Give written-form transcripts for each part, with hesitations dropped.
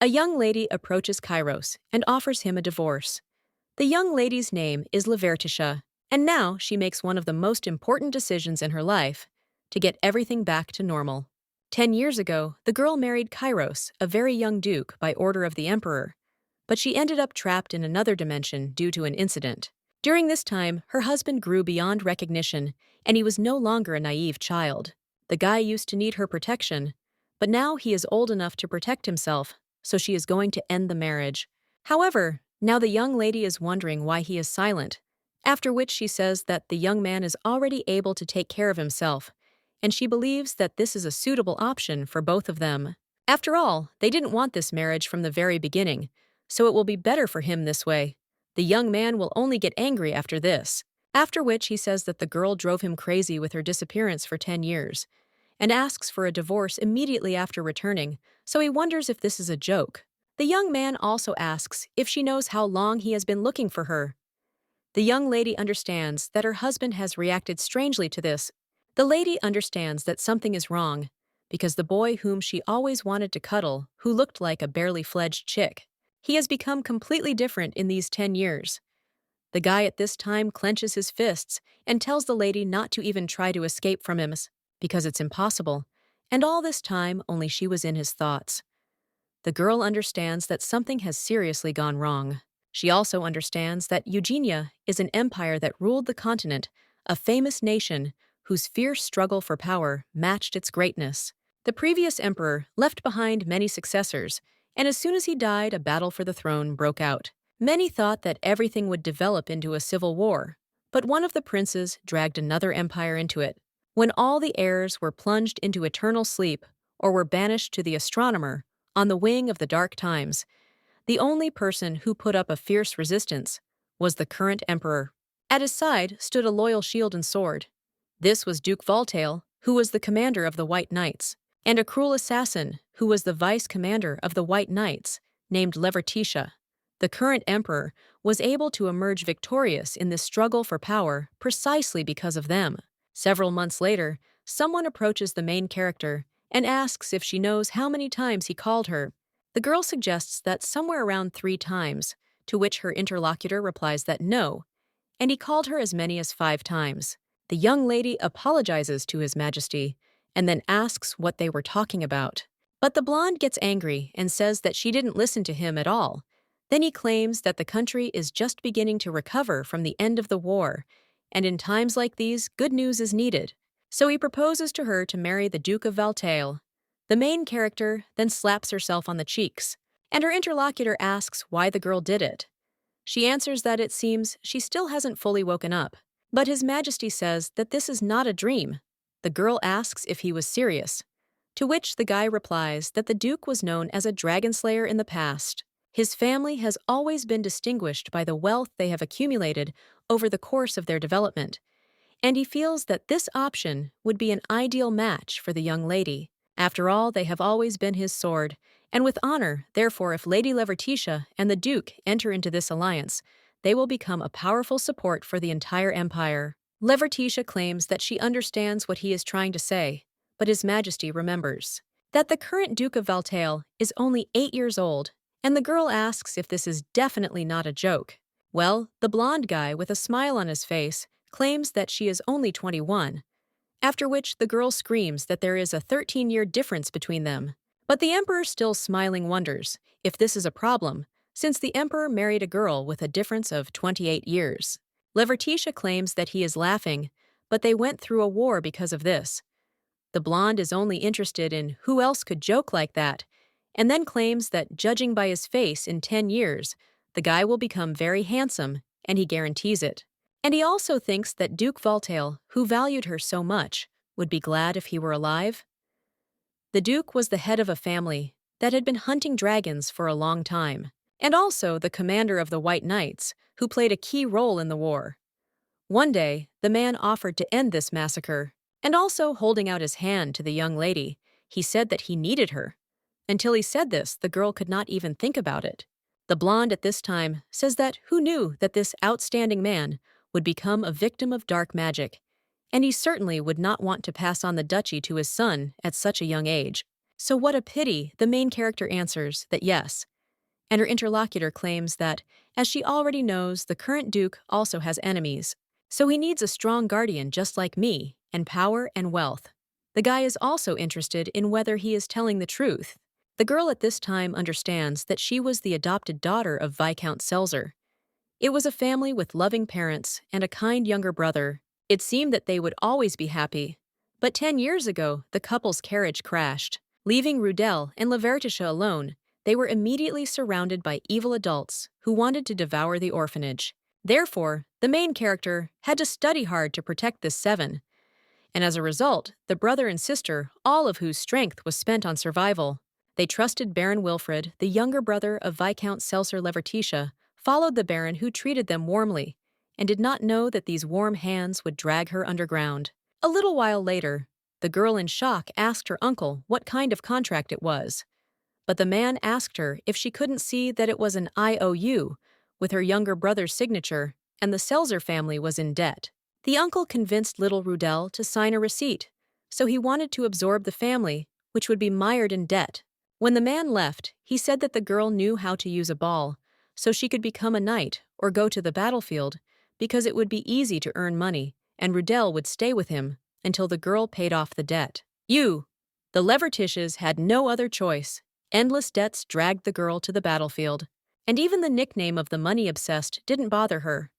A young lady approaches Kairos and offers him a divorce. The young lady's name is Lavertisha, and now she makes one of the most important decisions in her life to get everything back to normal. 10 years ago, the girl married Kairos, a very young duke, by order of the emperor, but she ended up trapped in another dimension due to an incident. During this time, her husband grew beyond recognition, and he was no longer a naive child. The guy used to need her protection, but now he is old enough to protect himself, so she is going to end the marriage. However, now the young lady is wondering why he is silent, after which she says that the young man is already able to take care of himself, and she believes that this is a suitable option for both of them. After all, they didn't want this marriage from the very beginning, so it will be better for him this way. The young man will only get angry after this, after which he says that the girl drove him crazy with her disappearance for 10 years, and asks for a divorce immediately after returning, so he wonders if this is a joke. The young man also asks if she knows how long he has been looking for her. The young lady understands that her husband has reacted strangely to this. The lady understands that something is wrong, because the boy whom she always wanted to cuddle, who looked like a barely fledged chick, he has become completely different in these 10 years. The guy at this time clenches his fists and tells the lady not to even try to escape from him, because it's impossible, and all this time only she was in his thoughts. The girl understands that something has seriously gone wrong. She also understands that Eugenia is an empire that ruled the continent, a famous nation whose fierce struggle for power matched its greatness. The previous emperor left behind many successors, and as soon as he died, a battle for the throne broke out. Many thought that everything would develop into a civil war, but one of the princes dragged another empire into it. When all the heirs were plunged into eternal sleep or were banished to the astronomer on the wing of the dark times, the only person who put up a fierce resistance was the current emperor. At his side stood a loyal shield and sword. This was Duke Valtail, who was the commander of the White Knights, and a cruel assassin who was the vice-commander of the White Knights, named Lavertisha. The current emperor was able to emerge victorious in this struggle for power precisely because of them. Several months later, someone approaches the main character and asks if she knows how many times he called her. The girl suggests that somewhere around 3 times, to which her interlocutor replies that no, and he called her as many as 5 times. The young lady apologizes to His Majesty and then asks what they were talking about. But the blonde gets angry and says that she didn't listen to him at all. Then he claims that the country is just beginning to recover from the end of the war, and in times like these, good news is needed. So he proposes to her to marry the Duke of Valtail. The main character then slaps herself on the cheeks, and her interlocutor asks why the girl did it. She answers that it seems she still hasn't fully woken up, but His Majesty says that this is not a dream. The girl asks if he was serious, to which the guy replies that the Duke was known as a dragon slayer in the past. His family has always been distinguished by the wealth they have accumulated over the course of their development, and he feels that this option would be an ideal match for the young lady. After all, they have always been his sword, and with honor, therefore, if Lady Lavertisha and the Duke enter into this alliance, they will become a powerful support for the entire empire. Lavertisha claims that she understands what he is trying to say, but His Majesty remembers that the current Duke of Valtail is only 8 years old, and the girl asks if this is definitely not a joke. Well, the blonde guy with a smile on his face claims that she is only 21, after which the girl screams that there is a 13-year difference between them. But the emperor, still smiling, wonders if this is a problem, since the emperor married a girl with a difference of 28 years. Lavertisha claims that he is laughing, but they went through a war because of this. The blonde is only interested in who else could joke like that, and then claims that judging by his face in 10 years, the guy will become very handsome, and he guarantees it. And he also thinks that Duke Valtail, who valued her so much, would be glad if he were alive. The Duke was the head of a family that had been hunting dragons for a long time, and also the commander of the White Knights, who played a key role in the war. One day, the man offered to end this massacre, and also holding out his hand to the young lady, he said that he needed her. Until he said this, the girl could not even think about it. The blonde at this time says that who knew that this outstanding man would become a victim of dark magic, and he certainly would not want to pass on the duchy to his son at such a young age. So what a pity, the main character answers that yes, and her interlocutor claims that, as she already knows, the current duke also has enemies. So he needs a strong guardian just like me, and power and wealth. The guy is also interested in whether he is telling the truth. The girl at this time understands that she was the adopted daughter of Viscount Selzer. It was a family with loving parents and a kind younger brother. It seemed that they would always be happy. But 10 years ago, the couple's carriage crashed. Leaving Rudel and Lavertitia alone, they were immediately surrounded by evil adults who wanted to devour the orphanage. Therefore, the main character had to study hard to protect this seven. And as a result, the brother and sister, all of whose strength was spent on survival, they trusted Baron Wilfred, the younger brother of Viscount Seltzer Levertitia, followed the Baron who treated them warmly, and did not know that these warm hands would drag her underground. A little while later, the girl in shock asked her uncle what kind of contract it was. But the man asked her if she couldn't see that it was an IOU, with her younger brother's signature, and the Selzer family was in debt. The uncle convinced little Rudel to sign a receipt, so he wanted to absorb the family, which would be mired in debt. When the man left, he said that the girl knew how to use a ball, so she could become a knight or go to the battlefield, because it would be easy to earn money, and Rudel would stay with him until the girl paid off the debt. The Levertishes had no other choice. Endless debts dragged the girl to the battlefield, and even the nickname of the money-obsessed didn't bother her.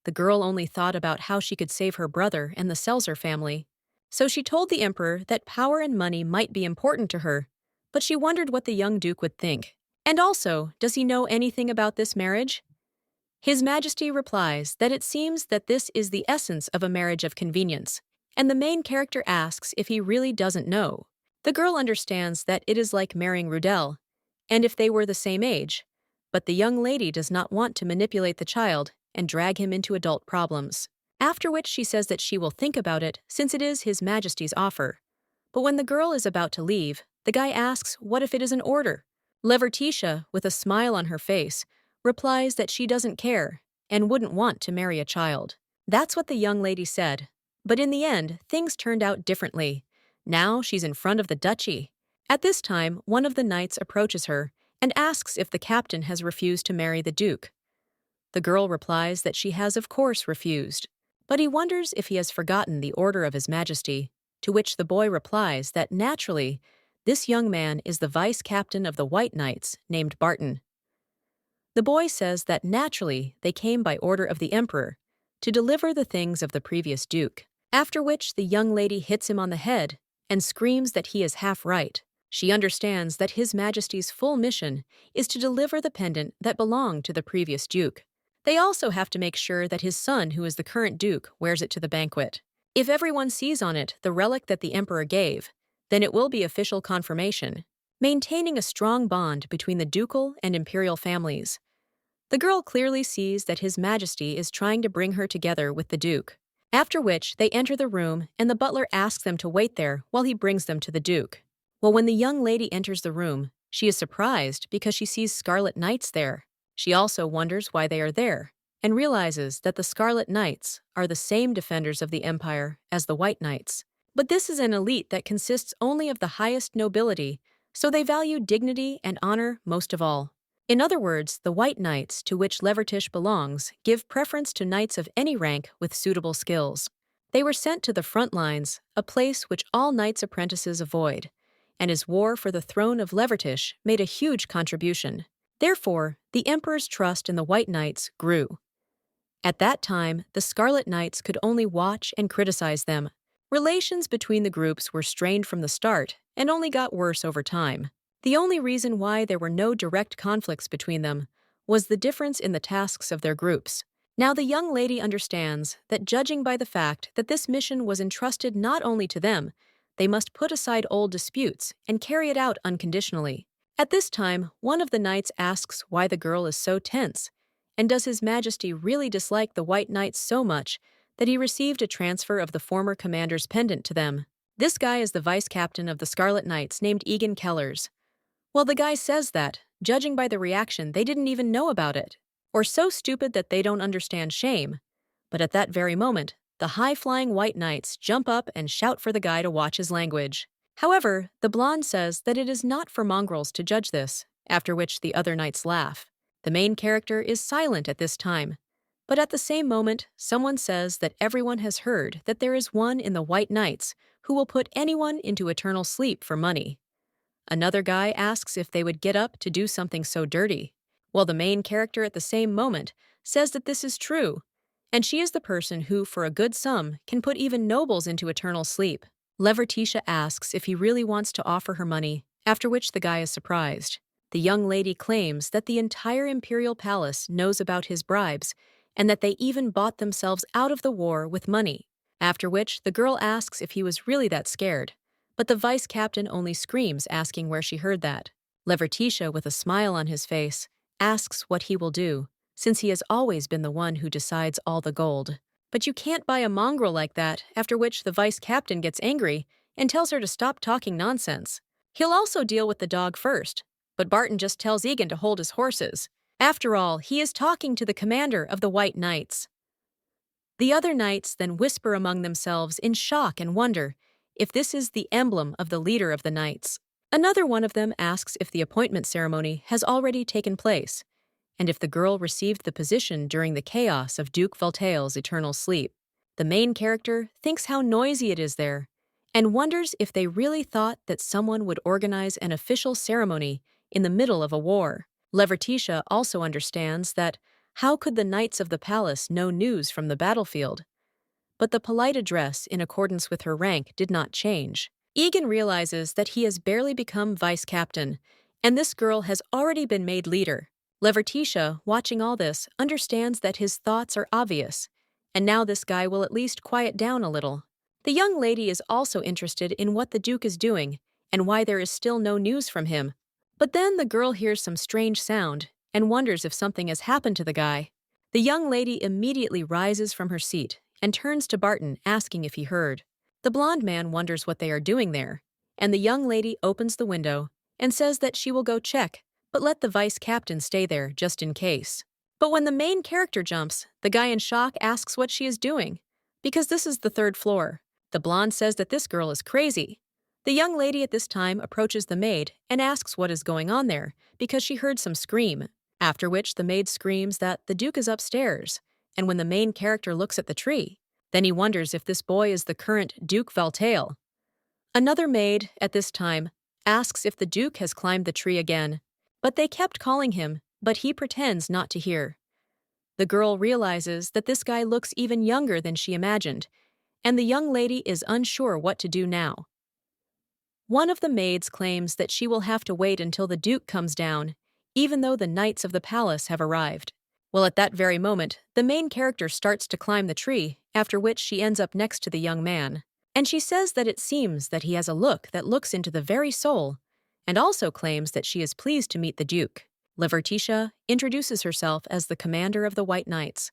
The girl only thought about how she could save her brother and the Selzer family. So she told the emperor that power and money might be important to her, but she wondered what the young duke would think. And also, does he know anything about this marriage? His Majesty replies that it seems that this is the essence of a marriage of convenience, and the main character asks if he really doesn't know. The girl understands that it is like marrying Rudel, and if they were the same age, but the young lady does not want to manipulate the child and drag him into adult problems. After which she says that she will think about it since it is His Majesty's offer. But when the girl is about to leave, the guy asks what if it is an order. Levertitia, with a smile on her face, replies that she doesn't care and wouldn't want to marry a child. That's what the young lady said. But in the end, things turned out differently. Now she's in front of the duchy. At this time, one of the knights approaches her and asks if the captain has refused to marry the duke. The girl replies that she has of course refused, but he wonders if he has forgotten the order of His Majesty, to which the boy replies that naturally, this young man is the vice-captain of the White Knights named Barton. The boy says that naturally they came by order of the emperor to deliver the things of the previous duke, after which the young lady hits him on the head and screams that he is half right. She understands that His Majesty's full mission is to deliver the pendant that belonged to the previous duke. They also have to make sure that his son, who is the current duke, wears it to the banquet. If everyone sees on it the relic that the emperor gave, then it will be official confirmation, maintaining a strong bond between the ducal and imperial families. The girl clearly sees that His Majesty is trying to bring her together with the duke, after which they enter the room and the butler asks them to wait there while he brings them to the duke. Well, when the young lady enters the room, she is surprised because she sees Scarlet Knights there. She also wonders why they are there, and realizes that the Scarlet Knights are the same defenders of the empire as the White Knights. But this is an elite that consists only of the highest nobility, so they value dignity and honor most of all. In other words, the White Knights, to which Levertish belongs, give preference to knights of any rank with suitable skills. They were sent to the front lines, a place which all knights' apprentices avoid, and his war for the throne of Levertish made a huge contribution. Therefore, the emperor's trust in the White Knights grew. At that time, the Scarlet Knights could only watch and criticize them. Relations between the groups were strained from the start and only got worse over time. The only reason why there were no direct conflicts between them was the difference in the tasks of their groups. Now the young lady understands that judging by the fact that this mission was entrusted not only to them, they must put aside old disputes and carry it out unconditionally. At this time, one of the knights asks why the girl is so tense, and does His Majesty really dislike the White Knights so much that he received a transfer of the former commander's pendant to them. This guy is the vice-captain of the Scarlet Knights named Egan Kellers. Well, the guy says that, judging by the reaction, they didn't even know about it, or so stupid that they don't understand shame. But at that very moment, the high-flying White Knights jump up and shout for the guy to watch his language. However, the blonde says that it is not for mongrels to judge this, after which the other knights laugh. The main character is silent at this time. But at the same moment, someone says that everyone has heard that there is one in the White Knights who will put anyone into eternal sleep for money. Another guy asks if they would get up to do something so dirty, while the main character at the same moment says that this is true, and she is the person who, for a good sum, can put even nobles into eternal sleep. Levertitia asks if he really wants to offer her money, after which the guy is surprised. The young lady claims that the entire imperial palace knows about his bribes, and that they even bought themselves out of the war with money, after which the girl asks if he was really that scared. But the vice captain only screams, asking where she heard that. Levertitia, with a smile on his face, asks what he will do, since he has always been the one who decides all the gold. But you can't buy a mongrel like that, after which the vice captain gets angry and tells her to stop talking nonsense. He'll also deal with the dog first, but Barton just tells Egan to hold his horses. After all, he is talking to the commander of the White Knights. The other knights then whisper among themselves in shock and wonder if this is the emblem of the leader of the knights. Another one of them asks if the appointment ceremony has already taken place, and if the girl received the position during the chaos of Duke Valtail's eternal sleep. The main character thinks how noisy it is there, and wonders if they really thought that someone would organize an official ceremony in the middle of a war. Levertitia also understands that how could the knights of the palace know news from the battlefield? But the polite address in accordance with her rank did not change. Egan realizes that he has barely become vice captain, and this girl has already been made leader. Levertitia, watching all this, understands that his thoughts are obvious, and now this guy will at least quiet down a little. The young lady is also interested in what the Duke is doing, and why there is still no news from him. But then the girl hears some strange sound, and wonders if something has happened to the guy. The young lady immediately rises from her seat and turns to Barton, asking if he heard. The blonde man wonders what they are doing there, and the young lady opens the window and says that she will go check, but let the vice captain stay there just in case. But when the main character jumps, the guy in shock asks what she is doing, because this is the third floor. The blonde says that this girl is crazy. The young lady at this time approaches the maid and asks what is going on there, because she heard some scream, after which the maid screams that the Duke is upstairs, and when the main character looks at the tree, then he wonders if this boy is the current Duke Valtail. Another maid, at this time, asks if the Duke has climbed the tree again, but they kept calling him, but he pretends not to hear. The girl realizes that this guy looks even younger than she imagined, and the young lady is unsure what to do now. One of the maids claims that she will have to wait until the Duke comes down, even though the knights of the palace have arrived. Well, at that very moment, the main character starts to climb the tree, after which she ends up next to the young man. And she says that it seems that he has a look that looks into the very soul, and also claims that she is pleased to meet the Duke. Levertitia introduces herself as the commander of the White Knights.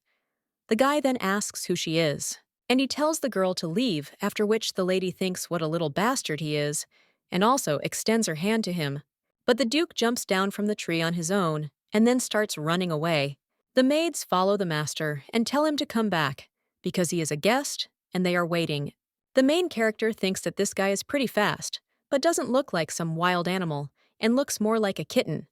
The guy then asks who she is, and he tells the girl to leave, after which the lady thinks what a little bastard he is, and also extends her hand to him. But the Duke jumps down from the tree on his own, and then starts running away. The maids follow the master and tell him to come back, because he is a guest and they are waiting. The main character thinks that this guy is pretty fast, but doesn't look like some wild animal, and looks more like a kitten.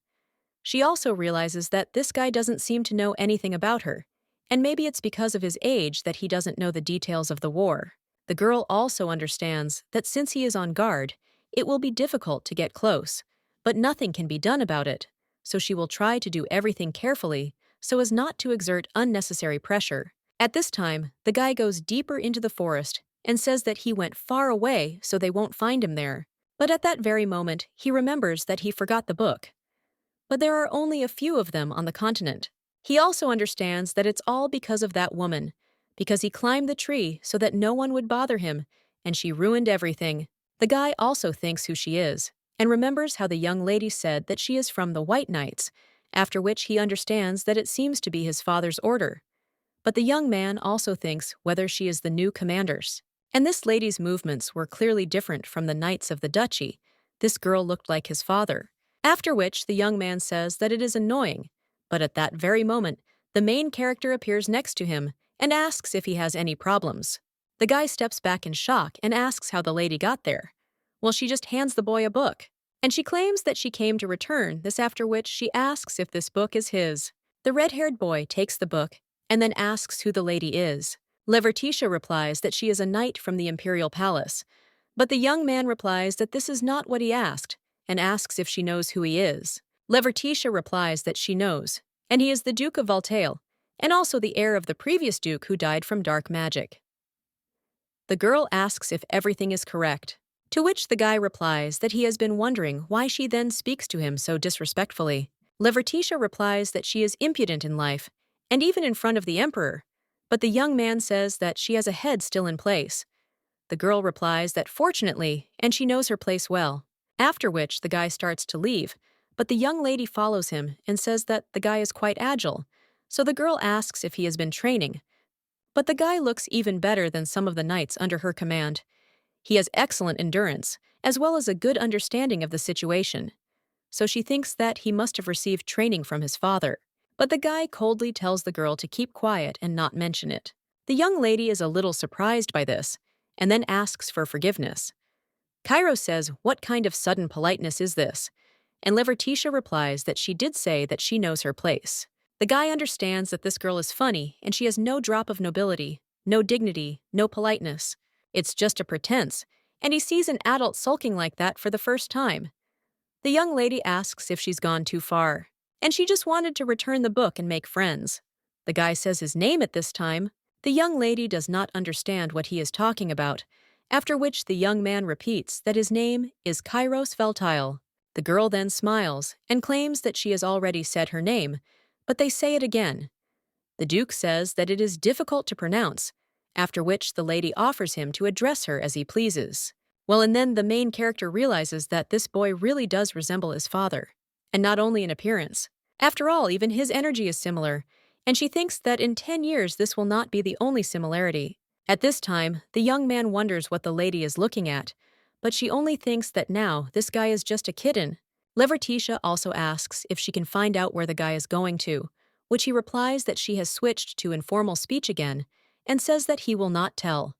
She also realizes that this guy doesn't seem to know anything about her, and maybe it's because of his age that he doesn't know the details of the war. The girl also understands that since he is on guard, it will be difficult to get close, but nothing can be done about it, so she will try to do everything carefully so as not to exert unnecessary pressure. At this time, the guy goes deeper into the forest and says that he went far away so they won't find him there. But at that very moment, he remembers that he forgot the book. But there are only a few of them on the continent. He also understands that it's all because of that woman, because he climbed the tree so that no one would bother him, and she ruined everything. The guy also thinks who she is, and remembers how the young lady said that she is from the White Knights, after which he understands that it seems to be his father's order. But the young man also thinks whether she is the new commander's. And this lady's movements were clearly different from the knights of the duchy. This girl looked like his father. After which the young man says that it is annoying, but at that very moment, the main character appears next to him and asks if he has any problems. The guy steps back in shock and asks how the lady got there. Well, she just hands the boy a book. And she claims that she came to return this, after which she asks if this book is his. The red-haired boy takes the book and then asks who the lady is. Levertitia replies that she is a knight from the imperial palace, but the young man replies that this is not what he asked and asks if she knows who he is. Levertitia replies that she knows, and he is the Duke of Valta, and also the heir of the previous duke who died from dark magic. The girl asks if everything is correct, to which the guy replies that he has been wondering why she then speaks to him so disrespectfully. Levertitia replies that she is impudent in life, and even in front of the emperor, but the young man says that she has a head still in place. The girl replies that fortunately, and she knows her place well, after which the guy starts to leave, but the young lady follows him and says that the guy is quite agile, so the girl asks if he has been training. But the guy looks even better than some of the knights under her command. He has excellent endurance, as well as a good understanding of the situation, so she thinks that he must have received training from his father. But the guy coldly tells the girl to keep quiet and not mention it. The young lady is a little surprised by this, and then asks for forgiveness. Cairo says, "What kind of sudden politeness is this?" And Levertitia replies that she did say that she knows her place. The guy understands that this girl is funny and she has no drop of nobility, no dignity, no politeness. It's just a pretense, and he sees an adult sulking like that for the first time. The young lady asks if she's gone too far, and she just wanted to return the book and make friends. The guy says his name at this time. The young lady does not understand what he is talking about, after which the young man repeats that his name is Kairos Veltile. The girl then smiles and claims that she has already said her name, but they say it again. The Duke says that it is difficult to pronounce, after which the lady offers him to address her as he pleases. Well, and then the main character realizes that this boy really does resemble his father, and not only in appearance. After all, even his energy is similar, and she thinks that in 10 years this will not be the only similarity. At this time, the young man wonders what the lady is looking at, but she only thinks that now this guy is just a kitten. Levertitia also asks if she can find out where the guy is going to, which he replies that she has switched to informal speech again, and says that he will not tell.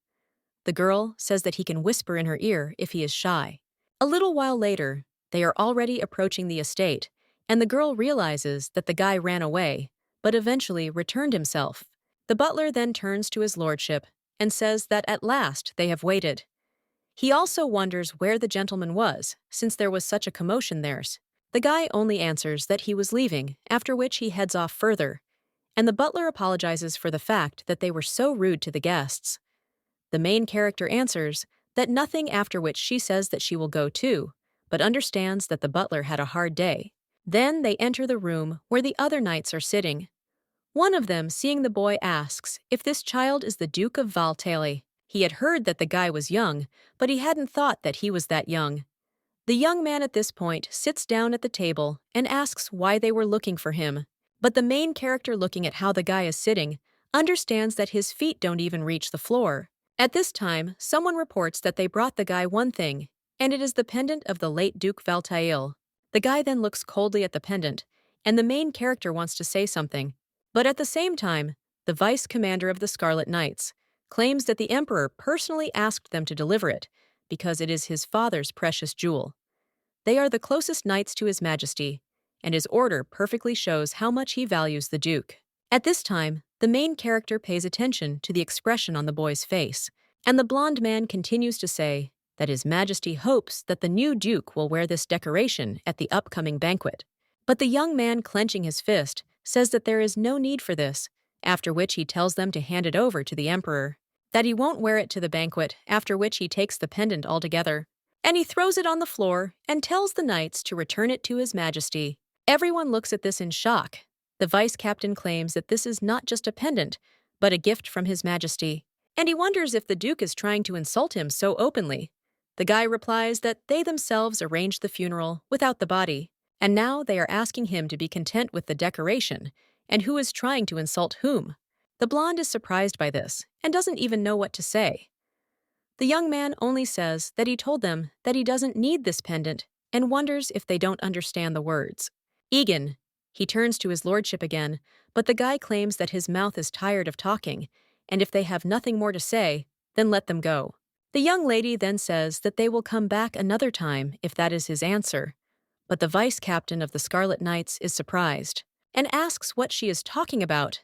The girl says that he can whisper in her ear if he is shy. A little while later, they are already approaching the estate, and the girl realizes that the guy ran away, but eventually returned himself. The butler then turns to his lordship and says that at last they have waited. He also wonders where the gentleman was, since there was such a commotion there. The guy only answers that he was leaving, after which he heads off further, and the butler apologizes for the fact that they were so rude to the guests. The main character answers that nothing, after which she says that she will go too, but understands that the butler had a hard day. Then they enter the room where the other knights are sitting. One of them, seeing the boy, asks if this child is the Duke of Valta. He had heard that the guy was young, but he hadn't thought that he was that young. The young man at this point sits down at the table and asks why they were looking for him. But the main character, looking at how the guy is sitting, understands that his feet don't even reach the floor. At this time, someone reports that they brought the guy one thing, and it is the pendant of the late Duke Valtail. The guy then looks coldly at the pendant, and the main character wants to say something. But at the same time, the vice commander of the Scarlet Knights claims that the emperor personally asked them to deliver it, because it is his father's precious jewel. They are the closest knights to his majesty, and his order perfectly shows how much he values the duke. At this time, the main character pays attention to the expression on the boy's face, and the blonde man continues to say that his majesty hopes that the new duke will wear this decoration at the upcoming banquet. But the young man, clenching his fist, says that there is no need for this, after which he tells them to hand it over to the emperor, that he won't wear it to the banquet, after which he takes the pendant altogether. And he throws it on the floor and tells the knights to return it to his majesty. Everyone looks at this in shock. The vice captain claims that this is not just a pendant, but a gift from his majesty, and he wonders if the duke is trying to insult him so openly. The guy replies that they themselves arranged the funeral without the body, and now they are asking him to be content with the decoration, and who is trying to insult whom. The blonde is surprised by this and doesn't even know what to say. The young man only says that he told them that he doesn't need this pendant and wonders if they don't understand the words. Egan. He turns to his lordship again, but the guy claims that his mouth is tired of talking, and if they have nothing more to say, then let them go. The young lady then says that they will come back another time if that is his answer, but the vice captain of the Scarlet Knights is surprised and asks what she is talking about,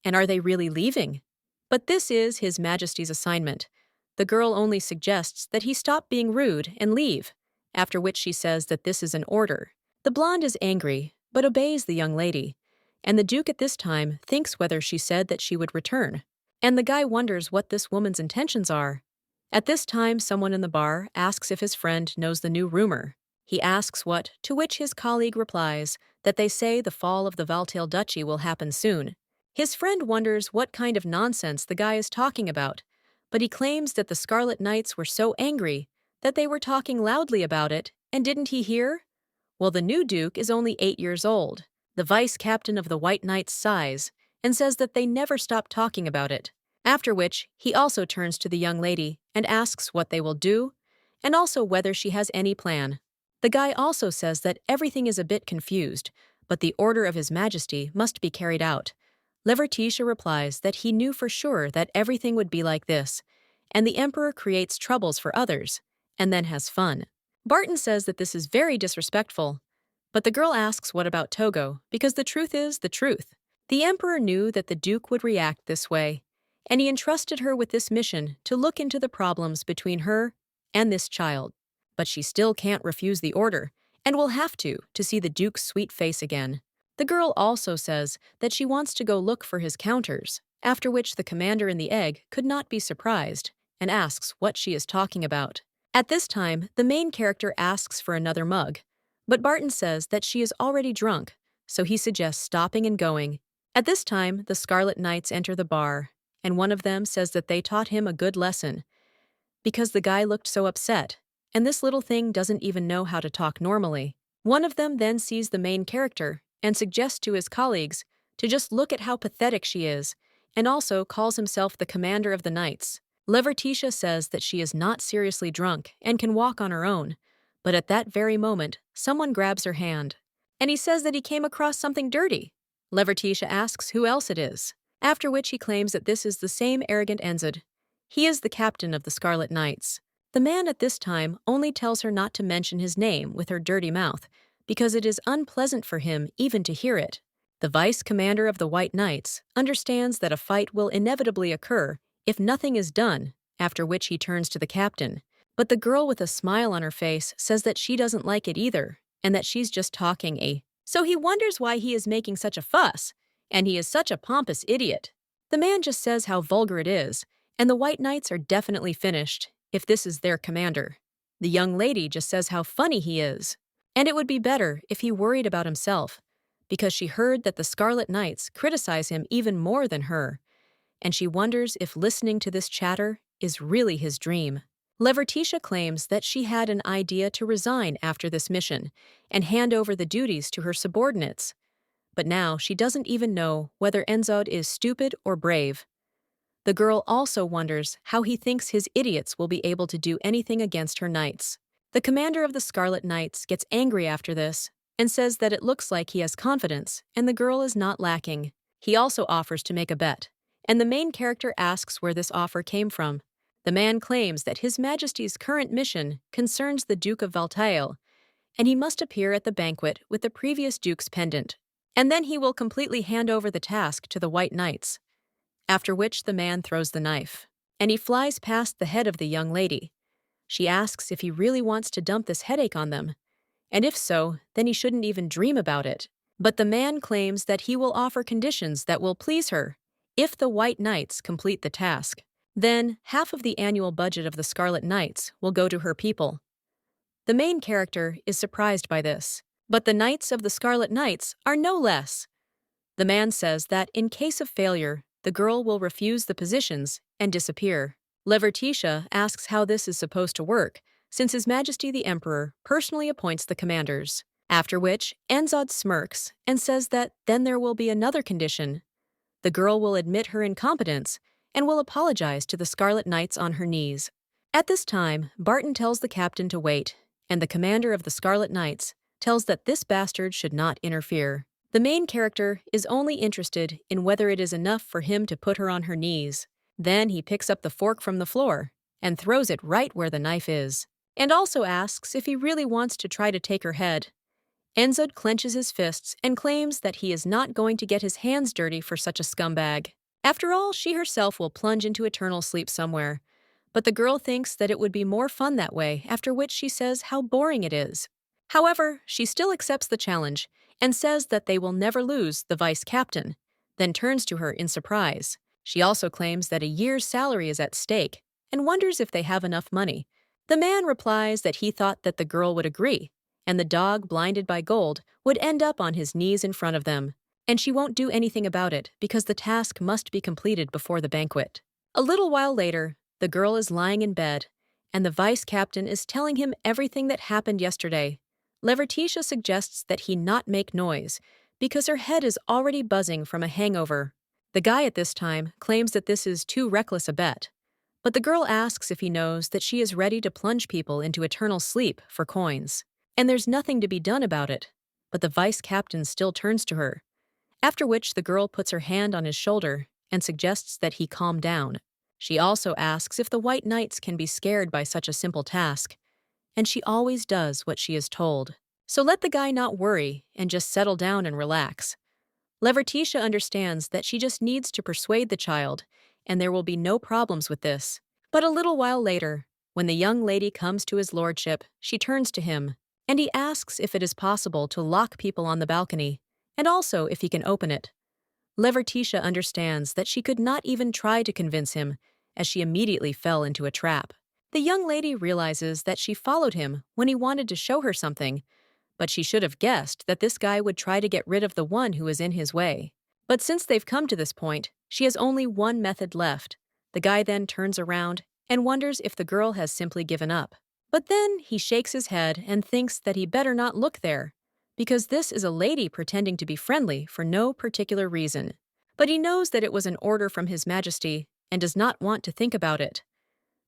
and are they really leaving? But this is His Majesty's assignment. The girl only suggests that he stop being rude and leave, after which she says that this is an order. The blonde is angry, but obeys the young lady, and the Duke at this time thinks whether she said that she would return, and the guy wonders what this woman's intentions are. At this time, someone in the bar asks if his friend knows the new rumor. He asks what, to which his colleague replies that they say the fall of the Valta duchy will happen soon. His friend wonders what kind of nonsense the guy is talking about, but he claims that the Scarlet Knights were so angry that they were talking loudly about it, and didn't he hear? Well, the new Duke is only 8 years old. The vice captain of the White Knights sighs and says that they never stop talking about it, after which he also turns to the young lady and asks what they will do, and also whether she has any plan. The guy also says that everything is a bit confused, but the order of His Majesty must be carried out. Levertitia replies that he knew for sure that everything would be like this, and the Emperor creates troubles for others, and then has fun. Barton says that this is very disrespectful, but the girl asks what about Togo, because the truth is the truth. The Emperor knew that the Duke would react this way, and he entrusted her with this mission to look into the problems between her and this child. But she still can't refuse the order, and will have to see the Duke's sweet face again. The girl also says that she wants to go look for his counters, after which the commander in the egg could not be surprised, and asks what she is talking about. At this time, the main character asks for another mug, but Barton says that she is already drunk, so he suggests stopping and going. At this time, the Scarlet Knights enter the bar, and one of them says that they taught him a good lesson, because the guy looked so upset, and this little thing doesn't even know how to talk normally. One of them then sees the main character and suggests to his colleagues to just look at how pathetic she is, and also calls himself the commander of the knights. Levertitia says that she is not seriously drunk and can walk on her own, but at that very moment, someone grabs her hand, and he says that he came across something dirty. Levertitia asks who else it is, after which he claims that this is the same arrogant Enzod. He is the captain of the Scarlet Knights. The man at this time only tells her not to mention his name with her dirty mouth, because it is unpleasant for him even to hear it. The vice commander of the White Knights understands that a fight will inevitably occur if nothing is done, after which he turns to the captain. But the girl with a smile on her face says that she doesn't like it either, and that she's just talking. So he wonders why he is making such a fuss, and he is such a pompous idiot. The man just says how vulgar it is, and the White Knights are definitely finished if this is their commander. The young lady just says how funny he is, and it would be better if he worried about himself, because she heard that the Scarlet Knights criticize him even more than her, and she wonders if listening to this chatter is really his dream. Levertitia claims that she had an idea to resign after this mission and hand over the duties to her subordinates, but now she doesn't even know whether Enzod is stupid or brave. The girl also wonders how he thinks his idiots will be able to do anything against her knights. The commander of the Scarlet Knights gets angry after this and says that it looks like he has confidence and the girl is not lacking. He also offers to make a bet, and the main character asks where this offer came from. The man claims that His Majesty's current mission concerns the Duke of Valtail, and he must appear at the banquet with the previous Duke's pendant, and then he will completely hand over the task to the White Knights. After which the man throws the knife, and he flies past the head of the young lady. She asks if he really wants to dump this headache on them, and if so, then he shouldn't even dream about it. But the man claims that he will offer conditions that will please her if the White Knights complete the task. Then, half of the annual budget of the Scarlet Knights will go to her people. The main character is surprised by this, but the Knights of the Scarlet Knights are no less. The man says that in case of failure, the girl will refuse the positions and disappear. Levertitia asks how this is supposed to work, since His Majesty the Emperor personally appoints the commanders. After which, Enzod smirks and says that then there will be another condition. The girl will admit her incompetence and will apologize to the Scarlet Knights on her knees. At this time, Barton tells the captain to wait, and the commander of the Scarlet Knights tells that this bastard should not interfere. The main character is only interested in whether it is enough for him to put her on her knees. Then he picks up the fork from the floor and throws it right where the knife is, and also asks if he really wants to try to take her head. Enzod clenches his fists and claims that he is not going to get his hands dirty for such a scumbag. After all, she herself will plunge into eternal sleep somewhere. But the girl thinks that it would be more fun that way, after which she says how boring it is. However, she still accepts the challenge and says that they will never lose the vice captain, then turns to her in surprise. She also claims that a year's salary is at stake and wonders if they have enough money. The man replies that he thought that the girl would agree, and the dog, blinded by gold, would end up on his knees in front of them, and she won't do anything about it because the task must be completed before the banquet. A little while later, the girl is lying in bed, and the vice captain is telling him everything that happened yesterday. Levertitia suggests that he not make noise because her head is already buzzing from a hangover. The guy at this time claims that this is too reckless a bet, but the girl asks if he knows that she is ready to plunge people into eternal sleep for coins, and there's nothing to be done about it. But the vice captain still turns to her, after which the girl puts her hand on his shoulder and suggests that he calm down. She also asks if the white knights can be scared by such a simple task, and she always does what she is told. So let the guy not worry and just settle down and relax. Levertitia understands that she just needs to persuade the child, and there will be no problems with this. But a little while later, when the young lady comes to his lordship, she turns to him, and he asks if it is possible to lock people on the balcony, and also if he can open it. Levertitia understands that she could not even try to convince him, as she immediately fell into a trap. The young lady realizes that she followed him when he wanted to show her something, but she should have guessed that this guy would try to get rid of the one who is in his way. But since they've come to this point, she has only one method left. The guy then turns around and wonders if the girl has simply given up. But then he shakes his head and thinks that he better not look there, because this is a lady pretending to be friendly for no particular reason. But he knows that it was an order from His Majesty and does not want to think about it.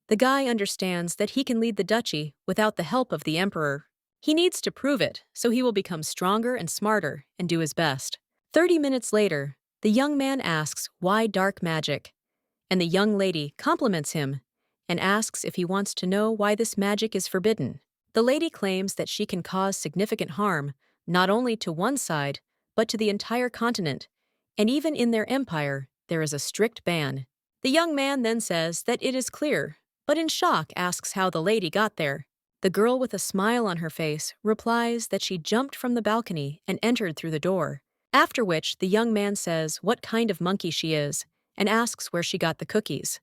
The guy understands that he can lead the duchy without the help of the emperor. He needs to prove it, so he will become stronger and smarter and do his best. 30 minutes later, the young man asks why dark magic, and the young lady compliments him and asks if he wants to know why this magic is forbidden. The lady claims that she can cause significant harm, not only to one side, but to the entire continent, and even in their empire, there is a strict ban. The young man then says that it is clear, but in shock asks how the lady got there. The girl with a smile on her face replies that she jumped from the balcony and entered through the door, after which the young man says what kind of monkey she is and asks where she got the cookies.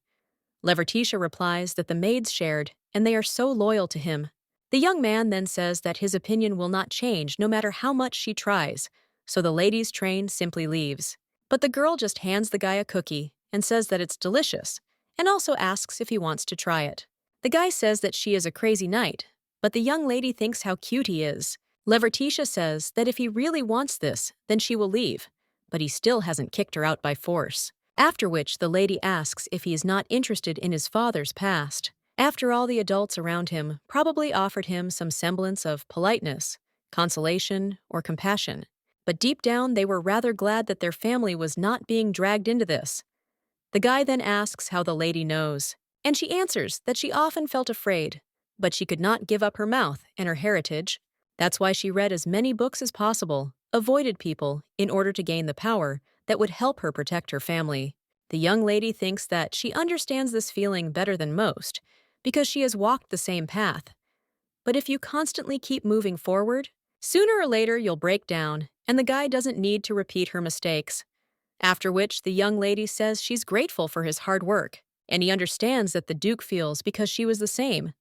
Levertitia replies that the maids shared, and they are so loyal to him. The young man then says that his opinion will not change no matter how much she tries, so the lady's train simply leaves. But the girl just hands the guy a cookie and says that it's delicious, and also asks if he wants to try it. The guy says that she is a crazy knight, but the young lady thinks how cute he is. Levertitia says that if he really wants this, then she will leave, but he still hasn't kicked her out by force. After which the lady asks if he is not interested in his father's past. After all, the adults around him probably offered him some semblance of politeness, consolation, or compassion. But deep down they were rather glad that their family was not being dragged into this. The guy then asks how the lady knows, and she answers that she often felt afraid, but she could not give up her mouth and her heritage. That's why she read as many books as possible, avoided people in order to gain the power that would help her protect her family. The young lady thinks that she understands this feeling better than most, because she has walked the same path. But if you constantly keep moving forward, sooner or later you'll break down, and the guy doesn't need to repeat her mistakes. After which the young lady says she's grateful for his hard work, and he understands that the Duke feels because she was the same.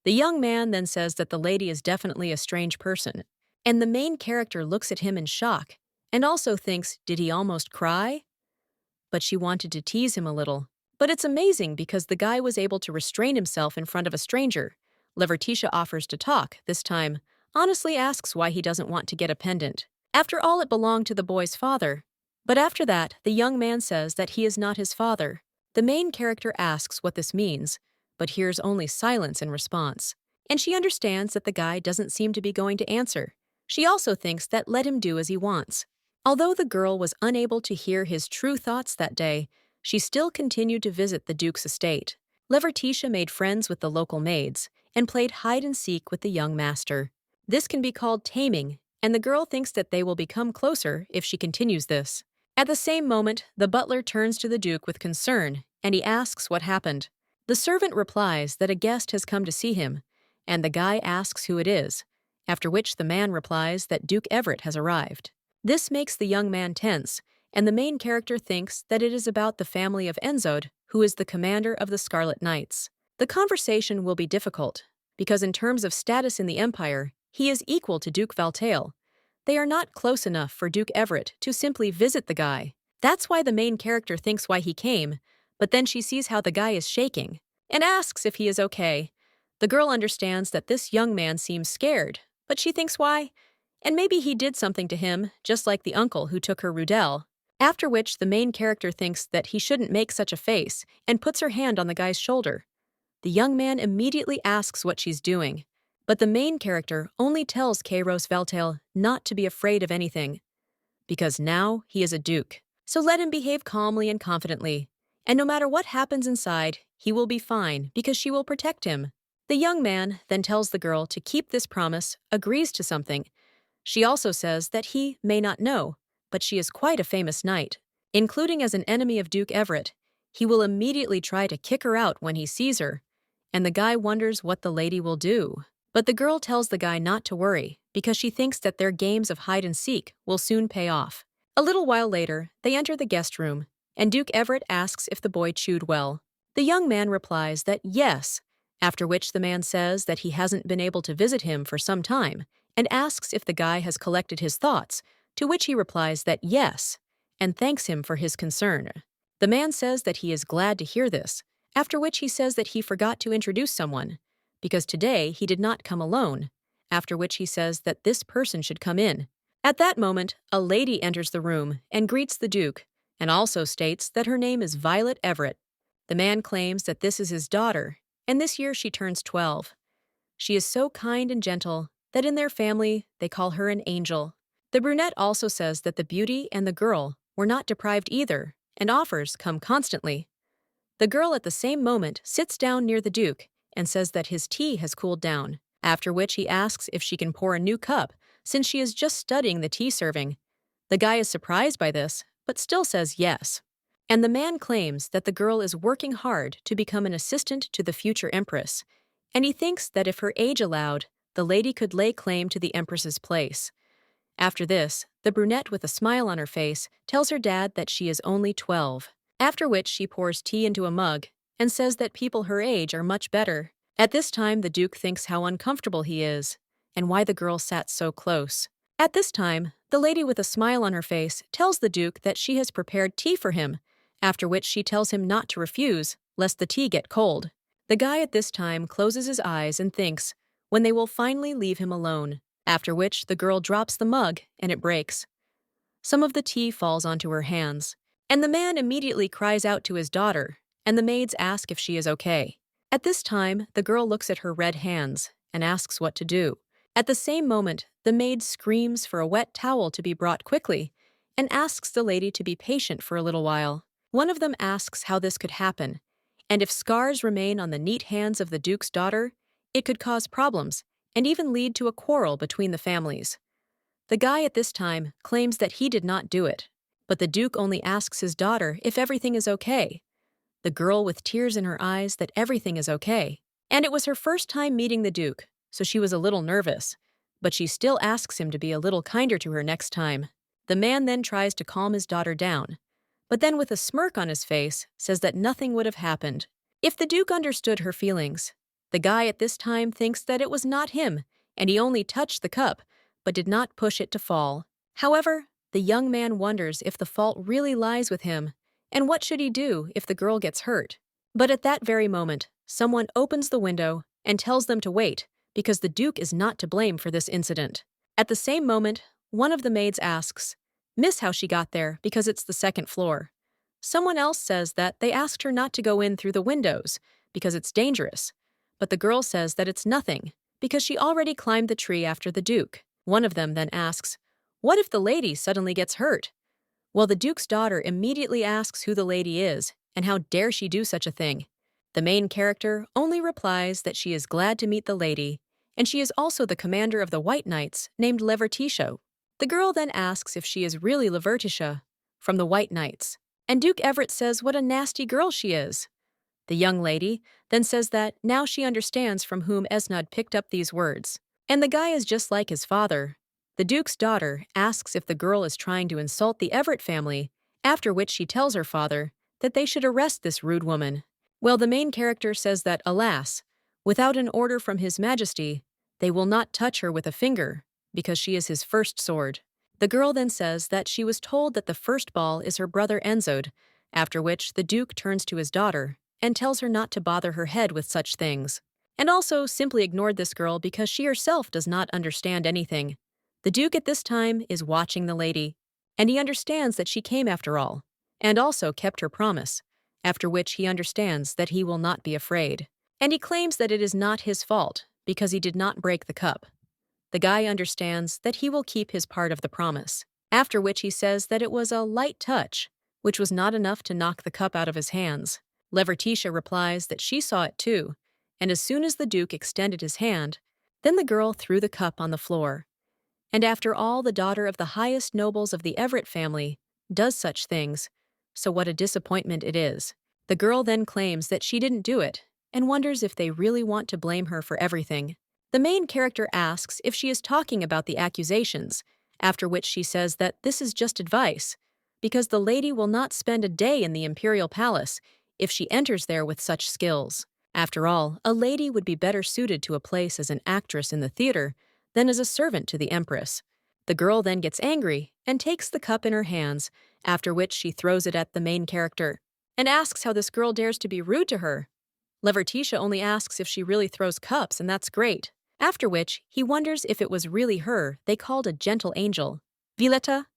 The young man then says that the lady is definitely a strange person, and the main character looks at him in shock, and also thinks, did he almost cry? But she wanted to tease him a little. But it's amazing because the guy was able to restrain himself in front of a stranger. Levertitia offers to talk, this time, honestly asks why he doesn't want to get a pendant. After all, it belonged to the boy's father. But after that, the young man says that he is not his father. The main character asks what this means, but hears only silence in response. And she understands that the guy doesn't seem to be going to answer. She also thinks that let him do as he wants. Although the girl was unable to hear his true thoughts that day, she still continued to visit the Duke's estate. Levertitia made friends with the local maids and played hide-and-seek with the young master. This can be called taming, and the girl thinks that they will become closer if she continues this. At the same moment, the butler turns to the Duke with concern, and he asks what happened. The servant replies that a guest has come to see him, and the guy asks who it is, after which the man replies that Duke Everett has arrived. This makes the young man tense, and the main character thinks that it is about the family of Enzod, who is the commander of the Scarlet Knights. The conversation will be difficult, because in terms of status in the Empire, he is equal to Duke Valtail. They are not close enough for Duke Everett to simply visit the guy. That's why the main character thinks why he came, but then she sees how the guy is shaking, and asks if he is okay. The girl understands that this young man seems scared, but she thinks why? And maybe he did something to him, just like the uncle who took her Rudel. After which the main character thinks that he shouldn't make such a face and puts her hand on the guy's shoulder. The young man immediately asks what she's doing, but the main character only tells Kairos Valtail not to be afraid of anything, because now he is a duke. So let him behave calmly and confidently, and no matter what happens inside, he will be fine because she will protect him. The young man then tells the girl to keep this promise, agrees to something. She also says that he may not know, but she is quite a famous knight. Including as an enemy of Duke Everett, he will immediately try to kick her out when he sees her, and the guy wonders what the lady will do. But the girl tells the guy not to worry, because she thinks that their games of hide-and-seek will soon pay off. A little while later, they enter the guest room, and Duke Everett asks if the boy chewed well. The young man replies that yes, after which the man says that he hasn't been able to visit him for some time, and asks if the guy has collected his thoughts, to which he replies that yes, and thanks him for his concern. The man says that he is glad to hear this, after which he says that he forgot to introduce someone, because today he did not come alone, after which he says that this person should come in. At that moment, a lady enters the room and greets the Duke, and also states that her name is Violet Everett. The man claims that this is his daughter, and this year she turns 12. She is so kind and gentle that in their family they call her an angel. The brunette also says that the beauty and the girl were not deprived either, and offers come constantly. The girl at the same moment sits down near the Duke and says that his tea has cooled down, after which he asks if she can pour a new cup since she is just studying the tea serving. The guy is surprised by this, but still says yes. And the man claims that the girl is working hard to become an assistant to the future empress, and he thinks that if her age allowed, the lady could lay claim to the empress's place. After this, the brunette with a smile on her face tells her dad that she is only 12, after which she pours tea into a mug and says that people her age are much better. At this time, the Duke thinks how uncomfortable he is and why the girl sat so close. At this time, the lady with a smile on her face tells the Duke that she has prepared tea for him, after which she tells him not to refuse, lest the tea get cold. The guy at this time closes his eyes and thinks when they will finally leave him alone, after which the girl drops the mug and it breaks. Some of the tea falls onto her hands, and the man immediately cries out to his daughter, and the maids ask if she is okay. At this time, the girl looks at her red hands and asks what to do. At the same moment, the maid screams for a wet towel to be brought quickly and asks the lady to be patient for a little while. One of them asks how this could happen, and if scars remain on the neat hands of the Duke's daughter, it could cause problems and even lead to a quarrel between the families. The guy at this time claims that he did not do it, but the Duke only asks his daughter if everything is okay. The girl with tears in her eyes that everything is okay. And it was her first time meeting the Duke, so she was a little nervous, but she still asks him to be a little kinder to her next time. The man then tries to calm his daughter down, but then with a smirk on his face says that nothing would have happened. If the Duke understood her feelings, the guy at this time thinks that it was not him, and he only touched the cup, but did not push it to fall. However, the young man wonders if the fault really lies with him, and what should he do if the girl gets hurt. But at that very moment, someone opens the window and tells them to wait, because the Duke is not to blame for this incident. At the same moment, one of the maids asks, "Miss, how she got there, because it's the second floor." Someone else says that they asked her not to go in through the windows, because it's dangerous. But the girl says that it's nothing, because she already climbed the tree after the Duke. One of them then asks, "What if the lady suddenly gets hurt?" Well, the Duke's daughter immediately asks who the lady is, and how dare she do such a thing. The main character only replies that she is glad to meet the lady, and she is also the commander of the White Knights named Levertitia. The girl then asks if she is really Levertitia from the White Knights, and Duke Everett says what a nasty girl she is. The young lady then says that now she understands from whom Esnod picked up these words. And the guy is just like his father. The Duke's daughter asks if the girl is trying to insult the Everett family, after which she tells her father that they should arrest this rude woman. Well, the main character says that, alas, without an order from His Majesty, they will not touch her with a finger, because she is his first sword. The girl then says that she was told that the first ball is her brother Enzod, after which the Duke turns to his daughter and tells her not to bother her head with such things, and also simply ignored this girl because she herself does not understand anything. The Duke at this time is watching the lady, and he understands that she came after all, and also kept her promise, after which he understands that he will not be afraid. And he claims that it is not his fault, because he did not break the cup. The guy understands that he will keep his part of the promise, after which he says that it was a light touch, which was not enough to knock the cup out of his hands. Levertitia replies that she saw it too, and as soon as the Duke extended his hand, then the girl threw the cup on the floor. And after all, the daughter of the highest nobles of the Everett family does such things, so what a disappointment it is. The girl then claims that she didn't do it, and wonders if they really want to blame her for everything. The main character asks if she is talking about the accusations, after which she says that this is just advice, because the lady will not spend a day in the imperial palace if she enters there with such skills. After all, a lady would be better suited to a place as an actress in the theater than as a servant to the empress. The girl then gets angry and takes the cup in her hands, after which she throws it at the main character, and asks how this girl dares to be rude to her. Levertitia only asks if she really throws cups, and that's great. After which, he wonders if it was really her they called a gentle angel. Violetta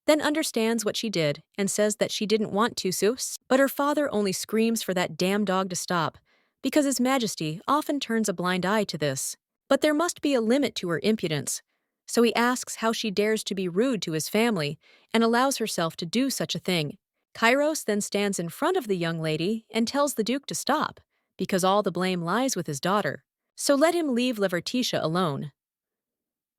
then understands what she did and says that she didn't want to sus, but her father only screams for that damn dog to stop, because His Majesty often turns a blind eye to this. But there must be a limit to her impudence, so he asks how she dares to be rude to his family and allows herself to do such a thing. Kairos then stands in front of the young lady and tells the Duke to stop, because all the blame lies with his daughter, so let him leave Levertitia alone.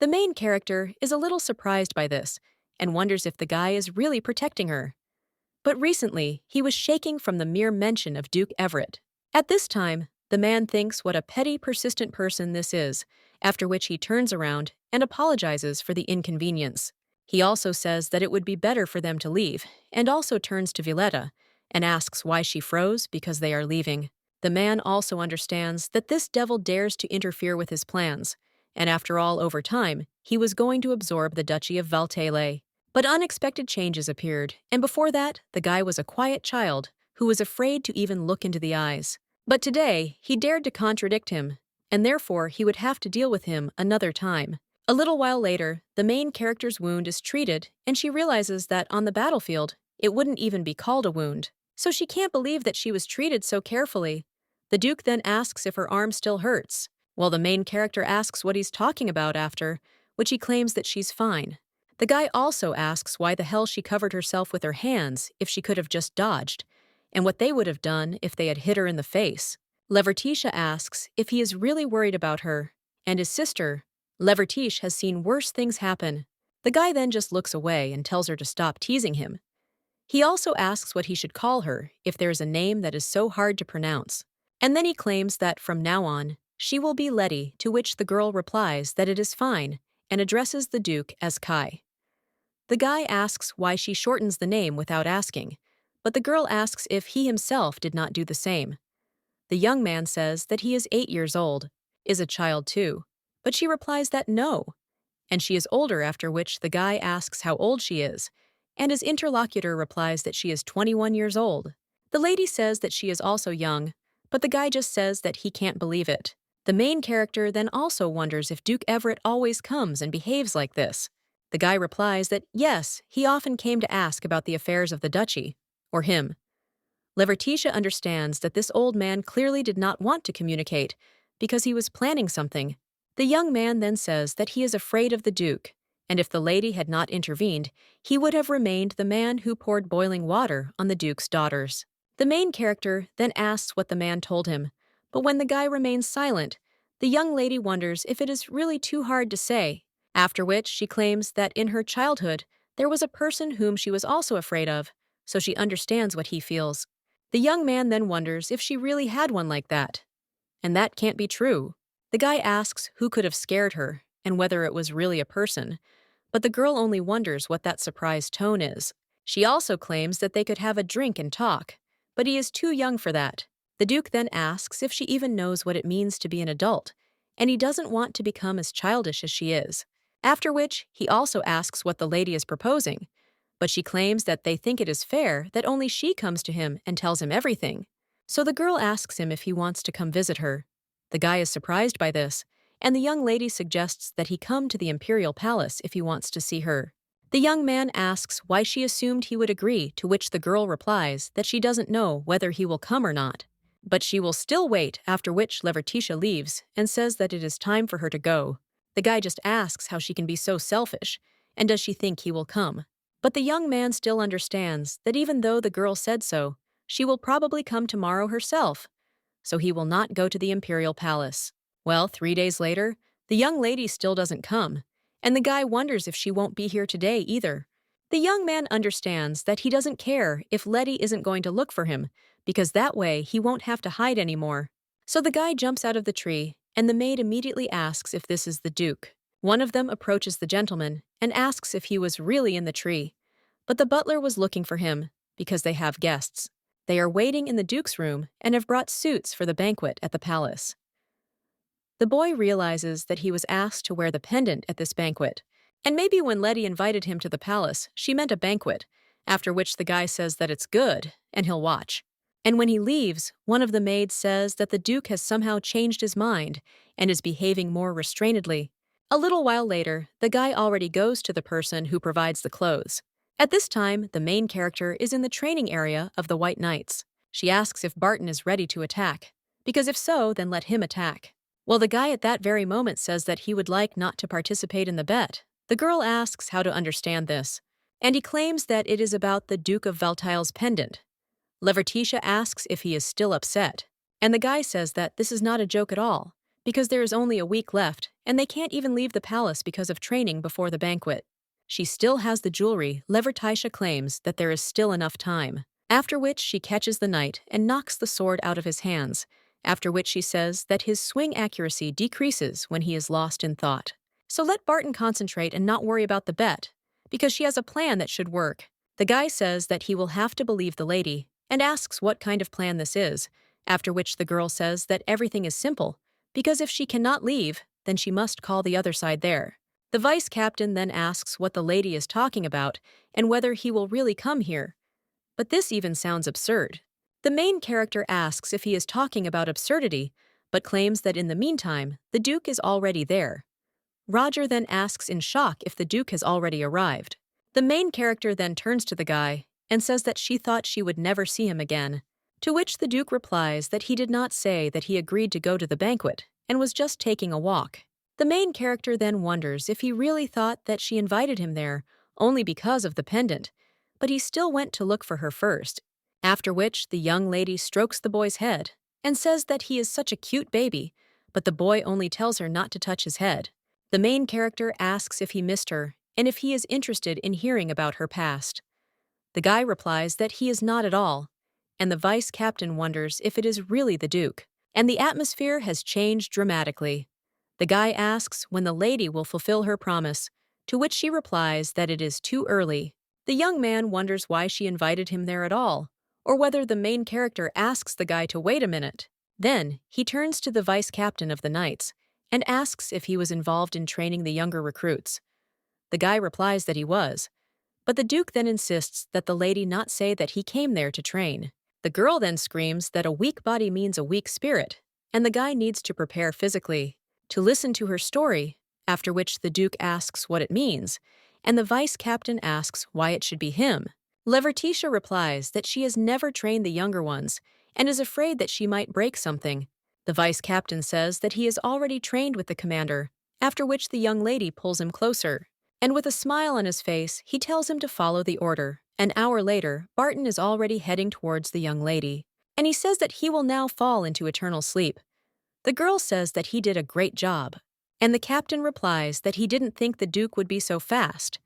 The main character is a little surprised by this, and wonders if the guy is really protecting her. But recently, he was shaking from the mere mention of Duke Everett. At this time, the man thinks what a petty, persistent person this is, after which he turns around and apologizes for the inconvenience. He also says that it would be better for them to leave, and also turns to Violetta and asks why she froze because they are leaving. The man also understands that this devil dares to interfere with his plans, and after all, over time, he was going to absorb the Duchy of Valtele. But unexpected changes appeared, and before that, the guy was a quiet child who was afraid to even look into the eyes. But today, he dared to contradict him, and therefore he would have to deal with him another time. A little while later, the main character's wound is treated, and she realizes that on the battlefield, it wouldn't even be called a wound. So she can't believe that she was treated so carefully. The Duke then asks if her arm still hurts, while the main character asks what he's talking about after, which he claims that she's fine. The guy also asks why the hell she covered herself with her hands if she could have just dodged, and what they would have done if they had hit her in the face. Levertitia asks if he is really worried about her, and his sister, Levertitia, has seen worse things happen. The guy then just looks away and tells her to stop teasing him. He also asks what he should call her if there is a name that is so hard to pronounce. And then he claims that from now on, she will be Letty, to which the girl replies that it is fine and addresses the Duke as Kai. The guy asks why she shortens the name without asking, but the girl asks if he himself did not do the same. The young man says that he is 8 years old, is a child too, but she replies that no, and she is older, after which the guy asks how old she is, and his interlocutor replies that she is 21 years old. The lady says that she is also young, but the guy just says that he can't believe it. The main character then also wonders if Duke Everett always comes and behaves like this. The guy replies that yes, he often came to ask about the affairs of the duchy, or him. Levertitia understands that this old man clearly did not want to communicate because he was planning something. The young man then says that he is afraid of the Duke, and if the lady had not intervened, he would have remained the man who poured boiling water on the Duke's daughters. The main character then asks what the man told him, but when the guy remains silent, the young lady wonders if it is really too hard to say, after which she claims that in her childhood there was a person whom she was also afraid of, so she understands what he feels. The young man then wonders if she really had one like that. And that can't be true. The guy asks who could have scared her and whether it was really a person, but the girl only wonders what that surprised tone is. She also claims that they could have a drink and talk, but he is too young for that. The Duke then asks if she even knows what it means to be an adult, and he doesn't want to become as childish as she is. After which, he also asks what the lady is proposing, but she claims that they think it is fair that only she comes to him and tells him everything. So the girl asks him if he wants to come visit her. The guy is surprised by this, and the young lady suggests that he come to the imperial palace if he wants to see her. The young man asks why she assumed he would agree, to which the girl replies that she doesn't know whether he will come or not, but she will still wait, after which Levertitia leaves and says that it is time for her to go. The guy just asks how she can be so selfish, and does she think he will come. But the young man still understands that even though the girl said so, she will probably come tomorrow herself, so he will not go to the imperial palace. Well, 3 days later, the young lady still doesn't come, and the guy wonders if she won't be here today either. The young man understands that he doesn't care if Letty isn't going to look for him, because that way he won't have to hide anymore. So the guy jumps out of the tree, and the maid immediately asks if this is the Duke. One of them approaches the gentleman and asks if he was really in the tree, but the butler was looking for him because they have guests. They are waiting in the Duke's room and have brought suits for the banquet at the palace. The boy realizes that he was asked to wear the pendant at this banquet, and maybe when Letty invited him to the palace, she meant a banquet, after which the guy says that it's good, and he'll watch. And when he leaves, one of the maids says that the Duke has somehow changed his mind and is behaving more restrainedly. A little while later, the guy already goes to the person who provides the clothes. At this time, the main character is in the training area of the White Knights. She asks if Barton is ready to attack, because if so, then let him attack. Well, the guy at that very moment says that he would like not to participate in the bet. The girl asks how to understand this, and he claims that it is about the Duke of Valtile's pendant. Levertitia asks if he is still upset, and the guy says that this is not a joke at all, because there is only a week left, and they can't even leave the palace because of training before the banquet. She still has the jewelry. Levertitia claims that there is still enough time, after which she catches the knight and knocks the sword out of his hands, after which she says that his swing accuracy decreases when he is lost in thought. So let Barton concentrate and not worry about the bet, because she has a plan that should work. The guy says that he will have to believe the lady, and asks what kind of plan this is, after which the girl says that everything is simple, because if she cannot leave, then she must call the other side there. The vice captain then asks what the lady is talking about and whether he will really come here. But this even sounds absurd. The main character asks if he is talking about absurdity, but claims that in the meantime, the Duke is already there. Roger then asks in shock if the Duke has already arrived. The main character then turns to the guy and says that she thought she would never see him again, to which the Duke replies that he did not say that he agreed to go to the banquet and was just taking a walk. The main character then wonders if he really thought that she invited him there only because of the pendant, but he still went to look for her first, after which the young lady strokes the boy's head and says that he is such a cute baby, but the boy only tells her not to touch his head. The main character asks if he missed her and if he is interested in hearing about her past. The guy replies that he is not at all, and the vice captain wonders if it is really the Duke, and the atmosphere has changed dramatically. The guy asks when the lady will fulfill her promise, to which she replies that it is too early. The young man wonders why she invited him there at all, or whether the main character asks the guy to wait a minute. Then, he turns to the vice captain of the Knights and asks if he was involved in training the younger recruits. The guy replies that he was, but the Duke then insists that the lady not say that he came there to train. The girl then screams that a weak body means a weak spirit, and the guy needs to prepare physically to listen to her story, after which the Duke asks what it means, and the vice captain asks why it should be him. Levertitia replies that she has never trained the younger ones and is afraid that she might break something. The vice captain says that he is already trained with the commander, after which the young lady pulls him closer, and with a smile on his face, he tells him to follow the order, An hour later, Barton is already heading towards the young lady, and he says that he will now fall into eternal sleep. The girl says that he did a great job, and the captain replies that he didn't think the Duke would be so fast,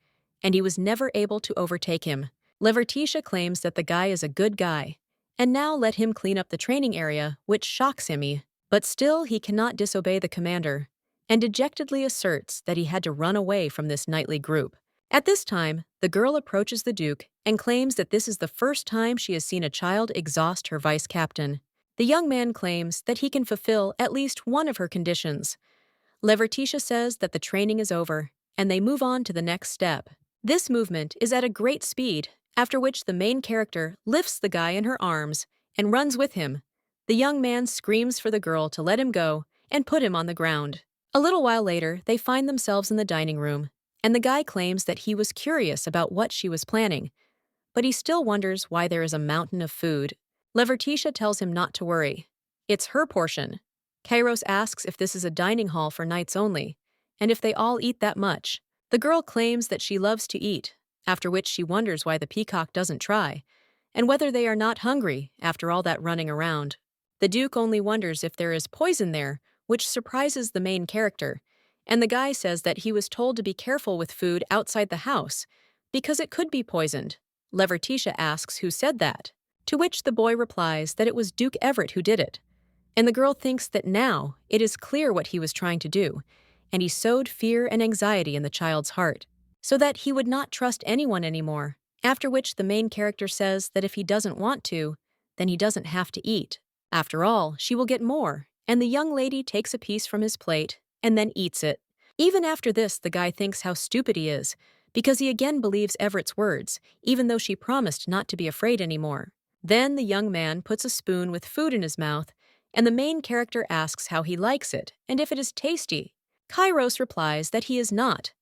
and he was never able to overtake him. Levertitia claims that the guy is a good guy, and now let him clean up the training area, which shocks him. But still he cannot disobey the commander, and dejectedly asserts that he had to run away from this knightly group. At this time, the girl approaches the Duke and claims that this is the first time she has seen a child exhaust her vice captain. The young man claims that he can fulfill at least one of her conditions. Levertitia says that the training is over, and they move on to the next step. This movement is at a great speed, after which the main character lifts the guy in her arms and runs with him. The young man screams for the girl to let him go and put him on the ground. A little while later, they find themselves in the dining room, and the guy claims that he was curious about what she was planning, but he still wonders why there is a mountain of food. Levertitia tells him not to worry. It's her portion. Kairos asks if this is a dining hall for knights only, and if they all eat that much. The girl claims that she loves to eat, after which she wonders why the peacock doesn't try, and whether they are not hungry after all that running around. The Duke only wonders if there is poison there, which surprises the main character, and the guy says that he was told to be careful with food outside the house, because it could be poisoned. Levertitia asks who said that, to which the boy replies that it was Duke Everett who did it, and the girl thinks that now it is clear what he was trying to do, and he sowed fear and anxiety in the child's heart, so that he would not trust anyone anymore, after which the main character says that if he doesn't want to, then he doesn't have to eat. After all, she will get more, and the young lady takes a piece from his plate and then eats it. Even after this, the guy thinks how stupid he is, because he again believes Everett's words, even though she promised not to be afraid anymore. Then the young man puts a spoon with food in his mouth, and the main character asks how he likes it and if it is tasty. Kairos replies that he is not,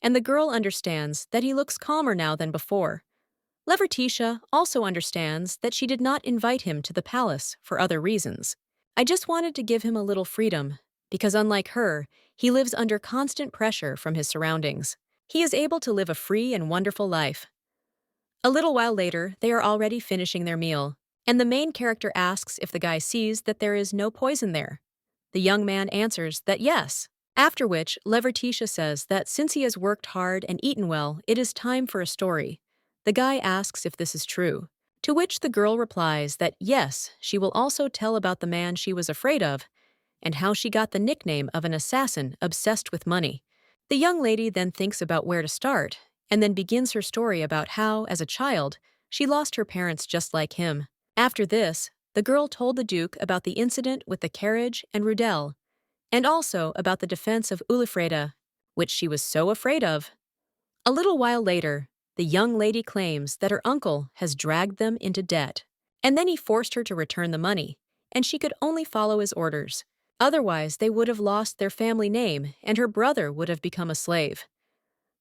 and the girl understands that he looks calmer now than before. Levertitia also understands that she did not invite him to the palace for other reasons. I just wanted to give him a little freedom, because unlike her, he lives under constant pressure from his surroundings. He is able to live a free and wonderful life. A little while later, they are already finishing their meal, and the main character asks if the guy sees that there is no poison there. The young man answers that yes, after which Levertitia says that since he has worked hard and eaten well, it is time for a story. The guy asks if this is true, to which the girl replies that yes, she will also tell about the man she was afraid of, and how she got the nickname of an assassin obsessed with money. The young lady then thinks about where to start, and then begins her story about how, as a child, she lost her parents just like him. After this, the girl told the Duke about the incident with the carriage and Rudel, and also about the defense of Ulfreda, which she was so afraid of. A little while later, the young lady claims that her uncle has dragged them into debt, and then he forced her to return the money, and she could only follow his orders. Otherwise, they would have lost their family name, and her brother would have become a slave.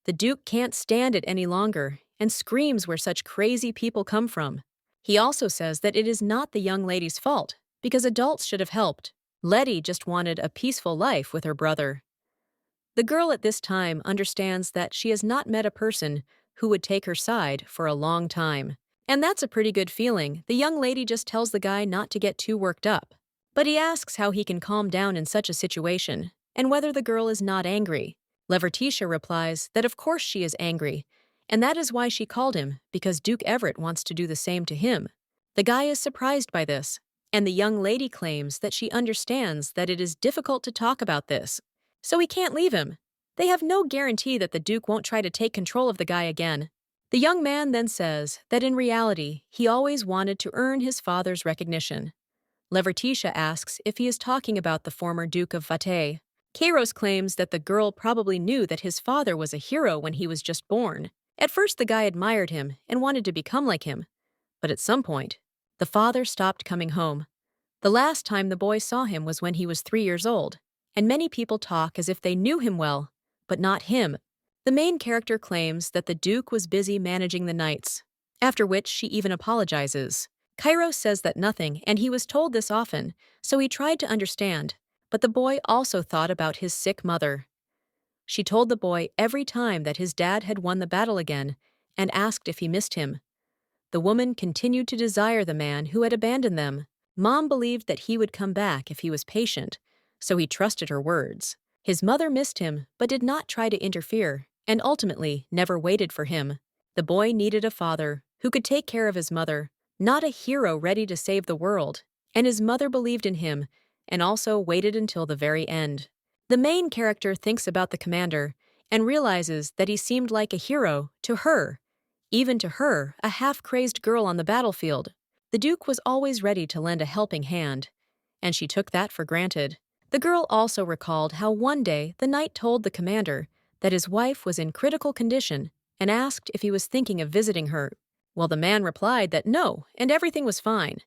The Duke can't stand it any longer and screams where such crazy people come from. He also says that it is not the young lady's fault, because adults should have helped. Letty just wanted a peaceful life with her brother. The girl at this time understands that she has not met a person who would take her side for a long time. And that's a pretty good feeling. The young lady just tells the guy not to get too worked up. But he asks how he can calm down in such a situation, and whether the girl is not angry. Levertitia replies that of course she is angry, and that is why she called him, because Duke Everett wants to do the same to him. The guy is surprised by this, and the young lady claims that she understands that it is difficult to talk about this, so he can't leave him. They have no guarantee that the Duke won't try to take control of the guy again. The young man then says that in reality, he always wanted to earn his father's recognition. Levertitia asks if he is talking about the former Duke of Valta. Kairos claims that the girl probably knew that his father was a hero when he was just born. At first, the guy admired him and wanted to become like him. But at some point, the father stopped coming home. The last time the boy saw him was when he was 3 years old, and many people talk as if they knew him well, but not him. The main character claims that the Duke was busy managing the knights, after which she even apologizes. Kairos says that nothing, and he was told this often, so he tried to understand, but the boy also thought about his sick mother. She told the boy every time that his dad had won the battle again and asked if he missed him. the woman continued to desire the man who had abandoned them. Mom believed that he would come back if he was patient, so he trusted her words. His mother missed him but did not try to interfere, and ultimately never waited for him. The boy needed a father who could take care of his mother, not a hero ready to save the world, and his mother believed in him and also waited until the very end. The main character thinks about the commander and realizes that he seemed like a hero to her, even to her, a half-crazed girl on the battlefield. The Duke was always ready to lend a helping hand, and she took that for granted. The girl also recalled how one day the knight told the commander that his wife was in critical condition and asked if he was thinking of visiting her. Well, the man replied that no, and everything was fine.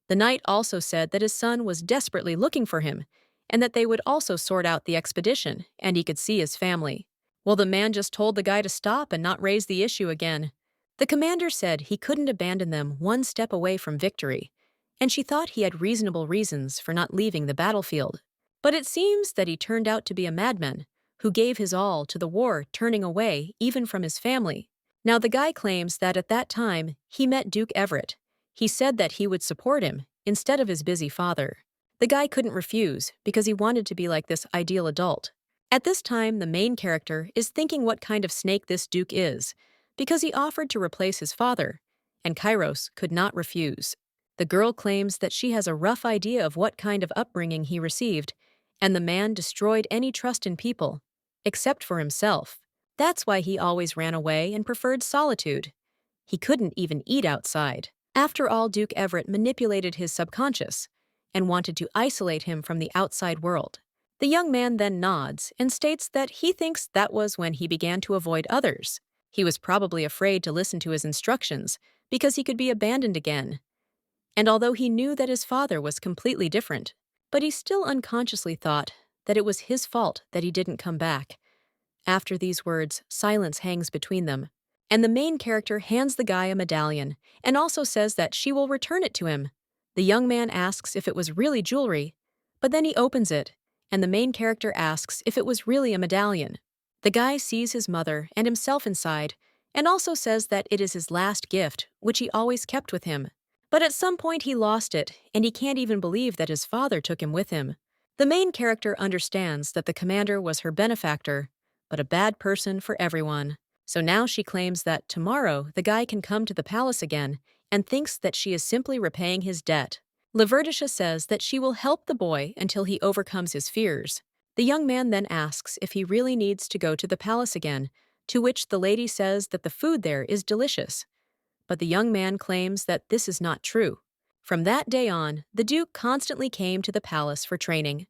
The knight also said that his son was desperately looking for him, and that they would also sort out the expedition, and he could see his family. Well, the man just told the guy to stop and not raise the issue again. The commander said he couldn't abandon them one step away from victory, and she thought he had reasonable reasons for not leaving the battlefield. But it seems that he turned out to be a madman who gave his all to the war, turning away even from his family. Now, the guy claims that at that time he met Duke Everett. He said that he would support him instead of his busy father. The guy couldn't refuse because he wanted to be like this ideal adult. At this time, the main character is thinking what kind of snake this Duke is, because he offered to replace his father, and Kairos could not refuse. The girl claims that she has a rough idea of what kind of upbringing he received, and the man destroyed any trust in people, except for himself. That's why he always ran away and preferred solitude. He couldn't even eat outside. After all, Duke Everett manipulated his subconscious and wanted to isolate him from the outside world. The young man then nods and states that he thinks that was when he began to avoid others. He was probably afraid to listen to his instructions because he could be abandoned again. And although he knew that his father was completely different, but he still unconsciously thought that it was his fault that he didn't come back. After these words, silence hangs between them, and the main character hands the guy a medallion and also says that she will return it to him. The young man asks if it was really jewelry, but then he opens it, and the main character asks if it was really a medallion. The guy sees his mother and himself inside, and also says that it is his last gift, which he always kept with him. But at some point he lost it, and he can't even believe that his father took him with him. The main character understands that the commander was her benefactor, but a bad person for everyone. So now she claims that tomorrow the guy can come to the palace again and thinks that she is simply repaying his debt. Lavertitia says that she will help the boy until he overcomes his fears. The young man then asks if he really needs to go to the palace again, to which the lady says that the food there is delicious. But the young man claims that this is not true. From that day on, the Duke constantly came to the palace for training.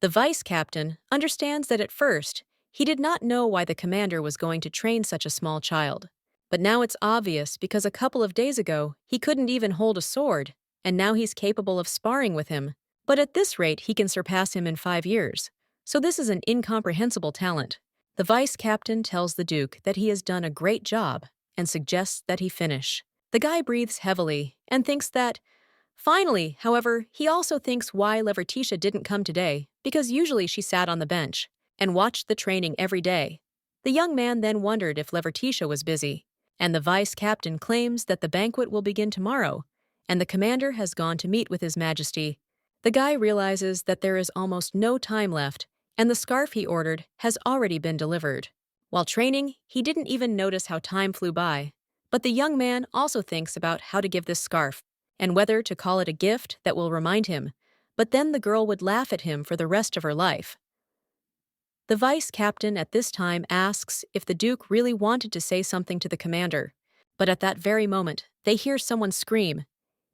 The vice captain understands that at first, he did not know why the commander was going to train such a small child. But now it's obvious because a couple of days ago, he couldn't even hold a sword, and now he's capable of sparring with him. But at this rate, he can surpass him in 5 years. So this is an incomprehensible talent. The vice captain tells the Duke that he has done a great job and suggests that he finish. The guy breathes heavily and thinks that, finally, however, he also thinks why Lavertitia didn't come today, because usually she sat on the bench and watched the training every day. The young man then wondered if Lavertitia was busy, and the vice captain claims that the banquet will begin tomorrow, and the commander has gone to meet with His Majesty. The guy realizes that there is almost no time left, and the scarf he ordered has already been delivered. While training, he didn't even notice how time flew by. But the young man also thinks about how to give this scarf, and whether to call it a gift that will remind him, but then the girl would laugh at him for the rest of her life. The vice captain at this time asks if the Duke really wanted to say something to the commander, but at that very moment, they hear someone scream.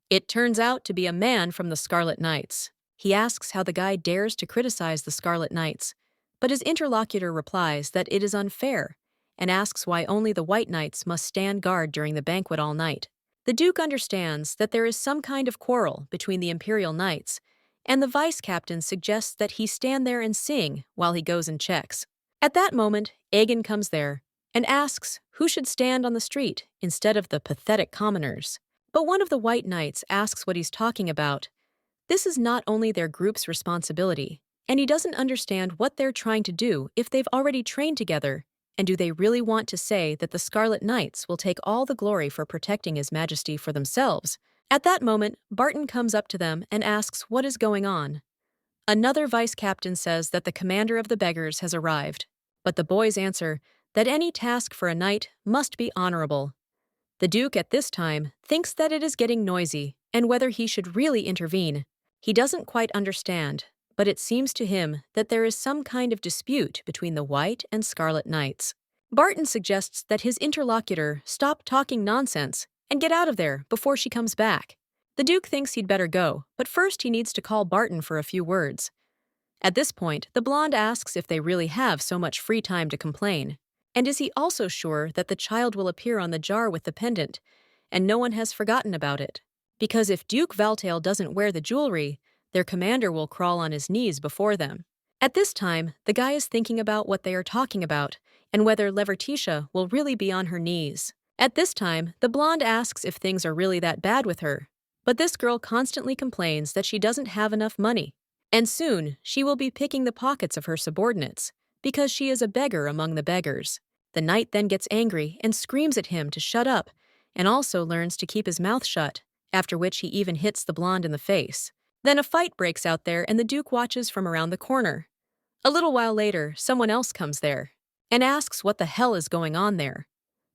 It turns out to be a man from the Scarlet Knights. He asks how the guy dares to criticize the Scarlet Knights, but his interlocutor replies that it is unfair and asks why only the White Knights must stand guard during the banquet all night. The Duke understands that there is some kind of quarrel between the Imperial Knights, and the vice captain suggests that he stand there and sing while he goes and checks. At that moment, Aegon comes there and asks who should stand on the street instead of the pathetic commoners. But one of the White Knights asks what he's talking about. This is not only their group's responsibility, and he doesn't understand what they're trying to do if they've already trained together And do they really want to say that the Scarlet Knights will take all the glory for protecting His Majesty for themselves? At that moment, Barton comes up to them and asks what is going on. Another vice captain says that the commander of the beggars has arrived, but the boys answer that any task for a knight must be honorable. The Duke at this time thinks that it is getting noisy and whether he should really intervene. He doesn't quite understand, but it seems to him that there is some kind of dispute between the White and Scarlet Knights. Barton suggests that his interlocutor stop talking nonsense and get out of there before she comes back. The Duke thinks he'd better go, but first he needs to call Barton for a few words. At this point, the blonde asks if they really have so much free time to complain. And is he also sure that the child will appear on the jar with the pendant, and no one has forgotten about it? Because if Duke Valtail doesn't wear the jewelry, their commander will crawl on his knees before them. At this time, the guy is thinking about what they are talking about, and whether Levertitia will really be on her knees. At this time, the blonde asks if things are really that bad with her. But this girl constantly complains that she doesn't have enough money, and soon she will be picking the pockets of her subordinates, because she is a beggar among the beggars. The knight then gets angry and screams at him to shut up, and also learns to keep his mouth shut, after which he even hits the blonde in the face. Then a fight breaks out there and the Duke watches from around the corner. A little while later, someone else comes there, and asks what the hell is going on there.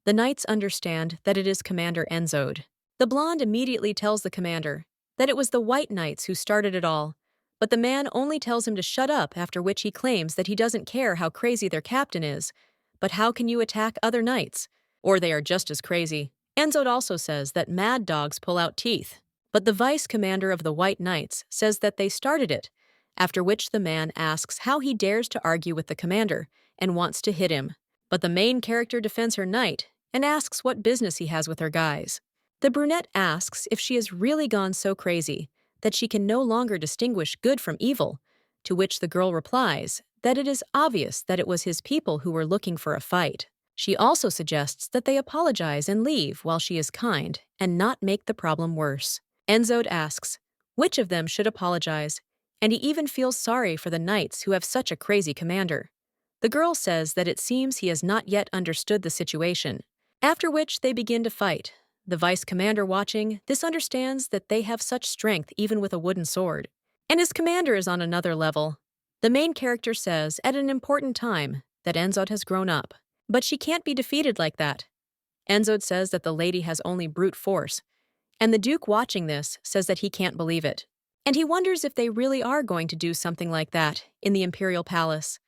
The knights understand that it is Commander Enzode. The blonde immediately tells the commander that it was the White Knights who started it all, but the man only tells him to shut up, after which he claims that he doesn't care how crazy their captain is. But how can you attack other knights? Or they are just as crazy. Enzode also says that mad dogs pull out teeth, but the vice commander of the White Knights says that they started it, after which the man asks how he dares to argue with the commander and wants to hit him. But the main character defends her knight and asks what business he has with her guys. The brunette asks if she has really gone so crazy that she can no longer distinguish good from evil, to which the girl replies that it is obvious that it was his people who were looking for a fight. She also suggests that they apologize and leave while she is kind and not make the problem worse. Enzode asks which of them should apologize, and he even feels sorry for the knights who have such a crazy commander. The girl says that it seems he has not yet understood the situation, after which they begin to fight. The vice commander watching this understands that they have such strength even with a wooden sword, and his commander is on another level. The main character says at an important time that Enzode has grown up, but she can't be defeated like that. Enzode says that the lady has only brute force, and the Duke watching this says that he can't believe it, and he wonders if they really are going to do something like that in the Imperial Palace.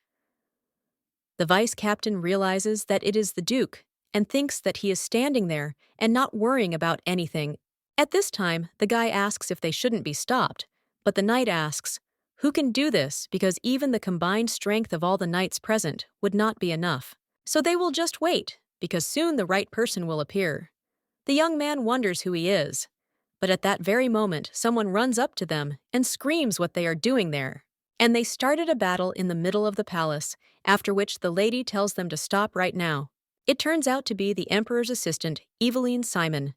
The vice captain realizes that it is the Duke and thinks that he is standing there and not worrying about anything. At this time, the guy asks if they shouldn't be stopped, but the knight asks, who can do this, because even the combined strength of all the knights present would not be enough. So they will just wait, because soon the right person will appear. The young man wonders who he is, but at that very moment someone runs up to them and screams what they are doing there. And they started a battle in the middle of the palace, after which the lady tells them to stop right now. It turns out to be the Emperor's assistant, Eveline Simon.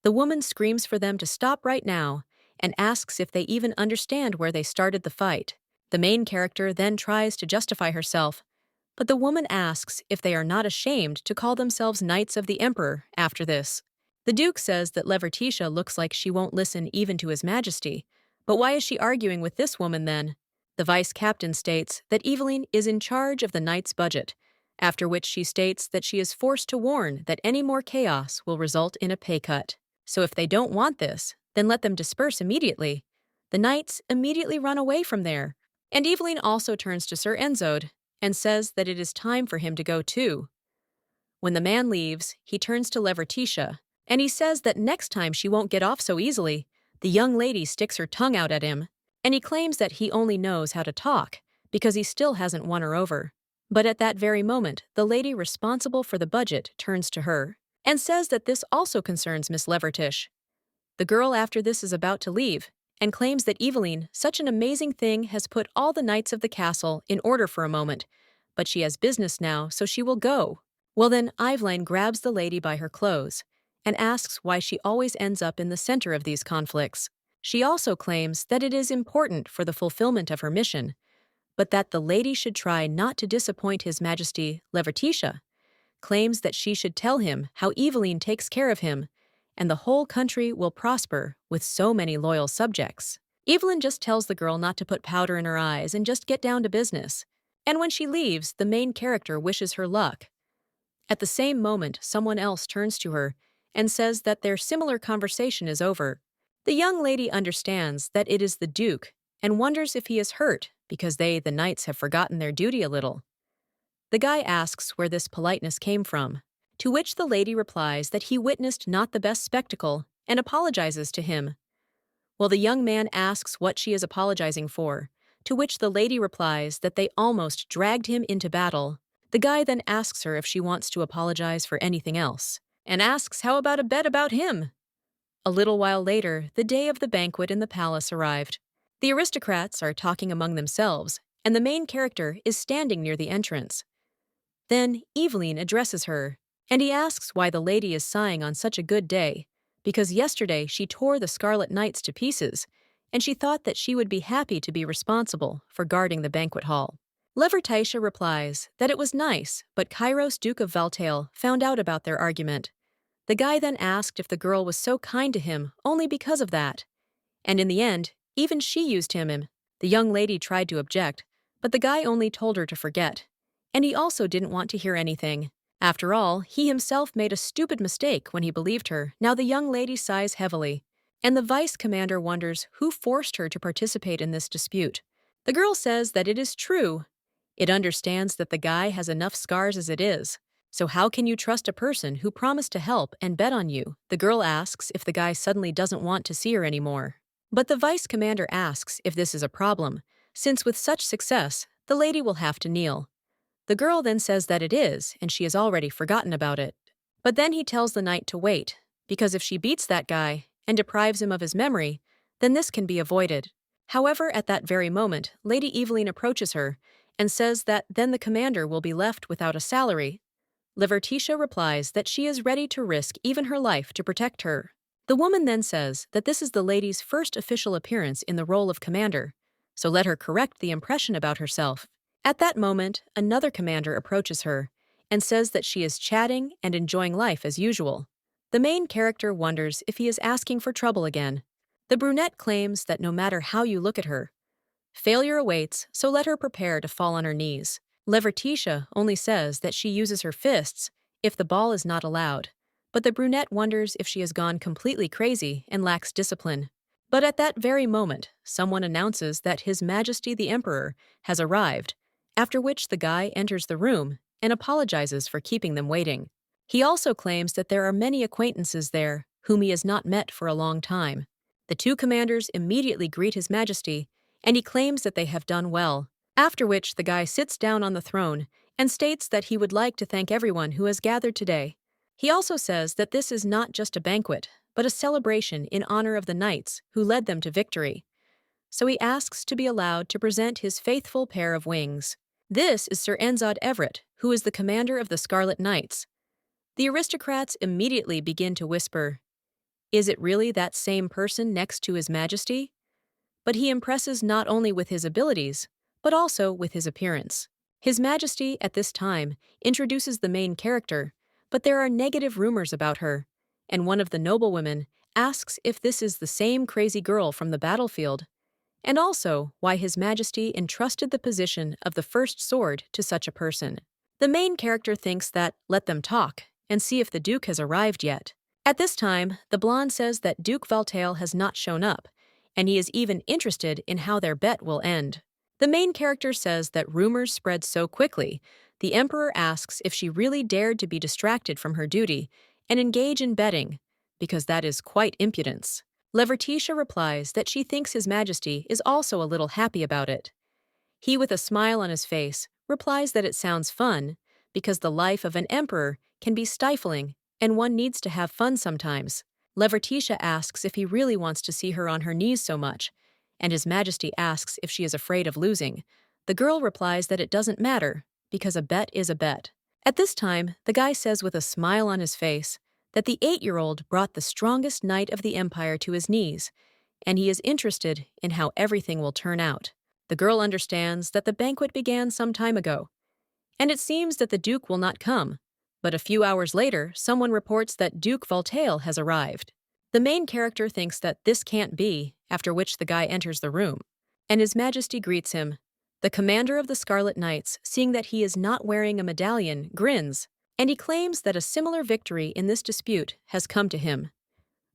The woman screams for them to stop right now and asks if they even understand where they started the fight. The main character then tries to justify herself, but the woman asks if they are not ashamed to call themselves Knights of the Emperor after this. The Duke says that Levertitia looks like she won't listen even to His Majesty, but why is she arguing with this woman then? The vice captain states that Eveline is in charge of the knight's budget, after which she states that she is forced to warn that any more chaos will result in a pay cut. So if they don't want this, then let them disperse immediately. The knights immediately run away from there, and Eveline also turns to Sir Enzode and says that it is time for him to go too. When the man leaves, he turns to Levertitia, and he says that next time she won't get off so easily. The young lady sticks her tongue out at him, and he claims that he only knows how to talk because he still hasn't won her over. But at that very moment, the lady responsible for the budget turns to her and says that this also concerns Miss Levertish. The girl after this is about to leave and claims that Eveline, such an amazing thing, has put all the knights of the castle in order for a moment, but she has business now, so she will go. Well then, Eveline grabs the lady by her clothes and asks why she always ends up in the center of these conflicts. She also claims that it is important for the fulfillment of her mission, but that the lady should try not to disappoint His Majesty Levertitia, claims that she should tell him how Eveline takes care of him, and the whole country will prosper with so many loyal subjects. Evelyn just tells the girl not to put powder in her eyes and just get down to business. And when she leaves, the main character wishes her luck. At the same moment, someone else turns to her and says that their similar conversation is over. The young lady understands that it is the Duke and wonders if he is hurt because they, the knights, have forgotten their duty a little. The guy asks where this politeness came from, to which the lady replies that he witnessed not the best spectacle and apologizes to him. Well, the young man asks what she is apologizing for, to which the lady replies that they almost dragged him into battle. The guy then asks her if she wants to apologize for anything else, and asks how about a bet about him. A little while later, the day of the banquet in the palace arrived. The aristocrats are talking among themselves, and the main character is standing near the entrance. Then Eveline addresses her, and he asks why the lady is sighing on such a good day, because yesterday she tore the Scarlet Knights to pieces, and she thought that she would be happy to be responsible for guarding the banquet hall. Levertitia replies that it was nice, but Kairos, Duke of Valtail, found out about their argument. The guy then asked if the girl was so kind to him only because of that. And in the end, even she used him. The young lady tried to object, but the guy only told her to forget. And he also didn't want to hear anything. After all, he himself made a stupid mistake when he believed her. Now the young lady sighs heavily, and the vice commander wonders who forced her to participate in this dispute. The girl says that it is true. It understands that the guy has enough scars as it is. So how can you trust a person who promised to help and bet on you? The girl asks if the guy suddenly doesn't want to see her anymore. But the vice commander asks if this is a problem, since with such success, the lady will have to kneel. The girl then says that it is, and she has already forgotten about it. But then he tells the knight to wait, because if she beats that guy and deprives him of his memory, then this can be avoided. However, at that very moment, Lady Eveline approaches her and says that then the commander will be left without a salary. Levertitia replies that she is ready to risk even her life to protect her. The woman then says that this is the lady's first official appearance in the role of commander, so let her correct the impression about herself. At that moment, another commander approaches her and says that she is chatting and enjoying life as usual. The main character wonders if he is asking for trouble again. The brunette claims that no matter how you look at her, failure awaits, so let her prepare to fall on her knees. Levertitia only says that she uses her fists if the ball is not allowed, but the brunette wonders if she has gone completely crazy and lacks discipline. But at that very moment, someone announces that His Majesty the Emperor has arrived, after which the guy enters the room and apologizes for keeping them waiting. He also claims that there are many acquaintances there whom he has not met for a long time. The two commanders immediately greet His Majesty, and he claims that they have done well, after which the guy sits down on the throne and states that he would like to thank everyone who has gathered today. He also says that this is not just a banquet, but a celebration in honor of the knights who led them to victory. So he asks to be allowed to present his faithful pair of wings. This is Sir Enzod Everett, who is the commander of the Scarlet Knights. The aristocrats immediately begin to whisper, "Is it really that same person next to His Majesty?" But he impresses not only with his abilities, but also with his appearance. His Majesty, at this time, introduces the main character, but there are negative rumors about her, and one of the noblewomen asks if this is the same crazy girl from the battlefield, and also why His Majesty entrusted the position of the first sword to such a person. The main character thinks that let them talk and see if the Duke has arrived yet. At this time, the blonde says that Duke Valtail has not shown up, and he is even interested in how their bet will end. The main character says that rumors spread so quickly, the Emperor asks if she really dared to be distracted from her duty and engage in betting, because that is quite impudence. Levertitia replies that she thinks His Majesty is also a little happy about it. He, with a smile on his face, replies that it sounds fun, because the life of an emperor can be stifling and one needs to have fun sometimes. Levertitia asks if he really wants to see her on her knees so much, and His Majesty asks if she is afraid of losing. The girl replies that it doesn't matter, because a bet is a bet. At this time, the guy says with a smile on his face that the 8-year-old brought the strongest knight of the empire to his knees, and he is interested in how everything will turn out. The girl understands that the banquet began some time ago, and it seems that the Duke will not come, But a few hours later, someone reports that Duke Voltaire has arrived. The main character thinks that this can't be, after which the guy enters the room, and His Majesty greets him. The commander of the Scarlet Knights, seeing that he is not wearing a medallion, grins, and he claims that a similar victory in this dispute has come to him.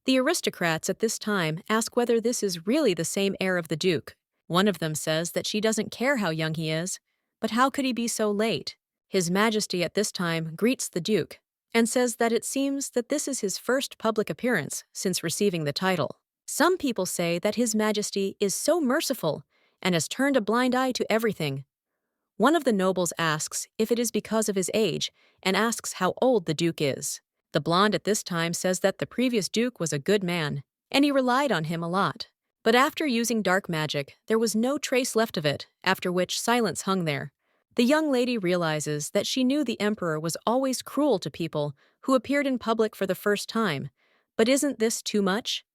The aristocrats at this time ask whether this is really the same heir of the Duke. One of them says that she doesn't care how young he is, but how could he be so late? His Majesty at this time greets the Duke and says that it seems that this is his first public appearance since receiving the title. Some people say that His Majesty is so merciful and has turned a blind eye to everything. One of the nobles asks if it is because of his age and asks how old the Duke is. The blonde at this time says that the previous Duke was a good man, and he relied on him a lot. But after using dark magic, there was no trace left of it, after which silence hung there. The young lady realizes that she knew the Emperor was always cruel to people who appeared in public for the first time. But isn't this too much?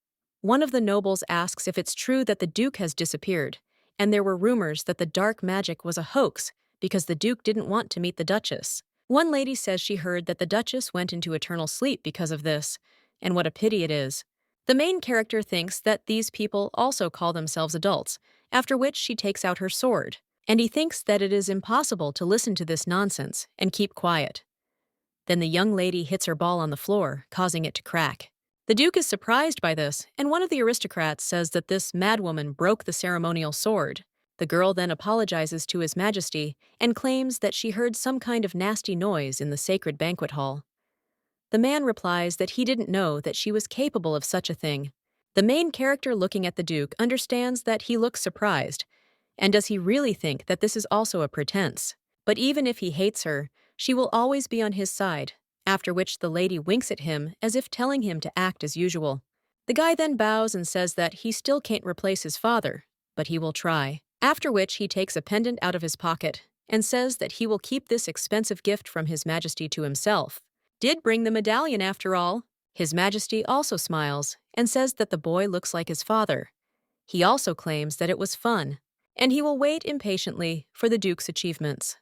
One of the nobles asks if it's true that the Duke has disappeared, and there were rumors that the dark magic was a hoax because the Duke didn't want to meet the Duchess. One lady says she heard that the Duchess went into eternal sleep because of this, and what a pity it is. The main character thinks that these people also call themselves adults, after which she takes out her sword, and he thinks that it is impossible to listen to this nonsense and keep quiet. Then the young lady hits her ball on the floor, causing it to crack. The Duke is surprised by this, and one of the aristocrats says that this madwoman broke the ceremonial sword. The girl then apologizes to His Majesty and claims that she heard some kind of nasty noise in the sacred banquet hall. The man replies that he didn't know that she was capable of such a thing. The main character looking at the Duke understands that he looks surprised, and does he really think that this is also a pretense? But even if he hates her, she will always be on his side, after which the lady winks at him as if telling him to act as usual. The guy then bows and says that he still can't replace his father, but he will try. After which he takes a pendant out of his pocket and says that he will keep this expensive gift from His Majesty to himself. Did bring the medallion after all. His Majesty also smiles and says that the boy looks like his father. He also claims that it was fun, and he will wait impatiently for the Duke's achievements.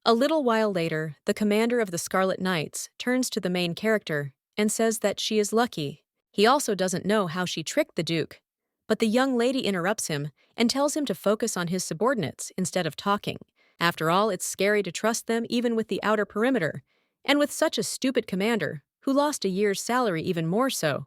A little while later, the commander of the Scarlet Knights turns to the main character and says that she is lucky. He also doesn't know how she tricked the Duke. But the young lady interrupts him and tells him to focus on his subordinates instead of talking. After all, it's scary to trust them even with the outer perimeter, and with such a stupid commander, who lost a year's salary even more so.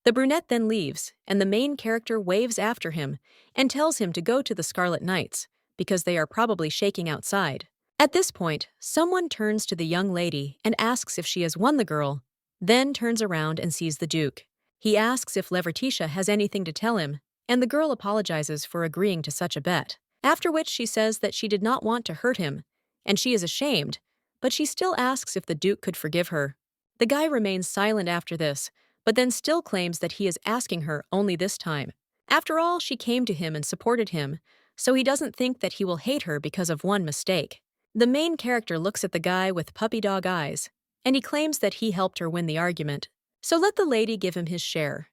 The brunette then leaves, and the main character waves after him and tells him to go to the Scarlet Knights, because they are probably shaking outside. At this point, someone turns to the young lady and asks if she has won the girl, then turns around and sees the Duke. He asks if Levertitia has anything to tell him, and the girl apologizes for agreeing to such a bet, after which she says that she did not want to hurt him, and she is ashamed, but she still asks if the Duke could forgive her. The guy remains silent after this, but then still claims that he is asking her only this time. After all, she came to him and supported him, so he doesn't think that he will hate her because of one mistake. The main character looks at the guy with puppy dog eyes, and he claims that he helped her win the argument. So let the lady give him his share.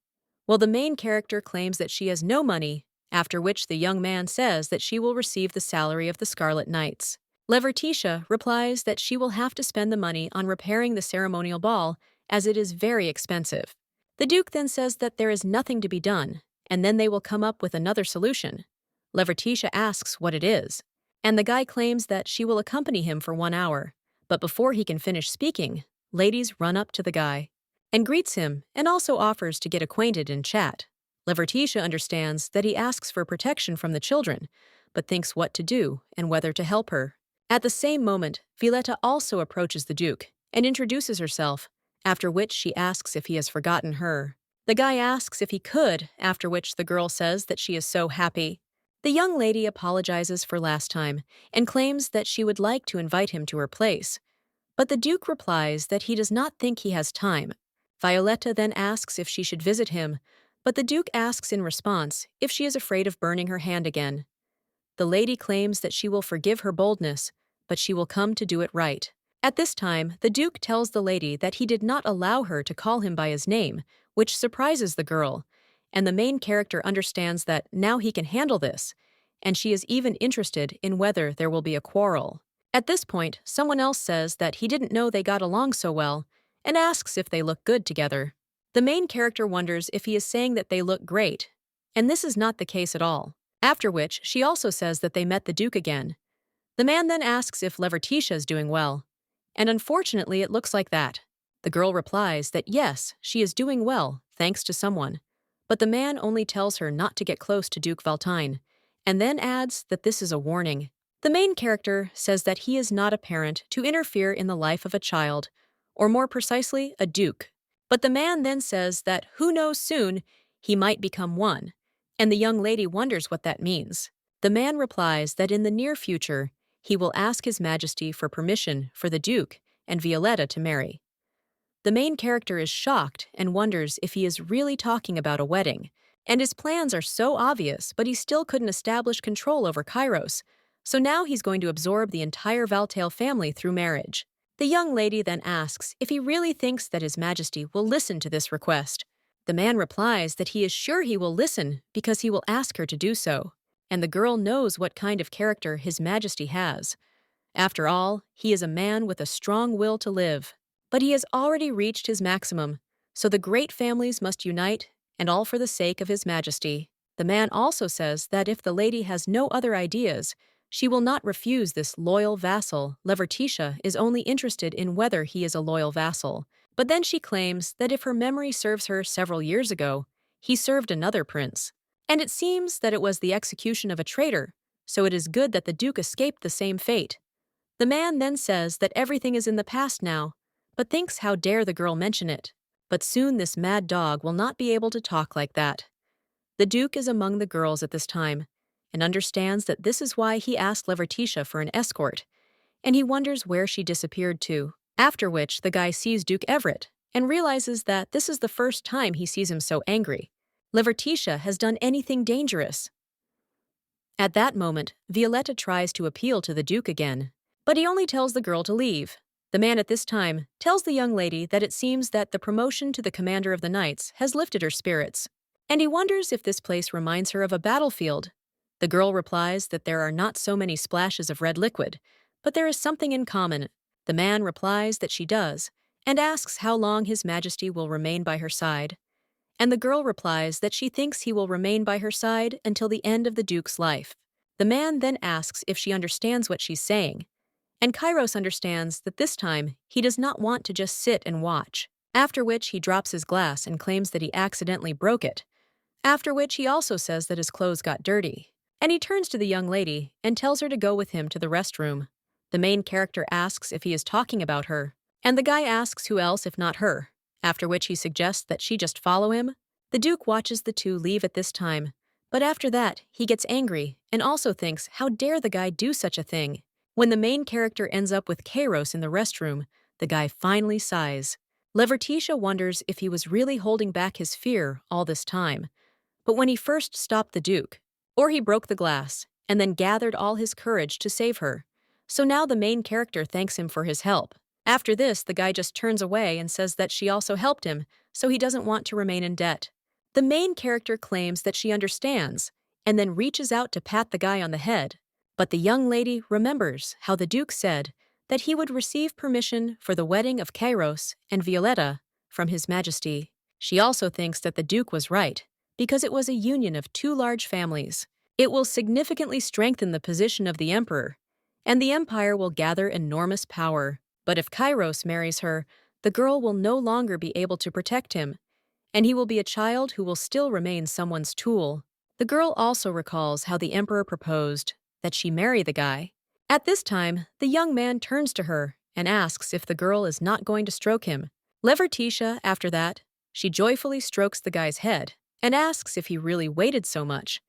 Well, the main character claims that she has no money, after which the young man says that she will receive the salary of the Scarlet Knights. Levertitia replies that she will have to spend the money on repairing the ceremonial ball, as it is very expensive. The Duke then says that there is nothing to be done, and then they will come up with another solution. Levertitia asks what it is, and the guy claims that she will accompany him for 1 hour. But before he can finish speaking, ladies run up to the guy and greets him and also offers to get acquainted and chat. Levertitia understands that he asks for protection from the children, but thinks what to do and whether to help her. At the same moment, Violetta also approaches the Duke and introduces herself, after which she asks if he has forgotten her. The guy asks if he could, after which the girl says that she is so happy. The young lady apologizes for last time and claims that she would like to invite him to her place, but the Duke replies that he does not think he has time. Violetta then asks if she should visit him, but the Duke asks in response if she is afraid of burning her hand again. The lady claims that she will forgive her boldness, but she will come to do it right. At this time, the Duke tells the lady that he did not allow her to call him by his name, which surprises the girl, and the main character understands that now he can handle this, and she is even interested in whether there will be a quarrel. At this point, someone else says that he didn't know they got along so well and asks if they look good together. The main character wonders if he is saying that they look great, and this is not the case at all. After which, she also says that they met the Duke again. The man then asks if Levertitia is doing well, and unfortunately it looks like that. The girl replies that yes, she is doing well, thanks to someone, but the man only tells her not to get close to Duke Valtine, and then adds that this is a warning. The main character says that he is not a parent to interfere in the life of a child, or more precisely, a duke. But the man then says that who knows soon he might become one, and the young lady wonders what that means. The man replies that in the near future, he will ask His Majesty for permission for the Duke and Violetta to marry. The main character is shocked and wonders if he is really talking about a wedding, and his plans are so obvious, but he still couldn't establish control over Kairos, so now he's going to absorb the entire Valtail family through marriage. The young lady then asks if he really thinks that His Majesty will listen to this request. The man replies that he is sure he will listen because he will ask her to do so, and the girl knows what kind of character His Majesty has. After all, he is a man with a strong will to live. But he has already reached his maximum, so the great families must unite, and all for the sake of His Majesty. The man also says that if the lady has no other ideas, she will not refuse this loyal vassal. Levertitia is only interested in whether he is a loyal vassal. But then she claims that if her memory serves her several years ago, he served another prince. And it seems that it was the execution of a traitor, so it is good that the Duke escaped the same fate. The man then says that everything is in the past now, but thinks how dare the girl mention it. But soon this mad dog will not be able to talk like that. The Duke is among the girls at this time, and understands that this is why he asked Levertitia for an escort, and he wonders where she disappeared to. After which, the guy sees Duke Everett, and realizes that this is the first time he sees him so angry. Levertitia has done anything dangerous. At that moment, Violetta tries to appeal to the Duke again, but he only tells the girl to leave. The man at this time tells the young lady that it seems that the promotion to the commander of the knights has lifted her spirits, and he wonders if this place reminds her of a battlefield. The girl replies that there are not so many splashes of red liquid, but there is something in common. The man replies that she does, and asks how long His Majesty will remain by her side. And the girl replies that she thinks he will remain by her side until the end of the Duke's life. The man then asks if she understands what she's saying, and Kairos understands that this time he does not want to just sit and watch, after which he drops his glass and claims that he accidentally broke it, after which he also says that his clothes got dirty, and he turns to the young lady and tells her to go with him to the restroom. The main character asks if he is talking about her, and the guy asks who else if not her, after which he suggests that she just follow him. The Duke watches the two leave at this time, but after that he gets angry and also thinks how dare the guy do such a thing. When the main character ends up with Kairos in the restroom, the guy finally sighs. Levertitia wonders if he was really holding back his fear all this time, but when he first stopped the Duke, or he broke the glass, and then gathered all his courage to save her. So now the main character thanks him for his help. After this, the guy just turns away and says that she also helped him, so he doesn't want to remain in debt. The main character claims that she understands, and then reaches out to pat the guy on the head. But the young lady remembers how the Duke said that he would receive permission for the wedding of Kairos and Violetta from His Majesty. She also thinks that the Duke was right, because it was a union of two large families. It will significantly strengthen the position of the emperor, and the empire will gather enormous power. But if Kairos marries her, the girl will no longer be able to protect him, and he will be a child who will still remain someone's tool. The girl also recalls how the emperor proposed that she marry the guy. At this time, the young man turns to her and asks if the girl is not going to stroke him. Levertitia, after that, she joyfully strokes the guy's head and asks if he really waited so much.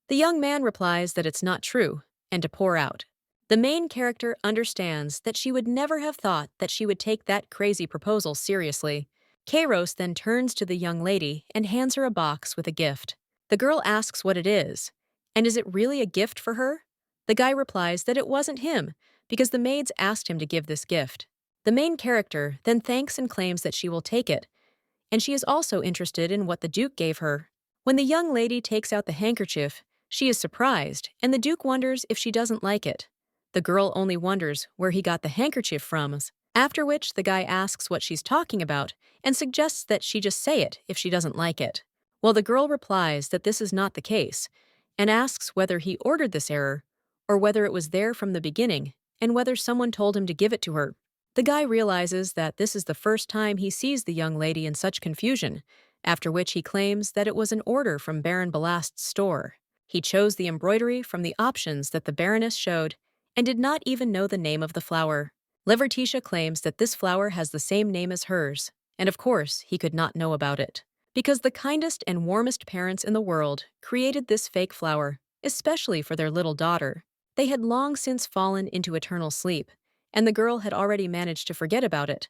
The young man replies that it's not true and to pour out. The main character understands that she would never have thought that she would take that crazy proposal seriously. Kairos then turns to the young lady and hands her a box with a gift. The girl asks what it is, and is it really a gift for her? The guy replies that it wasn't him, because the maids asked him to give this gift. The main character then thanks and claims that she will take it, and she is also interested in what the Duke gave her. When the young lady takes out the handkerchief, she is surprised, and the Duke wonders if she doesn't like it. The girl only wonders where he got the handkerchief from, after which the guy asks what she's talking about and suggests that she just say it if she doesn't like it. Well, the girl replies that this is not the case and asks whether he ordered this error or whether it was there from the beginning and whether someone told him to give it to her. The guy realizes that this is the first time he sees the young lady in such confusion, after which he claims that it was an order from Baron Balast's store. He chose the embroidery from the options that the Baroness showed and did not even know the name of the flower. Levertitia claims that this flower has the same name as hers, and of course he could not know about it. Because the kindest and warmest parents in the world created this fake flower, especially for their little daughter. They had long since fallen into eternal sleep, and the girl had already managed to forget about it.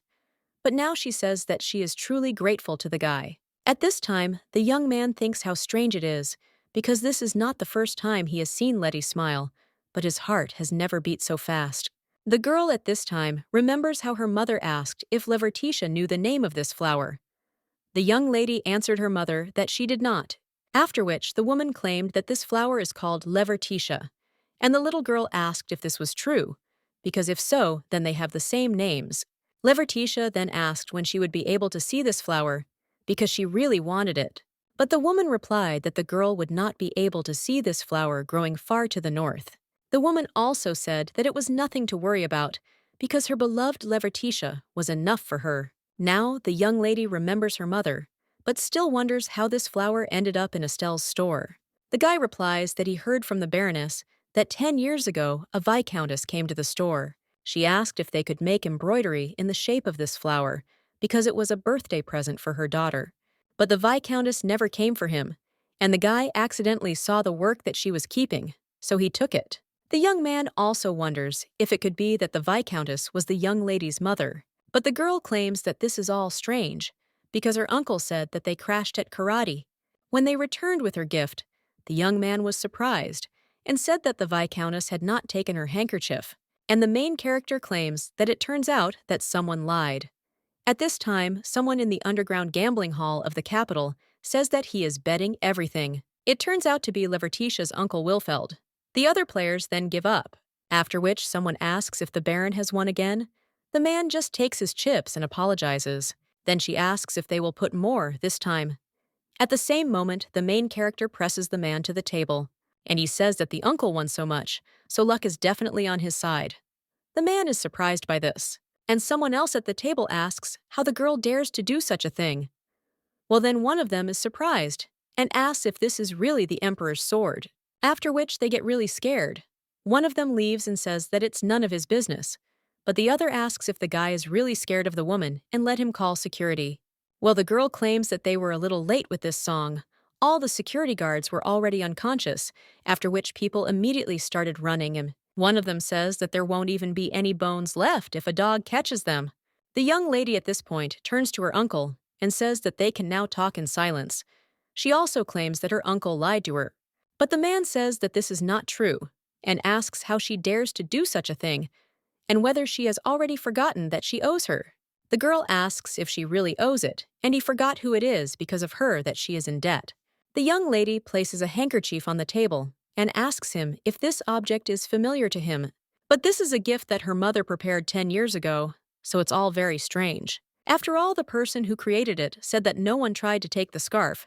But now she says that she is truly grateful to the guy. At this time, the young man thinks how strange it is, because this is not the first time he has seen Letty smile, but his heart has never beat so fast. The girl at this time remembers how her mother asked if Levertitia knew the name of this flower. The young lady answered her mother that she did not, after which the woman claimed that this flower is called Levertitia, and the little girl asked if this was true, because if so, then they have the same names. Levertitia then asked when she would be able to see this flower, because she really wanted it. But the woman replied that the girl would not be able to see this flower growing far to the north. The woman also said that it was nothing to worry about, because her beloved Levertitia was enough for her. Now the young lady remembers her mother, but still wonders how this flower ended up in Estelle's store. The guy replies that he heard from the Baroness that 10 years ago a viscountess came to the store. She asked if they could make embroidery in the shape of this flower, because it was a birthday present for her daughter. But the viscountess never came for him, and the guy accidentally saw the work that she was keeping, so he took it. The young man also wonders if it could be that the viscountess was the young lady's mother. But the girl claims that this is all strange, because her uncle said that they crashed at karate. When they returned with her gift, the young man was surprised and said that the viscountess had not taken her handkerchief, and the main character claims that it turns out that someone lied. At this time, someone in the underground gambling hall of the capital says that he is betting everything. It turns out to be Levertitia's uncle Wilfeld. The other players then give up, after which someone asks if the Baron has won again. The man just takes his chips and apologizes. Then she asks if they will put more this time. At the same moment, the main character presses the man to the table, and he says that the uncle won so much, so luck is definitely on his side. The man is surprised by this, and someone else at the table asks how the girl dares to do such a thing. Well, then one of them is surprised and asks if this is really the Emperor's sword, after which they get really scared. One of them leaves and says that it's none of his business, but the other asks if the guy is really scared of the woman and let him call security. Well, the girl claims that they were a little late with this song. All the security guards were already unconscious, after which people immediately started running him. One of them says that there won't even be any bones left if a dog catches them. The young lady at this point turns to her uncle and says that they can now talk in silence. She also claims that her uncle lied to her. But the man says that this is not true and asks how she dares to do such a thing and whether she has already forgotten that she owes her. The girl asks if she really owes it, and he forgot who it is because of her that she is in debt. The young lady places a handkerchief on the table and asks him if this object is familiar to him. But this is a gift that her mother prepared 10 years ago, so it's all very strange. After all, the person who created it said that no one tried to take the scarf,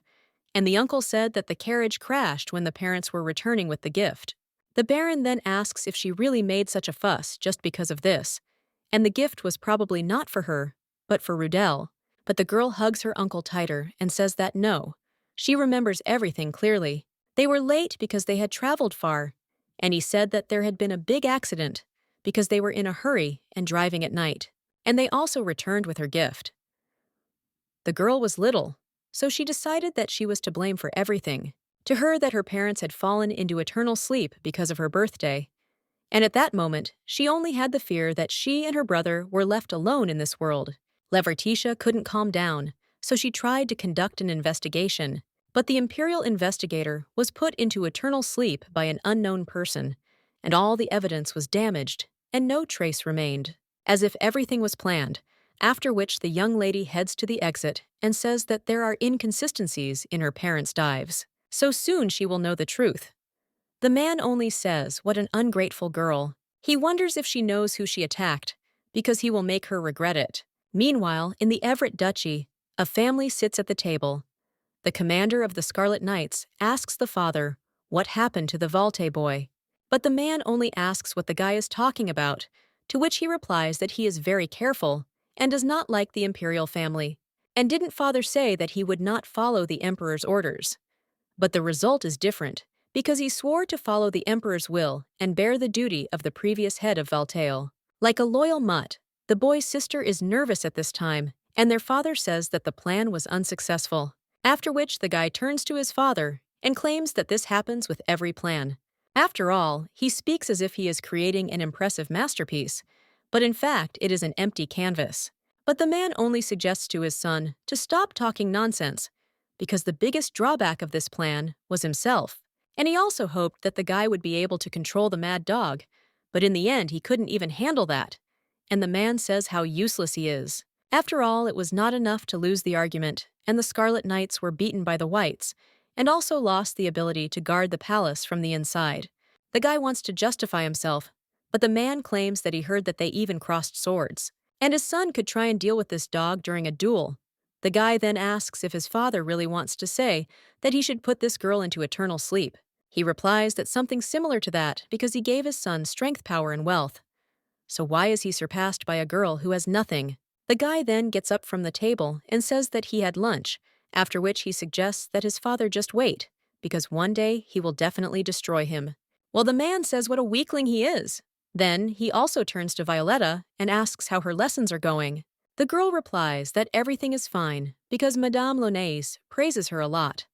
and the uncle said that the carriage crashed when the parents were returning with the gift. The Baron then asks if she really made such a fuss just because of this, and the gift was probably not for her, but for Rudel. But the girl hugs her uncle tighter and says that no, she remembers everything clearly. They were late because they had traveled far, and he said that there had been a big accident because they were in a hurry and driving at night, and they also returned with her gift. The girl was little, so she decided that she was to blame for everything. To her that her parents had fallen into eternal sleep because of her birthday, and at that moment, she only had the fear that she and her brother were left alone in this world. Levertitia couldn't calm down, so she tried to conduct an investigation, but the imperial investigator was put into eternal sleep by an unknown person, and all the evidence was damaged, and no trace remained, as if everything was planned, after which the young lady heads to the exit and says that there are inconsistencies in her parents' dives. So soon she will know the truth. The man only says, "What an ungrateful girl." He wonders if she knows who she attacked, because he will make her regret it. Meanwhile, in the Everett Duchy, a family sits at the table. The commander of the Scarlet Knights asks the father what happened to the Valta boy. But the man only asks what the guy is talking about, to which he replies that he is very careful and does not like the imperial family. And didn't father say that he would not follow the emperor's orders? But the result is different, because he swore to follow the emperor's will and bear the duty of the previous head of Valtail. Like a loyal mutt, the boy's sister is nervous at this time, and their father says that the plan was unsuccessful. After which the guy turns to his father and claims that this happens with every plan. After all, he speaks as if he is creating an impressive masterpiece, but in fact it is an empty canvas. But the man only suggests to his son to stop talking nonsense, because the biggest drawback of this plan was himself. And he also hoped that the guy would be able to control the mad dog, but in the end he couldn't even handle that. And the man says how useless he is. After all, it was not enough to lose the argument, and the Scarlet Knights were beaten by the Whites, and also lost the ability to guard the palace from the inside. The guy wants to justify himself, but the man claims that he heard that they even crossed swords, and his son could try and deal with this dog during a duel. The guy then asks if his father really wants to say that he should put this girl into eternal sleep. He replies that something similar to that because he gave his son strength, power, and wealth. So why is he surpassed by a girl who has nothing? The guy then gets up from the table and says that he had lunch, after which he suggests that his father just wait, because one day he will definitely destroy him. Well, the man says what a weakling he is. Then he also turns to Violetta and asks how her lessons are going. The girl replies that everything is fine because Madame Lonais praises her a lot.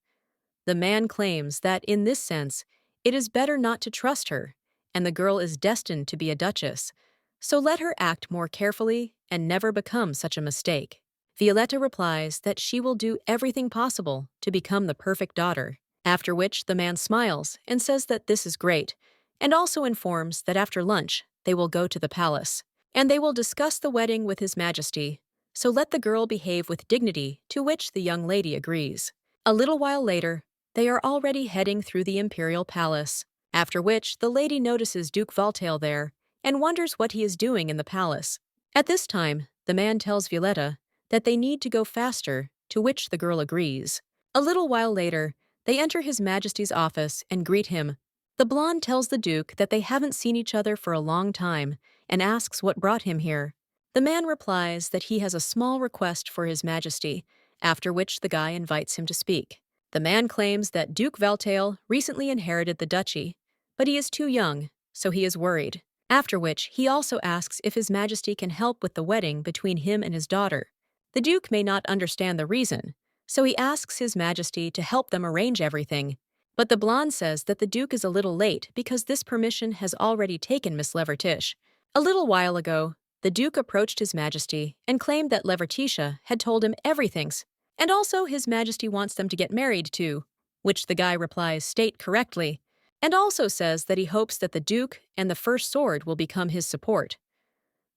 The man claims that in this sense, it is better not to trust her, and the girl is destined to be a duchess, so let her act more carefully and never become such a mistake. Violetta replies that she will do everything possible to become the perfect daughter, after which the man smiles and says that this is great, and also informs that after lunch they will go to the palace, and they will discuss the wedding with His Majesty, so let the girl behave with dignity, to which the young lady agrees. A little while later, they are already heading through the imperial palace, after which the lady notices Duke Valtail there and wonders what he is doing in the palace. At this time, the man tells Violetta that they need to go faster, to which the girl agrees. A little while later, they enter His Majesty's office and greet him. The blonde tells the Duke that they haven't seen each other for a long time and asks what brought him here. The man replies that he has a small request for His Majesty, after which the guy invites him to speak. The man claims that Duke Valtail recently inherited the duchy, but he is too young, so he is worried. After which, he also asks if His Majesty can help with the wedding between him and his daughter. The Duke may not understand the reason, so he asks His Majesty to help them arrange everything. But the blonde says that the Duke is a little late because this permission has already taken Miss Levertiche. A little while ago, the Duke approached His Majesty and claimed that Levertiche had told him everything, and also His Majesty wants them to get married too, which the guy replies state correctly, and also says that he hopes that the Duke and the First Sword will become his support.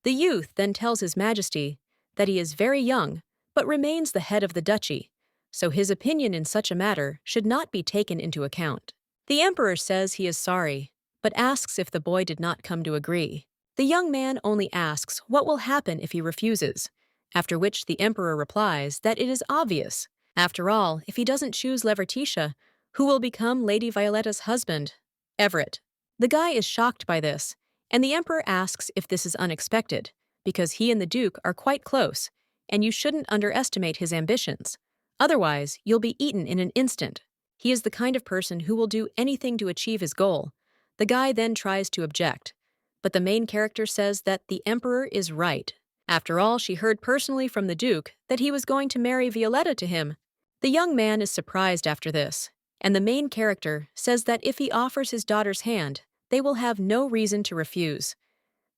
The youth then tells His Majesty that he is very young, but remains the head of the duchy, so his opinion in such a matter should not be taken into account. The Emperor says he is sorry, but asks if the boy did not come to agree. The young man only asks what will happen if he refuses, after which the Emperor replies that it is obvious. After all, if he doesn't choose Levertiche, who will become Lady Violetta's husband? Everett. The guy is shocked by this, and the Emperor asks if this is unexpected, because he and the Duke are quite close, and you shouldn't underestimate his ambitions. Otherwise, you'll be eaten in an instant. He is the kind of person who will do anything to achieve his goal. The guy then tries to object, but the main character says that the Emperor is right. After all, she heard personally from the Duke that he was going to marry Violetta to him. The young man is surprised after this, and the main character says that if he offers his daughter's hand, they will have no reason to refuse.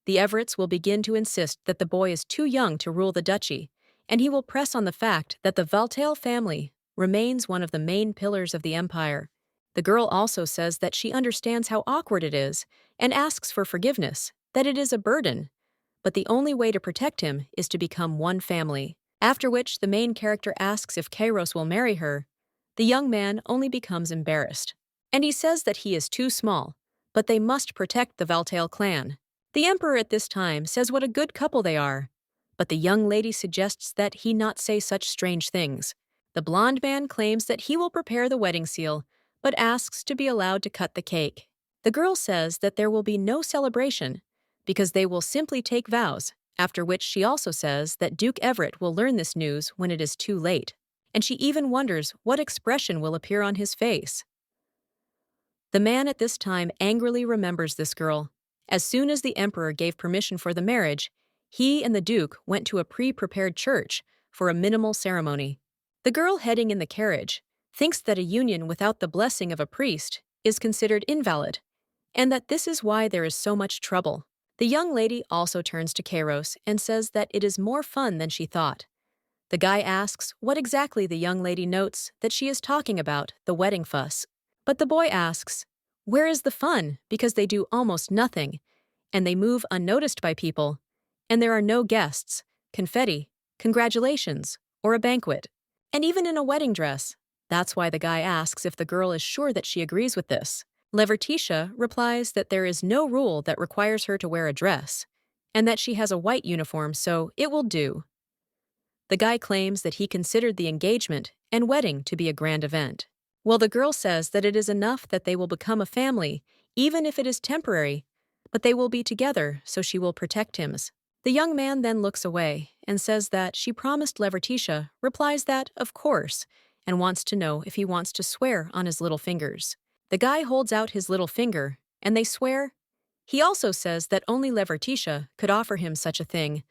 The Everetts will begin to insist that the boy is too young to rule the duchy, and he will press on the fact that the Valtail family remains one of the main pillars of the empire. The girl also says that she understands how awkward it is and asks for forgiveness, that it is a burden, but the only way to protect him is to become one family. After which, the main character asks if Kairos will marry her. The young man only becomes embarrassed, and he says that he is too small, but they must protect the Valtail clan. The emperor at this time says what a good couple they are, but the young lady suggests that he not say such strange things. The blonde man claims that he will prepare the wedding seal, but asks to be allowed to cut the cake. The girl says that there will be no celebration because they will simply take vows, after which she also says that Duke Everett will learn this news when it is too late, and she even wonders what expression will appear on his face. The man at this time angrily remembers this girl. As soon as the emperor gave permission for the marriage, he and the duke went to a pre-prepared church for a minimal ceremony. The girl heading in the carriage thinks that a union without the blessing of a priest is considered invalid, and that this is why there is so much trouble. The young lady also turns to Kairos and says that it is more fun than she thought. The guy asks what exactly the young lady notes that she is talking about, the wedding fuss. But the boy asks, where is the fun, because they do almost nothing, and they move unnoticed by people, and there are no guests, confetti, congratulations, or a banquet, and even in a wedding dress. That's why the guy asks if the girl is sure that she agrees with this. Levertitia replies that there is no rule that requires her to wear a dress, and that she has a white uniform, so it will do. The guy claims that he considered the engagement and wedding to be a grand event. Well, the girl says that it is enough that they will become a family, even if it is temporary, but they will be together, so she will protect him. The young man then looks away and says that she promised. Levertitia replies that, of course, and wants to know if he wants to swear on his little fingers. The guy holds out his little finger, and they swear. He also says that only Levertitia could offer him such a thing,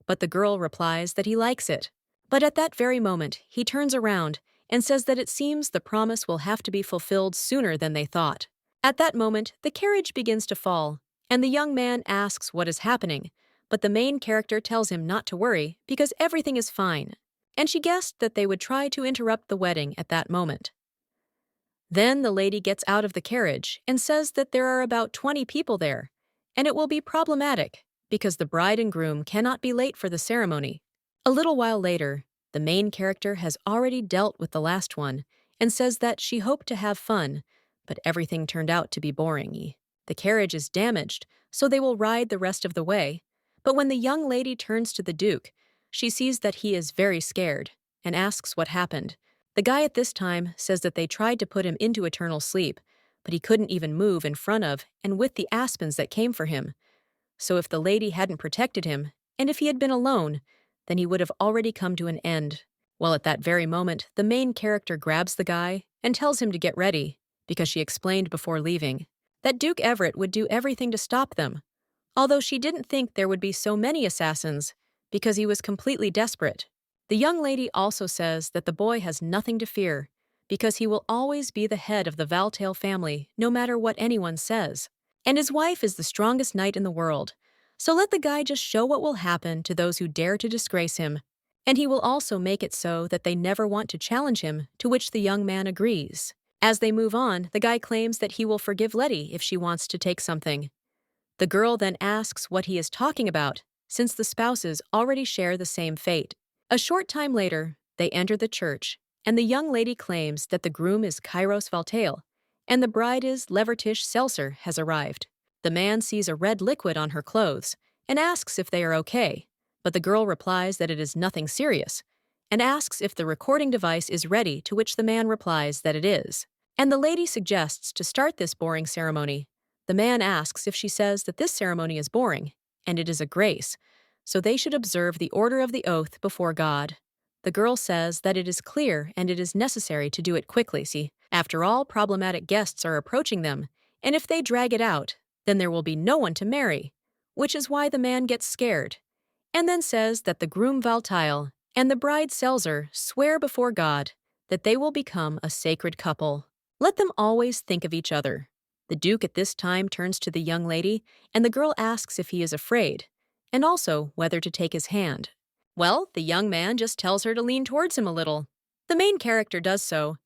but the girl replies that he likes it. But at that very moment, he turns around and says that it seems the promise will have to be fulfilled sooner than they thought. At that moment, the carriage begins to fall, and the young man asks what is happening, but the main character tells him not to worry because everything is fine, and she guessed that they would try to interrupt the wedding at that moment. Then the lady gets out of the carriage and says that there are about 20 people there, and it will be problematic because the bride and groom cannot be late for the ceremony. A little while later, the main character has already dealt with the last one and says that she hoped to have fun, but everything turned out to be boring. The carriage is damaged, so they will ride the rest of the way. But when the young lady turns to the duke, she sees that he is very scared and asks what happened. The guy at this time says that they tried to put him into eternal sleep, but he couldn't even move in front of and with the aspens that came for him. So if the lady hadn't protected him, and if he had been alone, then he would have already come to an end. Well, at that very moment, the main character grabs the guy and tells him to get ready, because she explained before leaving that Duke Everett would do everything to stop them, although she didn't think there would be so many assassins, because he was completely desperate. The young lady also says that the boy has nothing to fear, because he will always be the head of the Valta family, no matter what anyone says. And his wife is the strongest knight in the world, so let the guy just show what will happen to those who dare to disgrace him, and he will also make it so that they never want to challenge him, to which the young man agrees. As they move on, the guy claims that he will forgive Letty if she wants to take something. The girl then asks what he is talking about, since the spouses already share the same fate. A short time later, they enter the church, and the young lady claims that the groom is Kairos Valtail, and the bride is Levertish Seltzer has arrived. The man sees a red liquid on her clothes and asks if they are okay, but the girl replies that it is nothing serious, and asks if the recording device is ready, to which the man replies that it is. And the lady suggests to start this boring ceremony. The man asks if she says that this ceremony is boring, and it is a grace, so they should observe the order of the oath before God. The girl says that it is clear and it is necessary to do it quickly. See, after all, problematic guests are approaching them, and if they drag it out, then there will be no one to marry, which is why the man gets scared, and then says that the groom Valtail and the bride Seltzer swear before God that they will become a sacred couple. Let them always think of each other. The duke at this time turns to the young lady, and the girl asks if he is afraid, and also whether to take his hand. Well, the young man just tells her to lean towards him a little. The main character does so,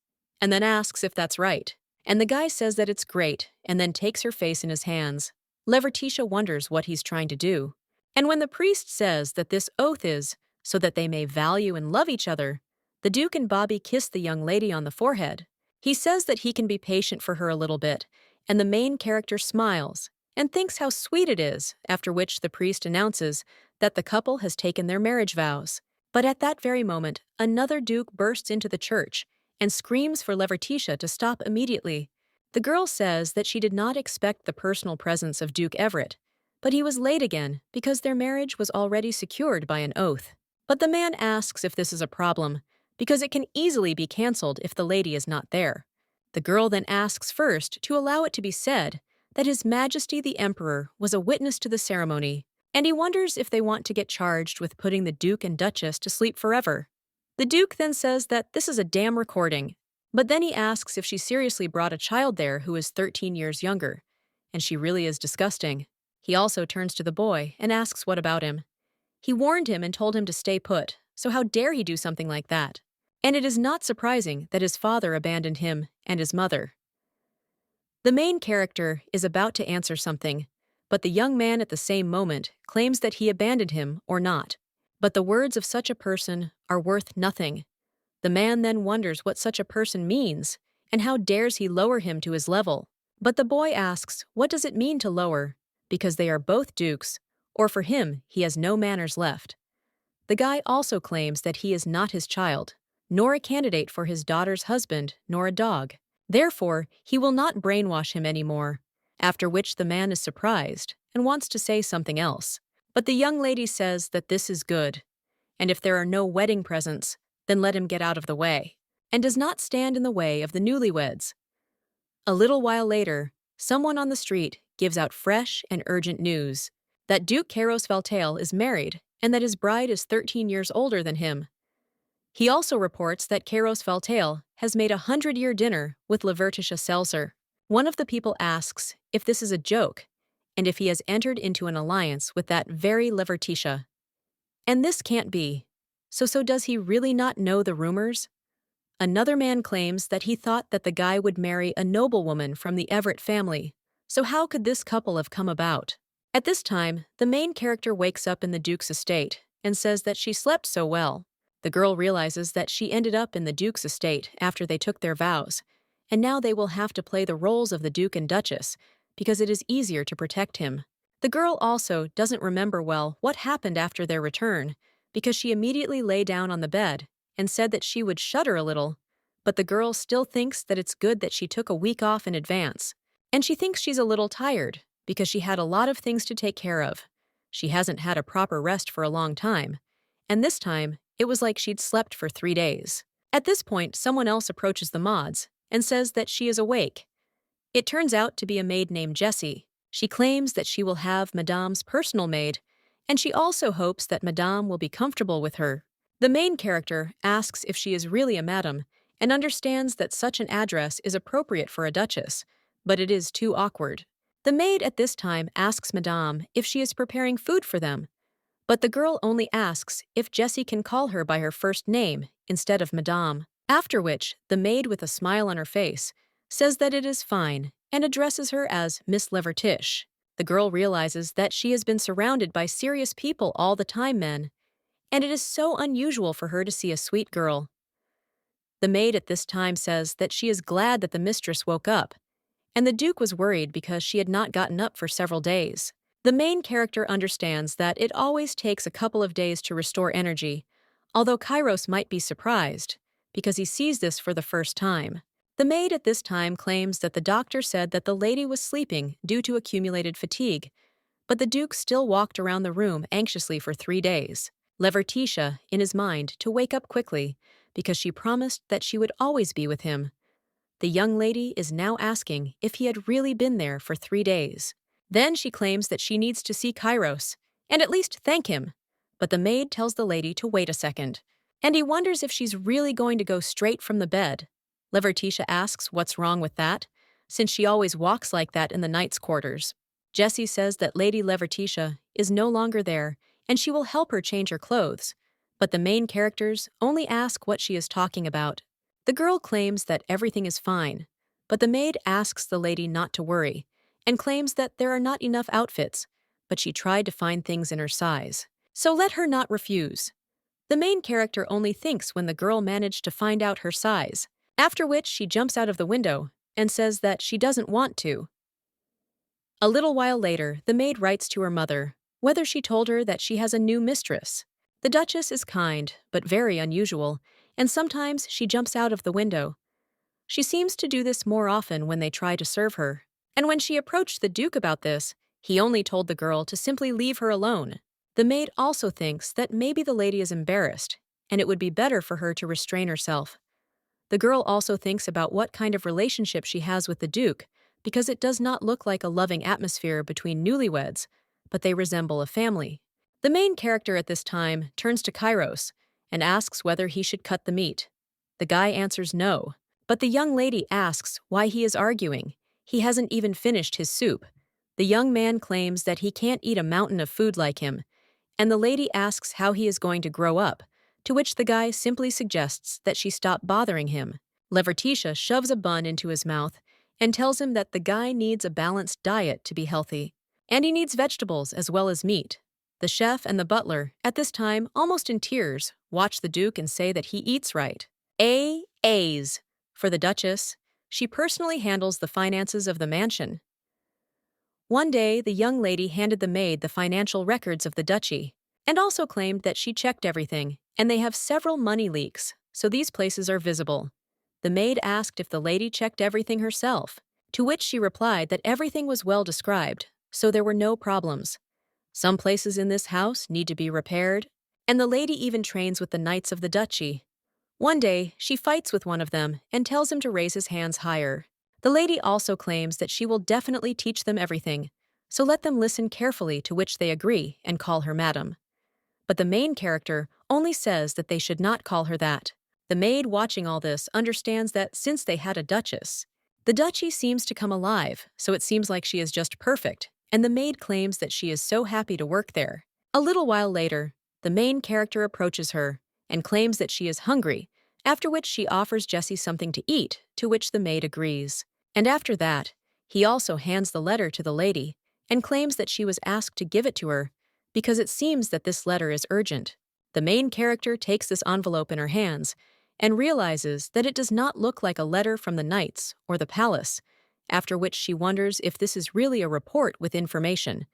and then asks if that's right. And the guy says that it's great, and then takes her face in his hands. Levertitia wonders what he's trying to do. And when the priest says that this oath is so that they may value and love each other, the Duke and Bobby kiss the young lady on the forehead. He says that he can be patient for her a little bit, and the main character smiles and thinks how sweet it is, after which the priest announces that the couple has taken their marriage vows. But at that very moment, another duke bursts into the church and screams for Levertitia to stop immediately. The girl says that she did not expect the personal presence of Duke Everett, but he was late again because their marriage was already secured by an oath. But the man asks if this is a problem, because it can easily be cancelled if the lady is not there. The girl then asks first to allow it to be said that His Majesty the Emperor was a witness to the ceremony, and he wonders if they want to get charged with putting the Duke and Duchess to sleep forever. The Duke then says that this is a damn recording, but then he asks if she seriously brought a child there who is 13 years younger, and she really is disgusting. He also turns to the boy and asks what about him. He warned him and told him to stay put, so how dare he do something like that? And it is not surprising that his father abandoned him and his mother. The main character is about to answer something, but the young man at the same moment claims that he abandoned him or not. But the words of such a person are worth nothing. The man then wonders what such a person means, and how dares he lower him to his level. But the boy asks, what does it mean to lower? Because they are both dukes, or for him, he has no manners left. The guy also claims that he is not his child, nor a candidate for his daughter's husband, nor a dog. Therefore, he will not brainwash him anymore, after which the man is surprised and wants to say something else. But the young lady says that this is good, and if there are no wedding presents, then let him get out of the way, and does not stand in the way of the newlyweds. A little while later, someone on the street gives out fresh and urgent news that Duke Kairos Valtail is married and that his bride is 13 years older than him. He also reports that Kairos Valtail has made a 100-year dinner with Levertitia Seltzer. One of the people asks if this is a joke and if he has entered into an alliance with that very Levertitia. And this can't be. So does he really not know the rumors? Another man claims that he thought that the guy would marry a noblewoman from the Everett family. So how could this couple have come about? At this time, the main character wakes up in the Duke's estate and says that she slept so well. The girl realizes that she ended up in the Duke's estate after they took their vows, and now they will have to play the roles of the Duke and Duchess because it is easier to protect him. The girl also doesn't remember well what happened after their return because she immediately lay down on the bed and said that she would shudder a little, but the girl still thinks that it's good that she took a week off in advance, and she thinks she's a little tired because she had a lot of things to take care of. She hasn't had a proper rest for a long time, and this time, it was like she'd slept for 3 days. At this point, someone else approaches the mods and says that she is awake. It turns out to be a maid named Jessie. She claims that she will have Madame's personal maid, and she also hopes that Madame will be comfortable with her. The main character asks if she is really a madam and understands that such an address is appropriate for a duchess, but it is too awkward. The maid at this time asks Madame if she is preparing food for them, but the girl only asks if Jessie can call her by her first name instead of Madame, after which the maid with a smile on her face says that it is fine and addresses her as Miss Levertish. The girl realizes that she has been surrounded by serious people all the time, men, and it is so unusual for her to see a sweet girl. The maid at this time says that she is glad that the mistress woke up, and the Duke was worried because she had not gotten up for several days. The main character understands that it always takes a couple of days to restore energy, although Kairos might be surprised, because he sees this for the first time. The maid at this time claims that the doctor said that the lady was sleeping due to accumulated fatigue, but the Duke still walked around the room anxiously for 3 days. Levertitia, in his mind, to wake up quickly, because she promised that she would always be with him. The young lady is now asking if he had really been there for 3 days. Then she claims that she needs to see Kairos, and at least thank him. But the maid tells the lady to wait a second, and he wonders if she's really going to go straight from the bed. Levertitia asks what's wrong with that, since she always walks like that in the knight's quarters. Jessie says that Lady Levertitia is no longer there, and she will help her change her clothes, but the main characters only ask what she is talking about. The girl claims that everything is fine, but the maid asks the lady not to worry, and claims that there are not enough outfits, but she tried to find things in her size. So let her not refuse. The main character only thinks when the girl managed to find out her size, after which she jumps out of the window and says that she doesn't want to. A little while later, the maid writes to her mother whether she told her that she has a new mistress. The Duchess is kind, but very unusual, and sometimes she jumps out of the window. She seems to do this more often when they try to serve her. And when she approached the Duke about this, he only told the girl to simply leave her alone. The maid also thinks that maybe the lady is embarrassed, and it would be better for her to restrain herself. The girl also thinks about what kind of relationship she has with the Duke, because it does not look like a loving atmosphere between newlyweds, but they resemble a family. The main character at this time turns to Kairos and asks whether he should cut the meat. The guy answers no, but the young lady asks why he is arguing. He hasn't even finished his soup. The young man claims that he can't eat a mountain of food like him, and the lady asks how he is going to grow up, to which the guy simply suggests that she stop bothering him. Levertitia shoves a bun into his mouth and tells him that the guy needs a balanced diet to be healthy, and he needs vegetables as well as meat. The chef and the butler, at this time almost in tears, watch the Duke and say that he eats right. A's for the Duchess. She personally handles the finances of the mansion. One day, the young lady handed the maid the financial records of the duchy, and also claimed that she checked everything, and they have several money leaks, so these places are visible. The maid asked if the lady checked everything herself, to which she replied that everything was well described, so there were no problems. Some places in this house need to be repaired, and the lady even trains with the knights of the duchy. One day, she fights with one of them and tells him to raise his hands higher. The lady also claims that she will definitely teach them everything, so let them listen carefully, to which they agree and call her madam. But the main character only says that they should not call her that. The maid watching all this understands that since they had a duchess, the duchy seems to come alive, so it seems like she is just perfect, and the maid claims that she is so happy to work there. A little while later, the main character approaches her and claims that she is hungry, after which she offers Jessie something to eat, to which the maid agrees. And after that, he also hands the letter to the lady and claims that she was asked to give it to her because it seems that this letter is urgent. The main character takes this envelope in her hands and realizes that it does not look like a letter from the knights or the palace, after which she wonders if this is really a report with information.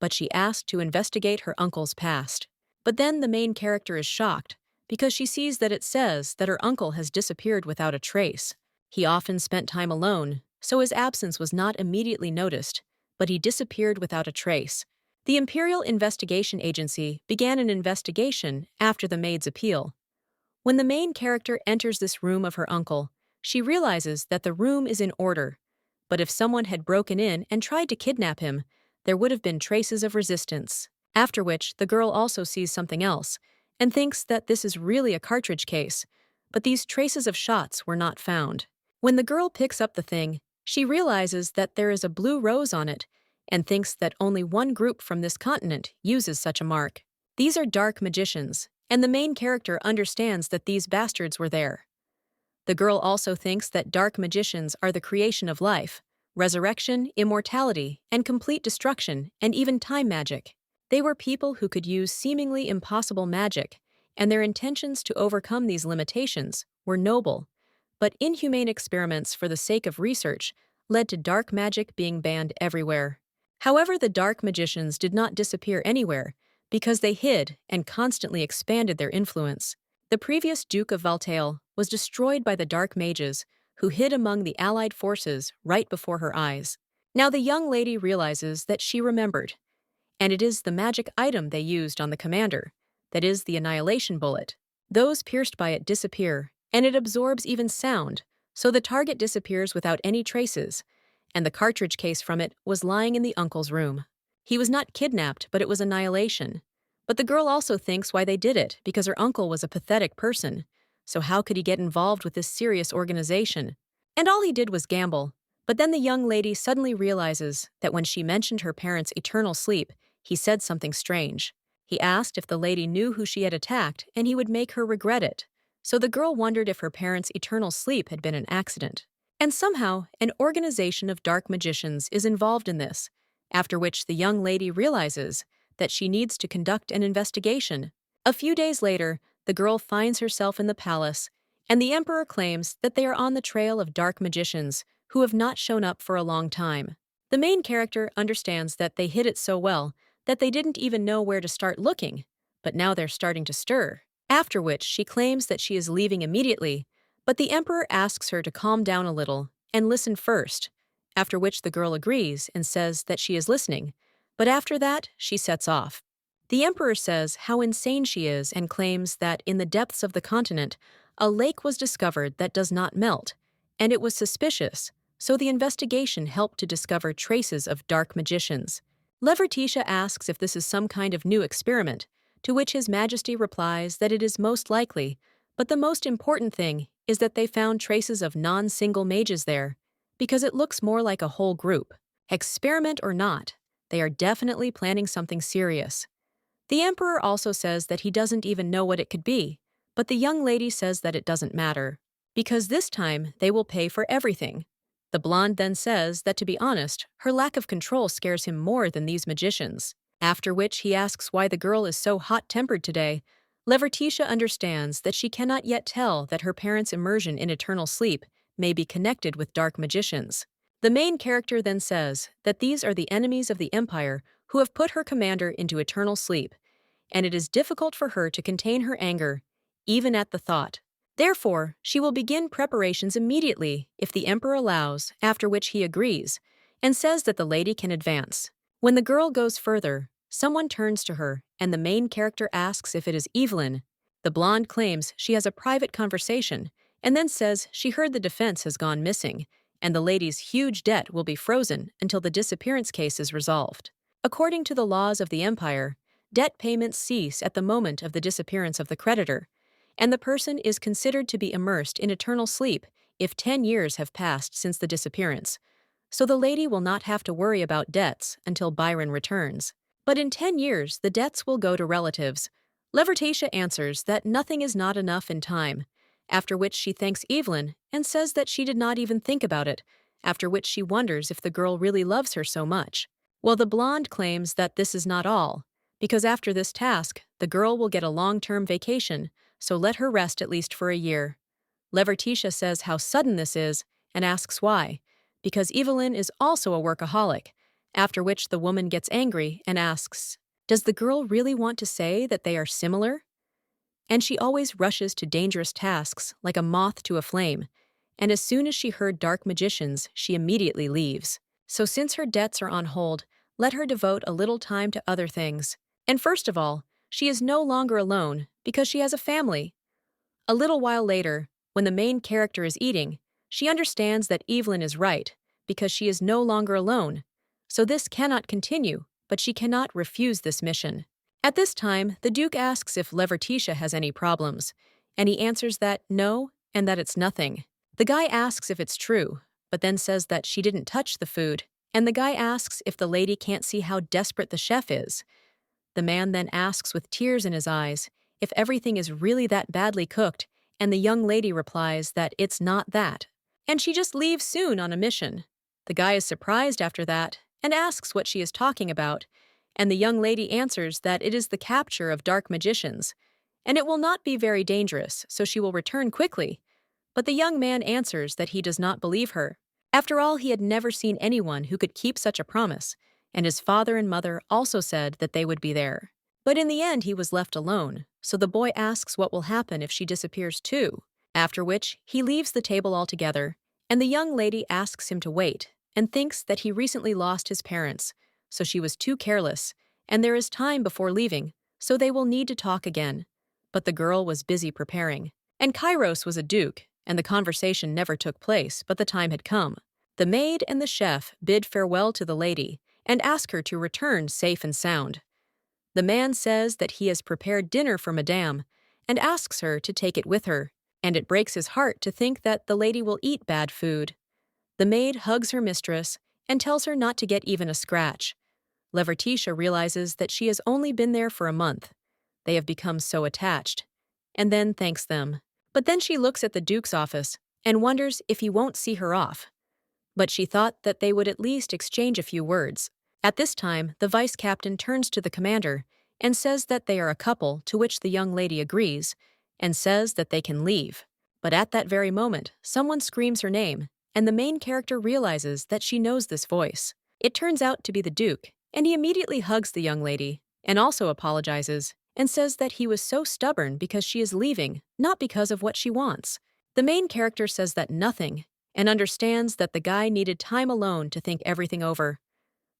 But she asked to investigate her uncle's past. But then the main character is shocked because she sees that it says that her uncle has disappeared without a trace. He often spent time alone, so his absence was not immediately noticed, but he disappeared without a trace. The Imperial Investigation Agency began an investigation after the maid's appeal. When the main character enters this room of her uncle, she realizes that the room is in order, but if someone had broken in and tried to kidnap him, there would have been traces of resistance. After which, the girl also sees something else and thinks that this is really a cartridge case, but these traces of shots were not found. When the girl picks up the thing, she realizes that there is a blue rose on it and thinks that only one group from this continent uses such a mark. These are dark magicians, and the main character understands that these bastards were there. The girl also thinks that dark magicians are the creation of life, resurrection, immortality, and complete destruction, and even time magic. They were people who could use seemingly impossible magic, and their intentions to overcome these limitations were noble. But inhumane experiments for the sake of research led to dark magic being banned everywhere. However, the dark magicians did not disappear anywhere because they hid and constantly expanded their influence. The previous Duke of Valtail was destroyed by the dark mages who hid among the allied forces right before her eyes. Now the young lady realizes that she remembered, and it is the magic item they used on the commander, that is the annihilation bullet. Those pierced by it disappear, and it absorbs even sound, so the target disappears without any traces, and the cartridge case from it was lying in the uncle's room. He was not kidnapped, but it was annihilation. But the girl also thinks why they did it, because her uncle was a pathetic person, so how could he get involved with this serious organization? And all he did was gamble. But then the young lady suddenly realizes that when she mentioned her parents' eternal sleep, he said something strange. He asked if the lady knew who she had attacked, and he would make her regret it. So the girl wondered if her parents' eternal sleep had been an accident. And somehow, an organization of dark magicians is involved in this, after which the young lady realizes that she needs to conduct an investigation. A few days later, the girl finds herself in the palace, and the emperor claims that they are on the trail of dark magicians who have not shown up for a long time. The main character understands that they hid it so well that they didn't even know where to start looking, but now they're starting to stir. After which she claims that she is leaving immediately, but the emperor asks her to calm down a little and listen first, after which the girl agrees and says that she is listening, but after that she sets off. The emperor says how insane she is and claims that in the depths of the continent, a lake was discovered that does not melt, and it was suspicious, so the investigation helped to discover traces of dark magicians. Levertitia asks if this is some kind of new experiment, to which His Majesty replies that it is most likely, but the most important thing is that they found traces of non-single mages there, because it looks more like a whole group. Experiment or not, they are definitely planning something serious. The emperor also says that he doesn't even know what it could be, but the young lady says that it doesn't matter, because this time they will pay for everything. The blonde then says that, to be honest, her lack of control scares him more than these magicians. After which he asks why the girl is so hot-tempered today. Levertitia understands that she cannot yet tell that her parents' immersion in eternal sleep may be connected with dark magicians. The main character then says that these are the enemies of the Empire who have put her commander into eternal sleep, and it is difficult for her to contain her anger, even at the thought. Therefore, she will begin preparations immediately if the emperor allows, after which he agrees, and says that the lady can advance. When the girl goes further, someone turns to her, and the main character asks if it is Evelyn. The blonde claims she has a private conversation, and then says she heard the defense has gone missing, and the lady's huge debt will be frozen until the disappearance case is resolved. According to the laws of the Empire, debt payments cease at the moment of the disappearance of the creditor, and the person is considered to be immersed in eternal sleep if 10 years have passed since the disappearance, so the lady will not have to worry about debts until Byron returns. But in 10 years, the debts will go to relatives. Levertatia answers that nothing is not enough in time, after which she thanks Evelyn and says that she did not even think about it, after which she wonders if the girl really loves her so much. Well, the blonde claims that this is not all, because after this task, the girl will get a long-term vacation, so let her rest at least for a year. Levertitia says how sudden this is and asks why, because Evelyn is also a workaholic, after which the woman gets angry and asks, does the girl really want to say that they are similar? And she always rushes to dangerous tasks like a moth to a flame, and as soon as she heard dark magicians, she immediately leaves. So since her debts are on hold, let her devote a little time to other things. And first of all, she is no longer alone because she has a family. A little while later, when the main character is eating, she understands that Evelyn is right because she is no longer alone. So this cannot continue, but she cannot refuse this mission. At this time, the Duke asks if Levertitia has any problems, and he answers that no, and that it's nothing. The guy asks if it's true, but then says that she didn't touch the food, and the guy asks if the lady can't see how desperate the chef is. The man then asks with tears in his eyes if everything is really that badly cooked, and the young lady replies that it's not that, and she just leaves soon on a mission. The guy is surprised after that and asks what she is talking about, and the young lady answers that it is the capture of dark magicians, and it will not be very dangerous, so she will return quickly. But the young man answers that he does not believe her. After all, he had never seen anyone who could keep such a promise, and his father and mother also said that they would be there. But in the end, he was left alone, so the boy asks what will happen if she disappears too, after which he leaves the table altogether, and the young lady asks him to wait, and thinks that he recently lost his parents, so she was too careless, and there is time before leaving, so they will need to talk again. But the girl was busy preparing, and Kairos was a duke, and the conversation never took place, but the time had come. The maid and the chef bid farewell to the lady, and ask her to return safe and sound. The man says that he has prepared dinner for Madame, and asks her to take it with her, and it breaks his heart to think that the lady will eat bad food. The maid hugs her mistress and tells her not to get even a scratch. Levertitia realizes that she has only been there for a month. They have become so attached, and then thanks them. But then she looks at the Duke's office and wonders if he won't see her off. But she thought that they would at least exchange a few words. At this time, the vice captain turns to the commander and says that they are a couple, to which the young lady agrees and says that they can leave. But at that very moment, someone screams her name, and the main character realizes that she knows this voice. It turns out to be the Duke, and he immediately hugs the young lady, and also apologizes, and says that he was so stubborn because she is leaving, not because of what she wants. The main character says that nothing, and understands that the guy needed time alone to think everything over.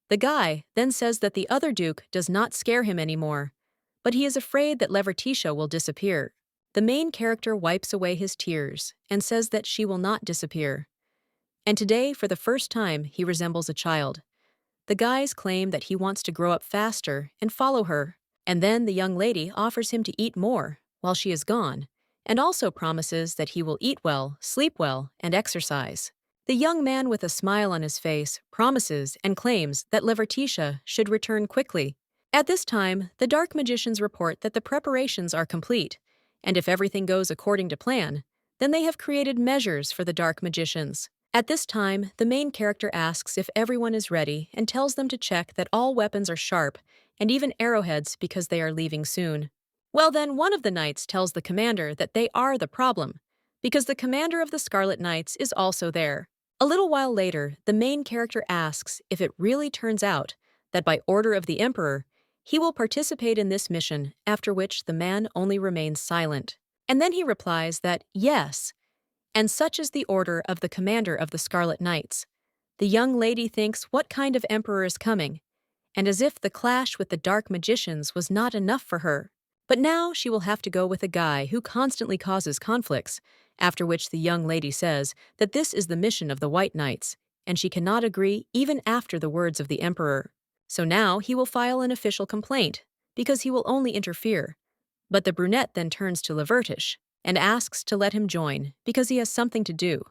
The guy then says that the other Duke does not scare him anymore, but he is afraid that Levertitia will disappear. The main character wipes away his tears and says that she will not disappear. And today, for the first time, he resembles a child. The guys claim that he wants to grow up faster and follow her, and then the young lady offers him to eat more while she is gone, and also promises that he will eat well, sleep well, and exercise. The young man with a smile on his face promises and claims that Levertitia should return quickly. At this time, the dark magicians report that the preparations are complete, and if everything goes according to plan, then they have created measures for the dark magicians. At this time, the main character asks if everyone is ready and tells them to check that all weapons are sharp, and even arrowheads because they are leaving soon. Well then, one of the knights tells the commander that they are the problem, because the commander of the Scarlet Knights is also there. A little while later, the main character asks if it really turns out that by order of the Emperor, he will participate in this mission, after which the man only remains silent. And then he replies that yes, and such is the order of the commander of the Scarlet Knights. The young lady thinks what kind of emperor is coming, and as if the clash with the dark magicians was not enough for her. But now she will have to go with a guy who constantly causes conflicts, after which the young lady says that this is the mission of the White Knights, and she cannot agree even after the words of the emperor. So now he will file an official complaint, because he will only interfere. But the brunette then turns to Levertish and asks to let him join because he has something to do.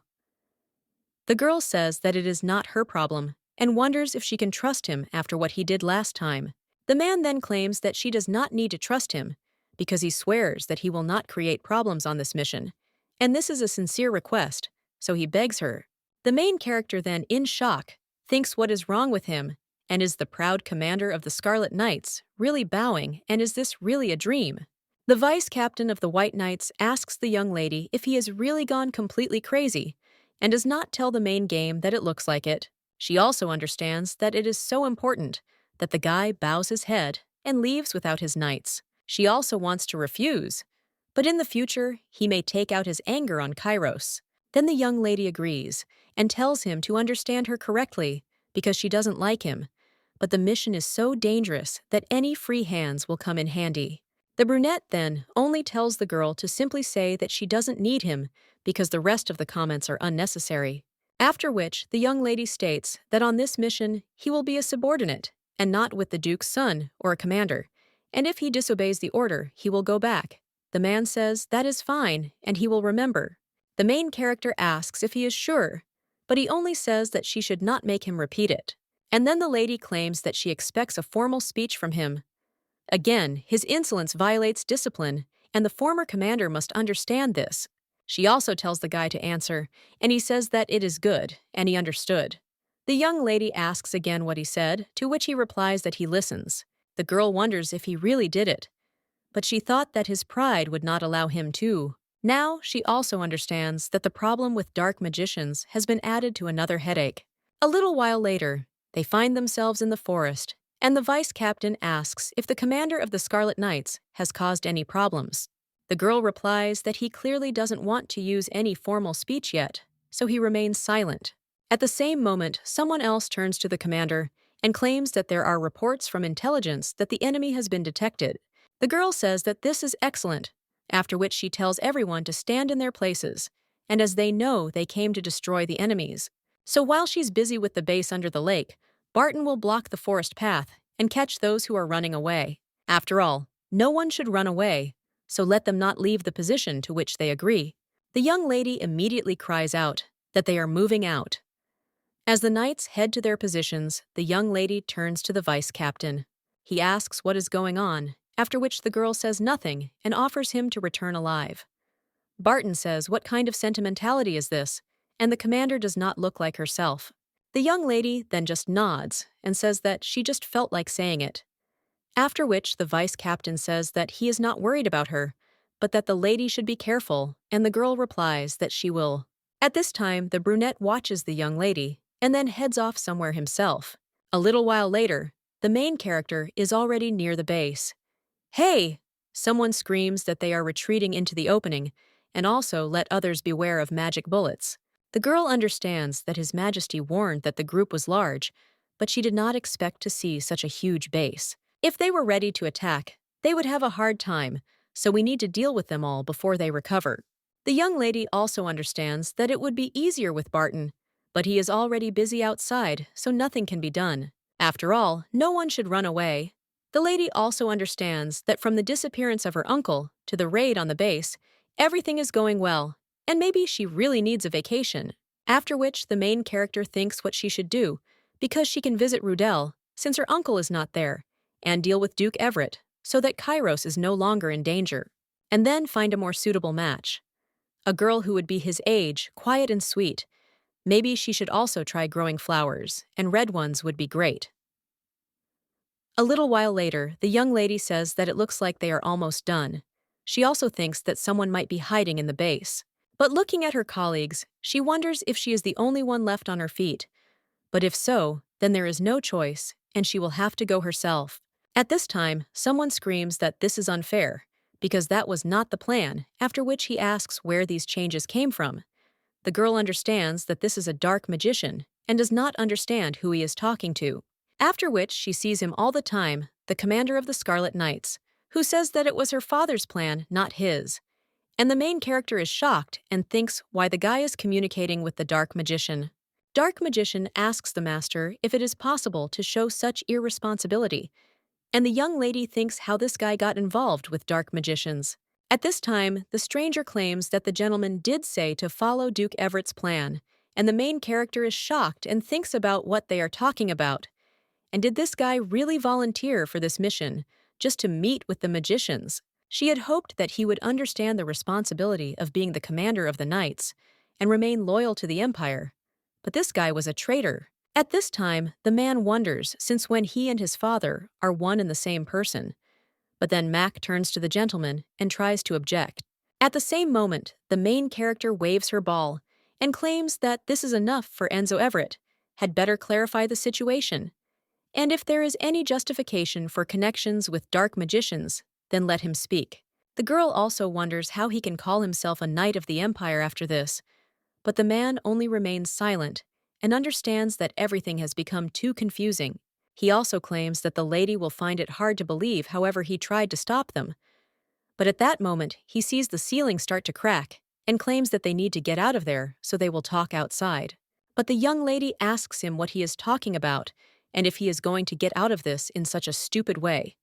The girl says that it is not her problem and wonders if she can trust him after what he did last time. The man then claims that she does not need to trust him because he swears that he will not create problems on this mission, and this is a sincere request, so he begs her. The main character then, in shock, thinks what is wrong with him, and is the proud commander of the Scarlet Knights really bowing, and is this really a dream? The vice captain of the White Knights asks the young lady if he has really gone completely crazy, and does not tell the main game that it looks like it. She also understands that it is so important that the guy bows his head and leaves without his knights. She also wants to refuse, but in the future, he may take out his anger on Kairos. Then the young lady agrees and tells him to understand her correctly because she doesn't like him, but the mission is so dangerous that any free hands will come in handy. The brunette then only tells the girl to simply say that she doesn't need him because the rest of the comments are unnecessary. After which, the young lady states that on this mission, he will be a subordinate and not with the Duke's son or a commander, and if he disobeys the order, he will go back. The man says that is fine and he will remember. The main character asks if he is sure, but he only says that she should not make him repeat it. And then the lady claims that she expects a formal speech from him. Again, his insolence violates discipline, and the former commander must understand this. She also tells the guy to answer, and he says that it is good, and he understood. The young lady asks again what he said, to which he replies that he listens. The girl wonders if he really did it, but she thought that his pride would not allow him to. Now she also understands that the problem with dark magicians has been added to another headache. A little while later, they find themselves in the forest, and the vice captain asks if the commander of the Scarlet Knights has caused any problems. The girl replies that he clearly doesn't want to use any formal speech yet, so he remains silent. At the same moment, someone else turns to the commander and claims that there are reports from intelligence that the enemy has been detected. The girl says that this is excellent, after which she tells everyone to stand in their places, and as they know, they came to destroy the enemies. So while she's busy with the base under the lake, Barton will block the forest path and catch those who are running away. After all, no one should run away, so let them not leave the position to which they agree. The young lady immediately cries out that they are moving out. As the knights head to their positions, the young lady turns to the vice captain. He asks what is going on, after which the girl says nothing and offers him to return alive. Barton says what kind of sentimentality is this, and the commander does not look like herself. The young lady then just nods and says that she just felt like saying it. After which the vice captain says that he is not worried about her, but that the lady should be careful, and the girl replies that she will. At this time, the brunette watches the young lady and then heads off somewhere himself. A little while later, the main character is already near the base. Hey! Someone screams that they are retreating into the opening, and also let others beware of magic bullets. The girl understands that His Majesty warned that the group was large, but she did not expect to see such a huge base. If they were ready to attack, they would have a hard time, so we need to deal with them all before they recover. The young lady also understands that it would be easier with Barton, but he is already busy outside, so nothing can be done. After all, no one should run away. The lady also understands that from the disappearance of her uncle to the raid on the base, everything is going well, and maybe she really needs a vacation. After which the main character thinks what she should do, because she can visit Rudel, since her uncle is not there, and deal with Duke Everett, so that Kairos is no longer in danger. And then find a more suitable match. A girl who would be his age, quiet and sweet. Maybe she should also try growing flowers, and red ones would be great. A little while later, the young lady says that it looks like they are almost done. She also thinks that someone might be hiding in the base. But looking at her colleagues, she wonders if she is the only one left on her feet. But if so, then there is no choice, and she will have to go herself. At this time, someone screams that this is unfair, because that was not the plan, after which he asks where these changes came from. The girl understands that this is a dark magician, and does not understand who he is talking to. After which she sees him all the time, the commander of the Scarlet Knights, who says that it was her father's plan, not his. And the main character is shocked and thinks why the guy is communicating with the dark magician. Dark magician asks the master if it is possible to show such irresponsibility, and the young lady thinks how this guy got involved with dark magicians. At this time, the stranger claims that the gentleman did say to follow Duke Everett's plan, and the main character is shocked and thinks about what they are talking about. And did this guy really volunteer for this mission, just to meet with the magicians? She had hoped that he would understand the responsibility of being the commander of the knights and remain loyal to the Empire. But this guy was a traitor. At this time, the man wonders since when he and his father are one and the same person. But then Mac turns to the gentleman and tries to object. At the same moment, the main character waves her ball and claims that this is enough for Enzo Everett, had better clarify the situation. And if there is any justification for connections with dark magicians, then let him speak. The girl also wonders how he can call himself a knight of the Empire after this, but the man only remains silent and understands that everything has become too confusing. He also claims that the lady will find it hard to believe however he tried to stop them. But at that moment, he sees the ceiling start to crack and claims that they need to get out of there so they will talk outside. But the young lady asks him what he is talking about and if he is going to get out of this in such a stupid way.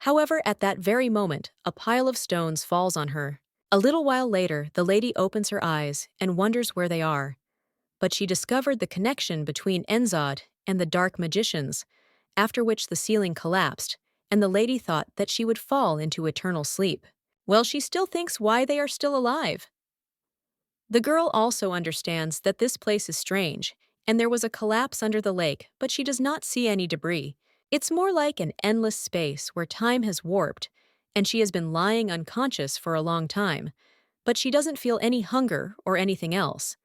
However, at that very moment, a pile of stones falls on her. A little while later, the lady opens her eyes and wonders where they are. But she discovered the connection between Enzod and the dark magicians, after which the ceiling collapsed, and the lady thought that she would fall into eternal sleep. Well, she still thinks why they are still alive. The girl also understands that this place is strange, and there was a collapse under the lake, but she does not see any debris. It's more like an endless space where time has warped, and she has been lying unconscious for a long time, but she doesn't feel any hunger or anything else.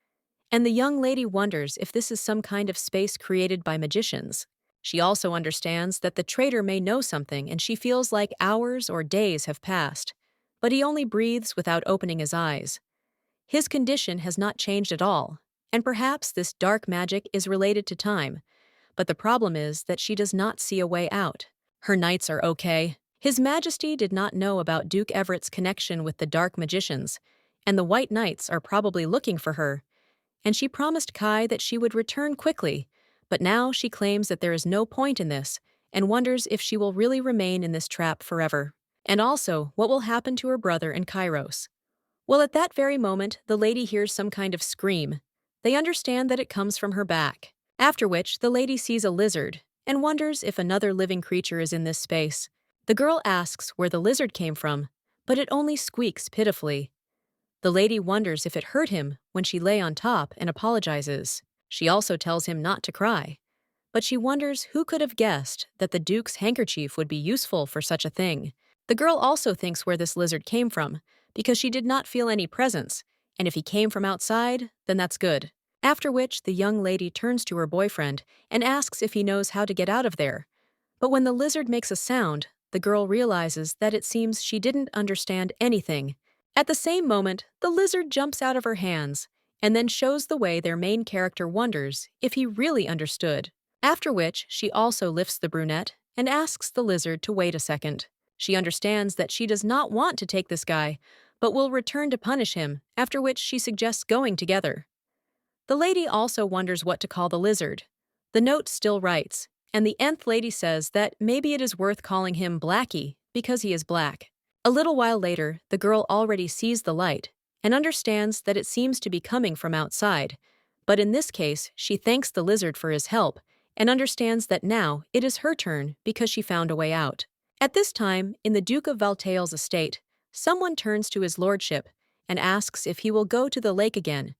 And the young lady wonders if this is some kind of space created by magicians. She also understands that the traitor may know something and she feels like hours or days have passed, but he only breathes without opening his eyes. His condition has not changed at all, and perhaps this dark magic is related to time, but the problem is that she does not see a way out. Her knights are okay. His Majesty did not know about Duke Everett's connection with the dark magicians, and the White Knights are probably looking for her. And she promised Kai that she would return quickly, but now she claims that there is no point in this, and wonders if she will really remain in this trap forever. And also, what will happen to her brother and Kairos? Well, at that very moment, the lady hears some kind of scream. They understand that it comes from her back. After which, the lady sees a lizard, and wonders if another living creature is in this space. The girl asks where the lizard came from, but it only squeaks pitifully. The lady wonders if it hurt him when she lay on top and apologizes. She also tells him not to cry. But she wonders who could have guessed that the Duke's handkerchief would be useful for such a thing. The girl also thinks where this lizard came from, because she did not feel any presence, and if he came from outside, then that's good. After which, the young lady turns to her boyfriend and asks if he knows how to get out of there. But when the lizard makes a sound, the girl realizes that it seems she didn't understand anything. At the same moment, the lizard jumps out of her hands and then shows the way their main character wonders if he really understood. After which, she also lifts the brunette and asks the lizard to wait a second. She understands that she does not want to take this guy, but will return to punish him, after which she suggests going together. The lady also wonders what to call the lizard. The note still writes, and the nth lady says that maybe it is worth calling him Blackie because he is black. A little while later, the girl already sees the light and understands that it seems to be coming from outside, but in this case, she thanks the lizard for his help and understands that now it is her turn because she found a way out. At this time, in the Duke of Valtail's estate, someone turns to his lordship and asks if he will go to the lake again,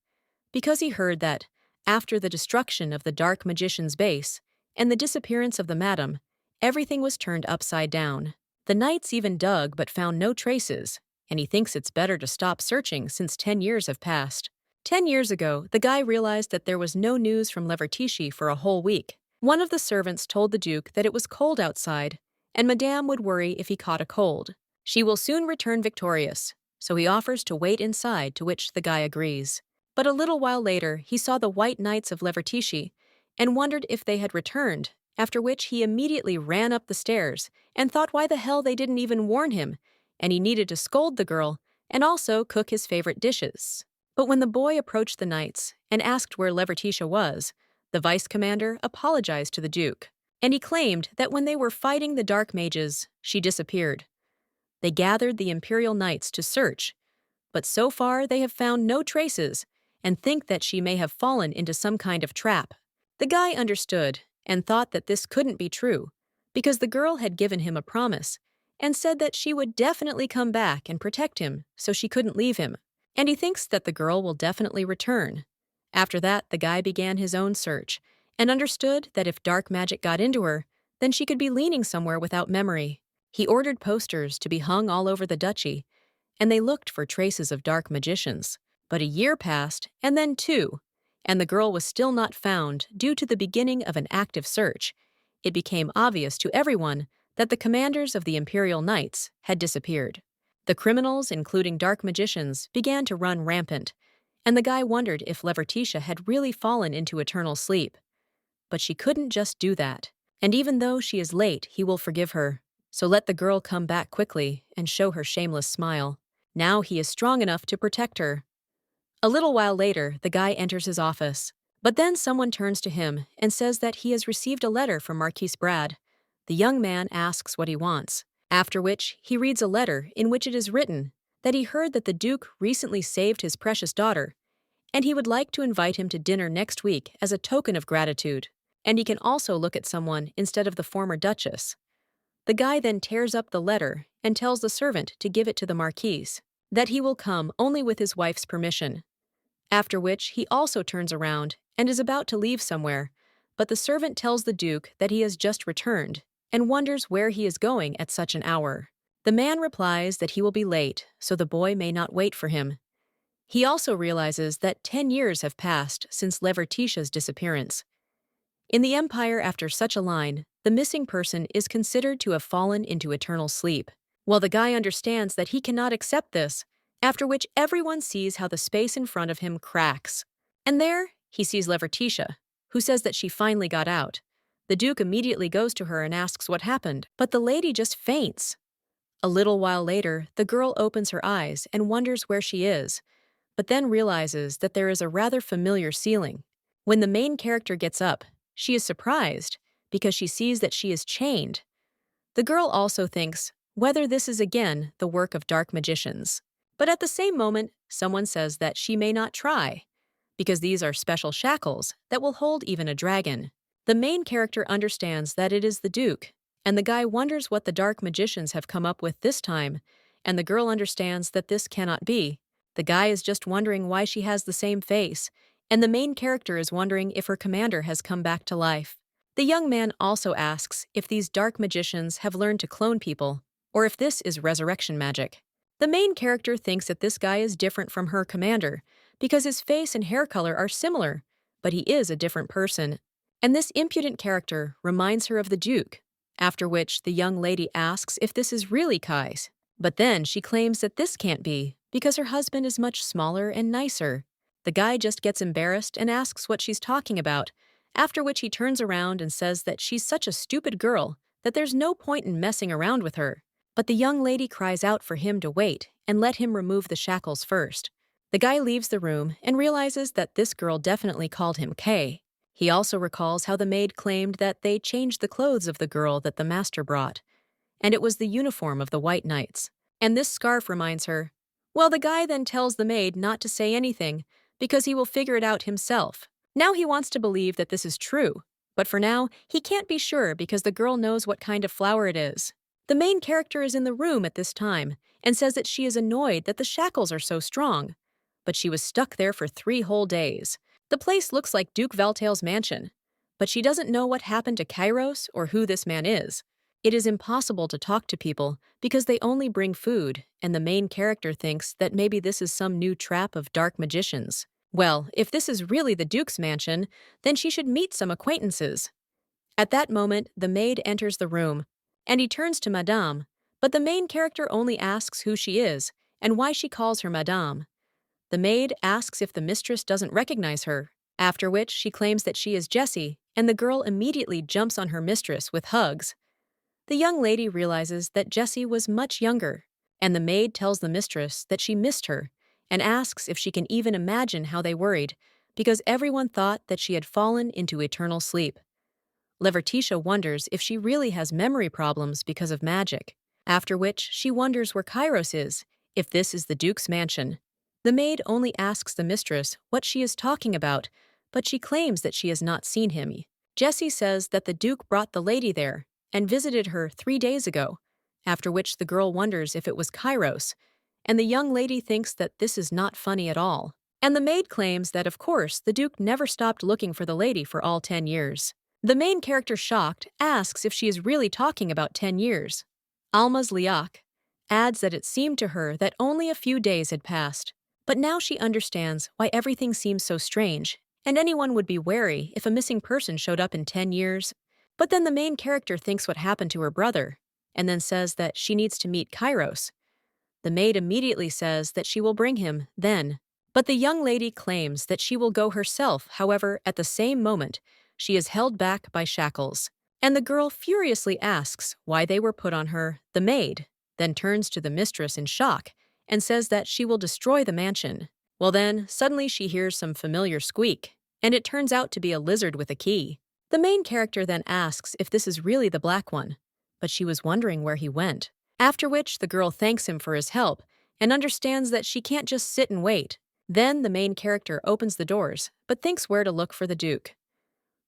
because he heard that, after the destruction of the dark magician's base and the disappearance of the madam, everything was turned upside down. The knights even dug but found no traces, and he thinks it's better to stop searching since 10 years have passed. 10 years ago, the guy realized that there was no news from Levertici for a whole week. One of the servants told the Duke that it was cold outside, and Madame would worry if he caught a cold. She will soon return victorious, so he offers to wait inside, to which the guy agrees. But a little while later, he saw the White Knights of Levertici and wondered if they had returned, after which he immediately ran up the stairs and thought why the hell they didn't even warn him, and he needed to scold the girl and also cook his favorite dishes. But when the boy approached the knights and asked where Leverticia was, the vice commander apologized to the Duke, and he claimed that when they were fighting the dark mages, she disappeared. They gathered the Imperial Knights to search, but so far they have found no traces and think that she may have fallen into some kind of trap. The guy understood and thought that this couldn't be true, because the girl had given him a promise and said that she would definitely come back and protect him, so she couldn't leave him. And he thinks that the girl will definitely return. After that, the guy began his own search and understood that if dark magic got into her, then she could be leaning somewhere without memory. He ordered posters to be hung all over the duchy, and they looked for traces of dark magicians. But a year passed, and then 2, and the girl was still not found due to the beginning of an active search. It became obvious to everyone that the commanders of the Imperial Knights had disappeared. The criminals, including dark magicians, began to run rampant, and the guy wondered if Leverticia had really fallen into eternal sleep. But she couldn't just do that, and even though she is late, he will forgive her. So let the girl come back quickly and show her shameless smile. Now he is strong enough to protect her. A little while later, the guy enters his office, but then someone turns to him and says that he has received a letter from Marquis Brad. The young man asks what he wants, after which he reads a letter in which it is written that he heard that the Duke recently saved his precious daughter, and he would like to invite him to dinner next week as a token of gratitude, and he can also look at someone instead of the former Duchess. The guy then tears up the letter and tells the servant to give it to the Marquis, that he will come only with his wife's permission. After which, he also turns around and is about to leave somewhere, but the servant tells the Duke that he has just returned and wonders where he is going at such an hour. The man replies that he will be late, so the boy may not wait for him. He also realizes that 10 years have passed since Leverticia's disappearance. In the Empire, after such a line, the missing person is considered to have fallen into eternal sleep. While the guy understands that he cannot accept this, after which everyone sees how the space in front of him cracks. And there, he sees Leverticia, who says that she finally got out. The Duke immediately goes to her and asks what happened, but the lady just faints. A little while later, the girl opens her eyes and wonders where she is, but then realizes that there is a rather familiar ceiling. When the main character gets up, she is surprised because she sees that she is chained. The girl also thinks whether this is again the work of dark magicians. But at the same moment, someone says that she may not try, because these are special shackles that will hold even a dragon. The main character understands that it is the Duke, and the guy wonders what the dark magicians have come up with this time, and the girl understands that this cannot be. The guy is just wondering why she has the same face, and the main character is wondering if her commander has come back to life. The young man also asks if these dark magicians have learned to clone people, or if this is resurrection magic. The main character thinks that this guy is different from her commander, because his face and hair color are similar, but he is a different person. And this impudent character reminds her of the Duke, after which the young lady asks if this is really Kai's. But then she claims that this can't be, because her husband is much smaller and nicer. The guy just gets embarrassed and asks what she's talking about, after which he turns around and says that she's such a stupid girl that there's no point in messing around with her. But the young lady cries out for him to wait and let him remove the shackles first. The guy leaves the room and realizes that this girl definitely called him Kay. He also recalls how the maid claimed that they changed the clothes of the girl that the master brought, and it was the uniform of the White Knights. And this scarf reminds her. Well, the guy then tells the maid not to say anything because he will figure it out himself. Now he wants to believe that this is true, but for now, he can't be sure because the girl knows what kind of flower it is. The main character is in the room at this time and says that she is annoyed that the shackles are so strong, but she was stuck there for 3 whole days. The place looks like Duke Valtail's mansion, but she doesn't know what happened to Kairos or who this man is. It is impossible to talk to people because they only bring food, and the main character thinks that maybe this is some new trap of dark magicians. Well, if this is really the Duke's mansion, then she should meet some acquaintances. At that moment, the maid enters the room, and he turns to Madame, but the main character only asks who she is and why she calls her Madame. The maid asks if the mistress doesn't recognize her, after which she claims that she is Jessie, and the girl immediately jumps on her mistress with hugs. The young lady realizes that Jessie was much younger, and the maid tells the mistress that she missed her and asks if she can even imagine how they worried, because everyone thought that she had fallen into eternal sleep. Levertitia wonders if she really has memory problems because of magic, after which she wonders where Kairos is, if this is the Duke's mansion. The maid only asks the mistress what she is talking about, but she claims that she has not seen him. Jessie says that the Duke brought the lady there and visited her 3 days ago, after which the girl wonders if it was Kairos, and the young lady thinks that this is not funny at all. And the maid claims that, of course, the Duke never stopped looking for the lady for all 10 years. The main character, shocked, asks if she is really talking about 10 years. Alma's Liak adds that it seemed to her that only a few days had passed, but now she understands why everything seems so strange, and anyone would be wary if a missing person showed up in 10 years. But then the main character thinks what happened to her brother, and then says that she needs to meet Kairos. The maid immediately says that she will bring him then, but the young lady claims that she will go herself. However, at the same moment, she is held back by shackles, and the girl furiously asks why they were put on her. The maid then turns to the mistress in shock and says that she will destroy the mansion. Well then, suddenly she hears some familiar squeak, and it turns out to be a lizard with a key. The main character then asks if this is really the black one, but she was wondering where he went. After which, the girl thanks him for his help and understands that she can't just sit and wait. Then the main character opens the doors, but thinks where to look for the Duke.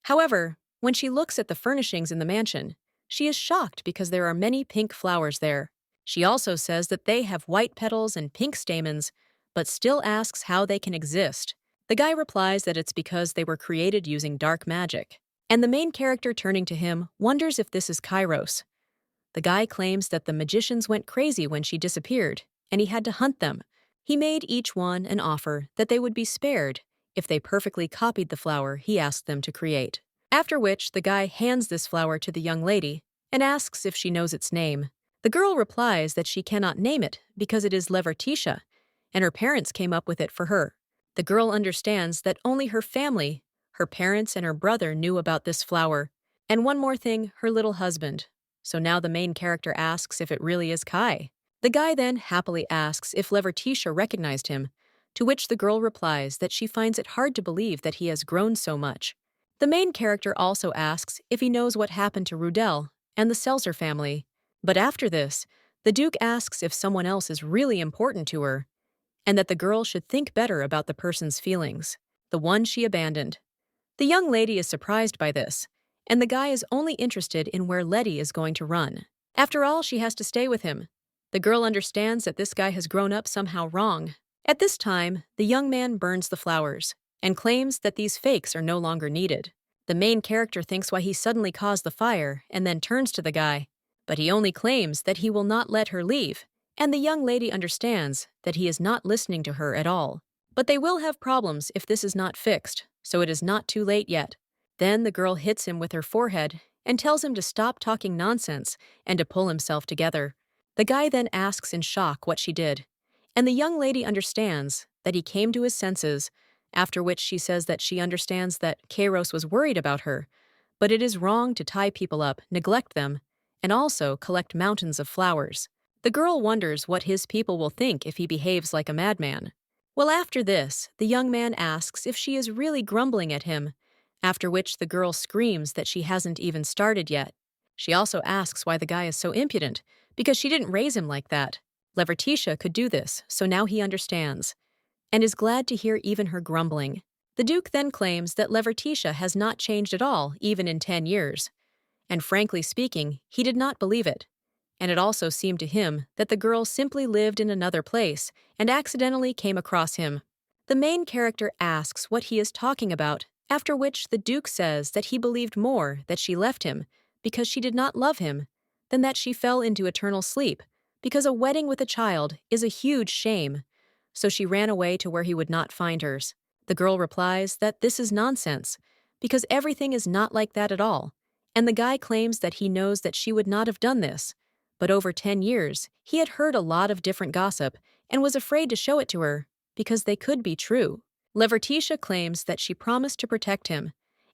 However, when she looks at the furnishings in the mansion, she is shocked because there are many pink flowers there. She also says that they have white petals and pink stamens, but still asks how they can exist. The guy replies that it's because they were created using dark magic. And the main character, turning to him, wonders if this is Kairos. The guy claims that the magicians went crazy when she disappeared, and he had to hunt them. He made each one an offer that they would be spared if they perfectly copied the flower he asked them to create. After which, the guy hands this flower to the young lady and asks if she knows its name. The girl replies that she cannot name it because it is Levertitia, and her parents came up with it for her. The girl understands that only her family, her parents and her brother, knew about this flower, and one more thing, her little husband. So now the main character asks if it really is Kai. The guy then happily asks if Levertitia recognized him, to which the girl replies that she finds it hard to believe that he has grown so much. The main character also asks if he knows what happened to Rudel and the Selzer family. But after this, the Duke asks if someone else is really important to her, and that the girl should think better about the person's feelings, the one she abandoned. The young lady is surprised by this, and the guy is only interested in where Letty is going to run. After all, she has to stay with him. The girl understands that this guy has grown up somehow wrong. At this time, the young man burns the flowers and claims that these fakes are no longer needed. The main character thinks why he suddenly caused the fire and then turns to the guy, but he only claims that he will not let her leave, and the young lady understands that he is not listening to her at all. But they will have problems if this is not fixed, so it is not too late yet. Then the girl hits him with her forehead and tells him to stop talking nonsense and to pull himself together. The guy then asks in shock what she did, and the young lady understands that he came to his senses, after which she says that she understands that Kairos was worried about her, but it is wrong to tie people up, neglect them, and also collect mountains of flowers. The girl wonders what his people will think if he behaves like a madman. Well, after this, the young man asks if she is really grumbling at him, after which the girl screams that she hasn't even started yet. She also asks why the guy is so impudent, because she didn't raise him like that. Levertitia could do this, so now he understands, and is glad to hear even her grumbling. The Duke then claims that Levertitia has not changed at all, even in 10 years. And frankly speaking, he did not believe it. And it also seemed to him that the girl simply lived in another place and accidentally came across him. The main character asks what he is talking about, after which the Duke says that he believed more that she left him because she did not love him than that she fell into eternal sleep, because a wedding with a child is a huge shame. So she ran away to where he would not find hers. The girl replies that this is nonsense, because everything is not like that at all, and the guy claims that he knows that she would not have done this. But over 10 years, he had heard a lot of different gossip and was afraid to show it to her, because they could be true. Levertitia claims that she promised to protect him,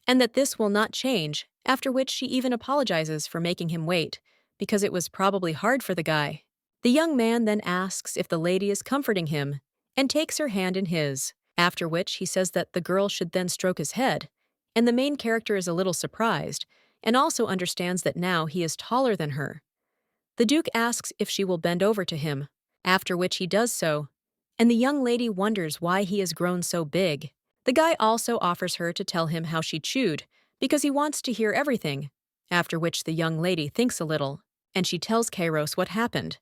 and that this will not change, after which she even apologizes for making him wait, because it was probably hard for the guy. The young man then asks if the lady is comforting him, and takes her hand in his, after which he says that the girl should then stroke his head, and the main character is a little surprised, and also understands that now he is taller than her. The Duke asks if she will bend over to him, after which he does so, and the young lady wonders why he has grown so big. The guy also offers her to tell him how she chewed, because he wants to hear everything, after which the young lady thinks a little, and she tells Kairos what happened,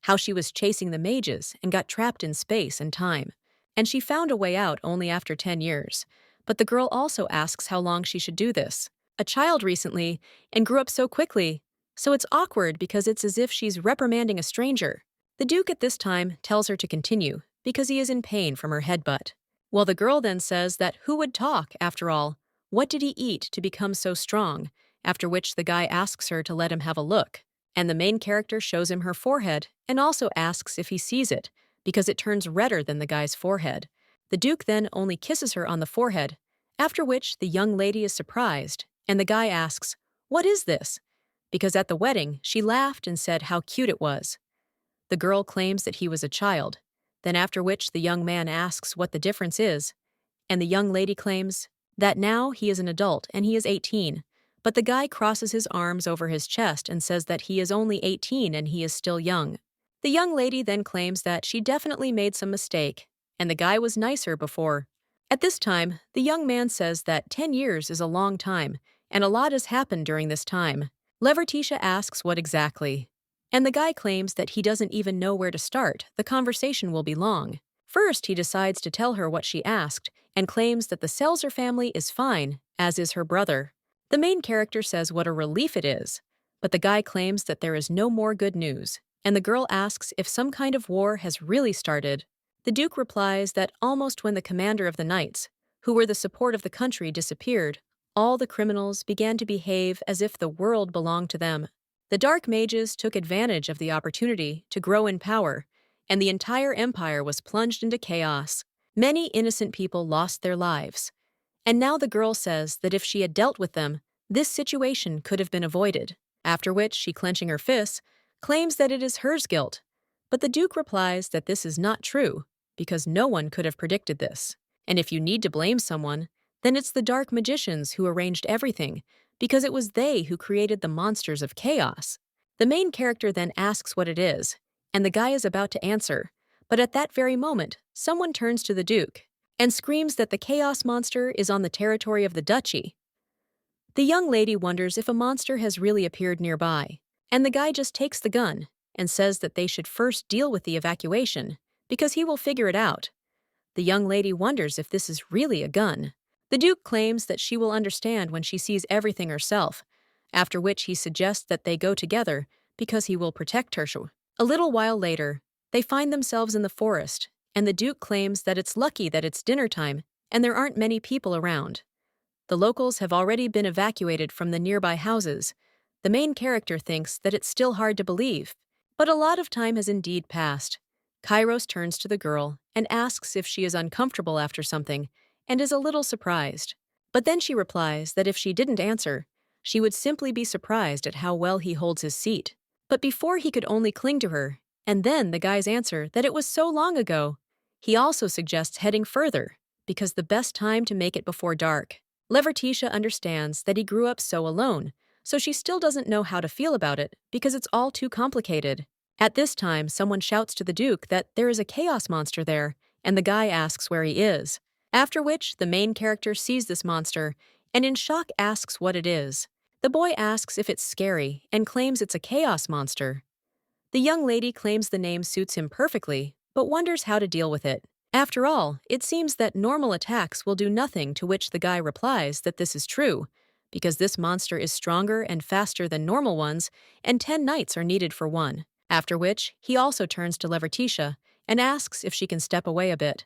how she was chasing the mages and got trapped in space and time, and she found a way out only after 10 years. But the girl also asks how long she should do this. A child recently, and grew up so quickly, so it's awkward because it's as if she's reprimanding a stranger. The Duke at this time tells her to continue, because he is in pain from her headbutt. Well, the girl then says that who would talk, after all? What did he eat to become so strong? After which the guy asks her to let him have a look, and the main character shows him her forehead and also asks if he sees it, because it turns redder than the guy's forehead. The Duke then only kisses her on the forehead, after which the young lady is surprised, and the guy asks, "What is this?" Because at the wedding, she laughed and said how cute it was. The girl claims that he was a child, then after which the young man asks what the difference is, and the young lady claims that now he is an adult and he is 18, but the guy crosses his arms over his chest and says that he is only 18 and he is still young. The young lady then claims that she definitely made some mistake, and the guy was nicer before. At this time, the young man says that 10 years is a long time, and a lot has happened during this time. Levertitia asks what exactly, and the guy claims that he doesn't even know where to start. The conversation will be long. First, he decides to tell her what she asked, and claims that the Selzer family is fine, as is her brother. The main character says what a relief it is, but the guy claims that there is no more good news, and the girl asks if some kind of war has really started. The Duke replies that almost when the commander of the knights, who were the support of the country, disappeared, all the criminals began to behave as if the world belonged to them. The dark mages took advantage of the opportunity to grow in power, and the entire empire was plunged into chaos. Many innocent people lost their lives. And now the girl says that if she had dealt with them, this situation could have been avoided, after which she, clenching her fists, claims that it is hers guilt. But the Duke replies that this is not true, because no one could have predicted this. And if you need to blame someone, then it's the dark magicians who arranged everything, because it was they who created the monsters of chaos. The main character then asks what it is, and the guy is about to answer, but at that very moment, someone turns to the Duke and screams that the chaos monster is on the territory of the duchy. The young lady wonders if a monster has really appeared nearby, and the guy just takes the gun and says that they should first deal with the evacuation, because he will figure it out. The young lady wonders if this is really a gun. The Duke claims that she will understand when she sees everything herself, after which he suggests that they go together because he will protect her. A little while later, they find themselves in the forest, and the Duke claims that it's lucky that it's dinner time and there aren't many people around. The locals have already been evacuated from the nearby houses. The main character thinks that it's still hard to believe, but a lot of time has indeed passed. Kairos turns to the girl and asks if she is uncomfortable after something and is a little surprised. But then she replies that if she didn't answer, she would simply be surprised at how well he holds his seat. But before he could only cling to her, and then the guy's answer that it was so long ago. He also suggests heading further, because the best time to make it before dark. Levertitia understands that he grew up so alone, so she still doesn't know how to feel about it because it's all too complicated. At this time, someone shouts to the Duke that there is a chaos monster there, and the guy asks where he is. After which, the main character sees this monster and in shock asks what it is. The boy asks if it's scary and claims it's a chaos monster. The young lady claims the name suits him perfectly, but wonders how to deal with it. After all, it seems that normal attacks will do nothing, to which the guy replies that this is true, because this monster is stronger and faster than normal ones, and 10 knights are needed for one. After which, he also turns to Levertitia and asks if she can step away a bit.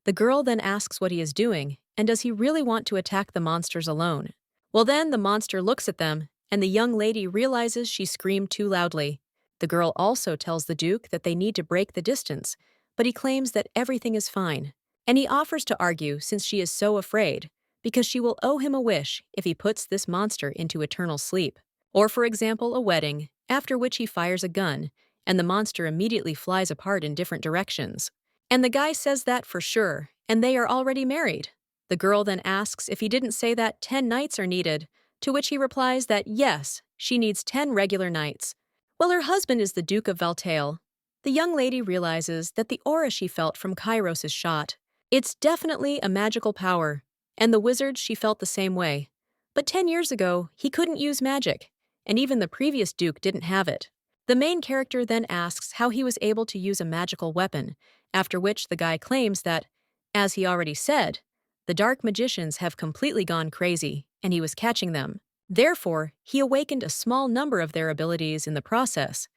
The girl then asks what he is doing, and does he really want to attack the monsters alone? Well then, the monster looks at them, and the young lady realizes she screamed too loudly. The girl also tells the Duke that they need to break the distance, but he claims that everything is fine. And he offers to argue since she is so afraid, because she will owe him a wish if he puts this monster into eternal sleep. Or for example, a wedding, after which he fires a gun, and the monster immediately flies apart in different directions. And the guy says that for sure, and they are already married. The girl then asks if he didn't say that 10 knights are needed, to which he replies that yes, she needs 10 regular knights. Well, her husband is the Duke of Valta. The young lady realizes that the aura she felt from Kairos' shot. It's definitely a magical power, and the wizard she felt the same way. But 10 years ago, he couldn't use magic, and even the previous Duke didn't have it. The main character then asks how he was able to use a magical weapon, after which the guy claims that, as he already said, the dark magicians have completely gone crazy, and he was catching them. Therefore, he awakened a small number of their abilities in the process.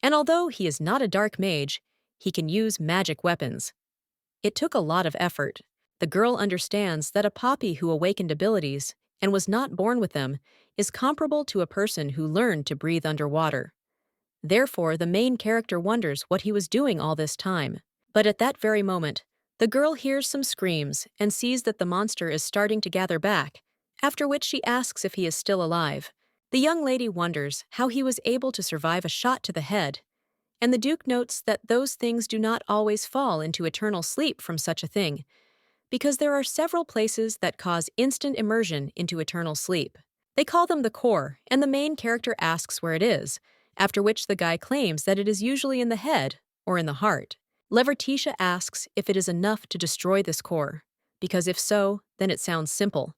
And although he is not a dark mage, he can use magic weapons. It took a lot of effort. The girl understands that a poppy who awakened abilities and was not born with them is comparable to a person who learned to breathe underwater. Therefore, the main character wonders what he was doing all this time. But at that very moment, the girl hears some screams and sees that the monster is starting to gather back, after which she asks if he is still alive. The young lady wonders how he was able to survive a shot to the head, and the Duke notes that those things do not always fall into eternal sleep from such a thing, because there are several places that cause instant immersion into eternal sleep. They call them the core, and the main character asks where it is, after which the guy claims that it is usually in the head or in the heart. Levertitia asks if it is enough to destroy this core, because if so, then it sounds simple.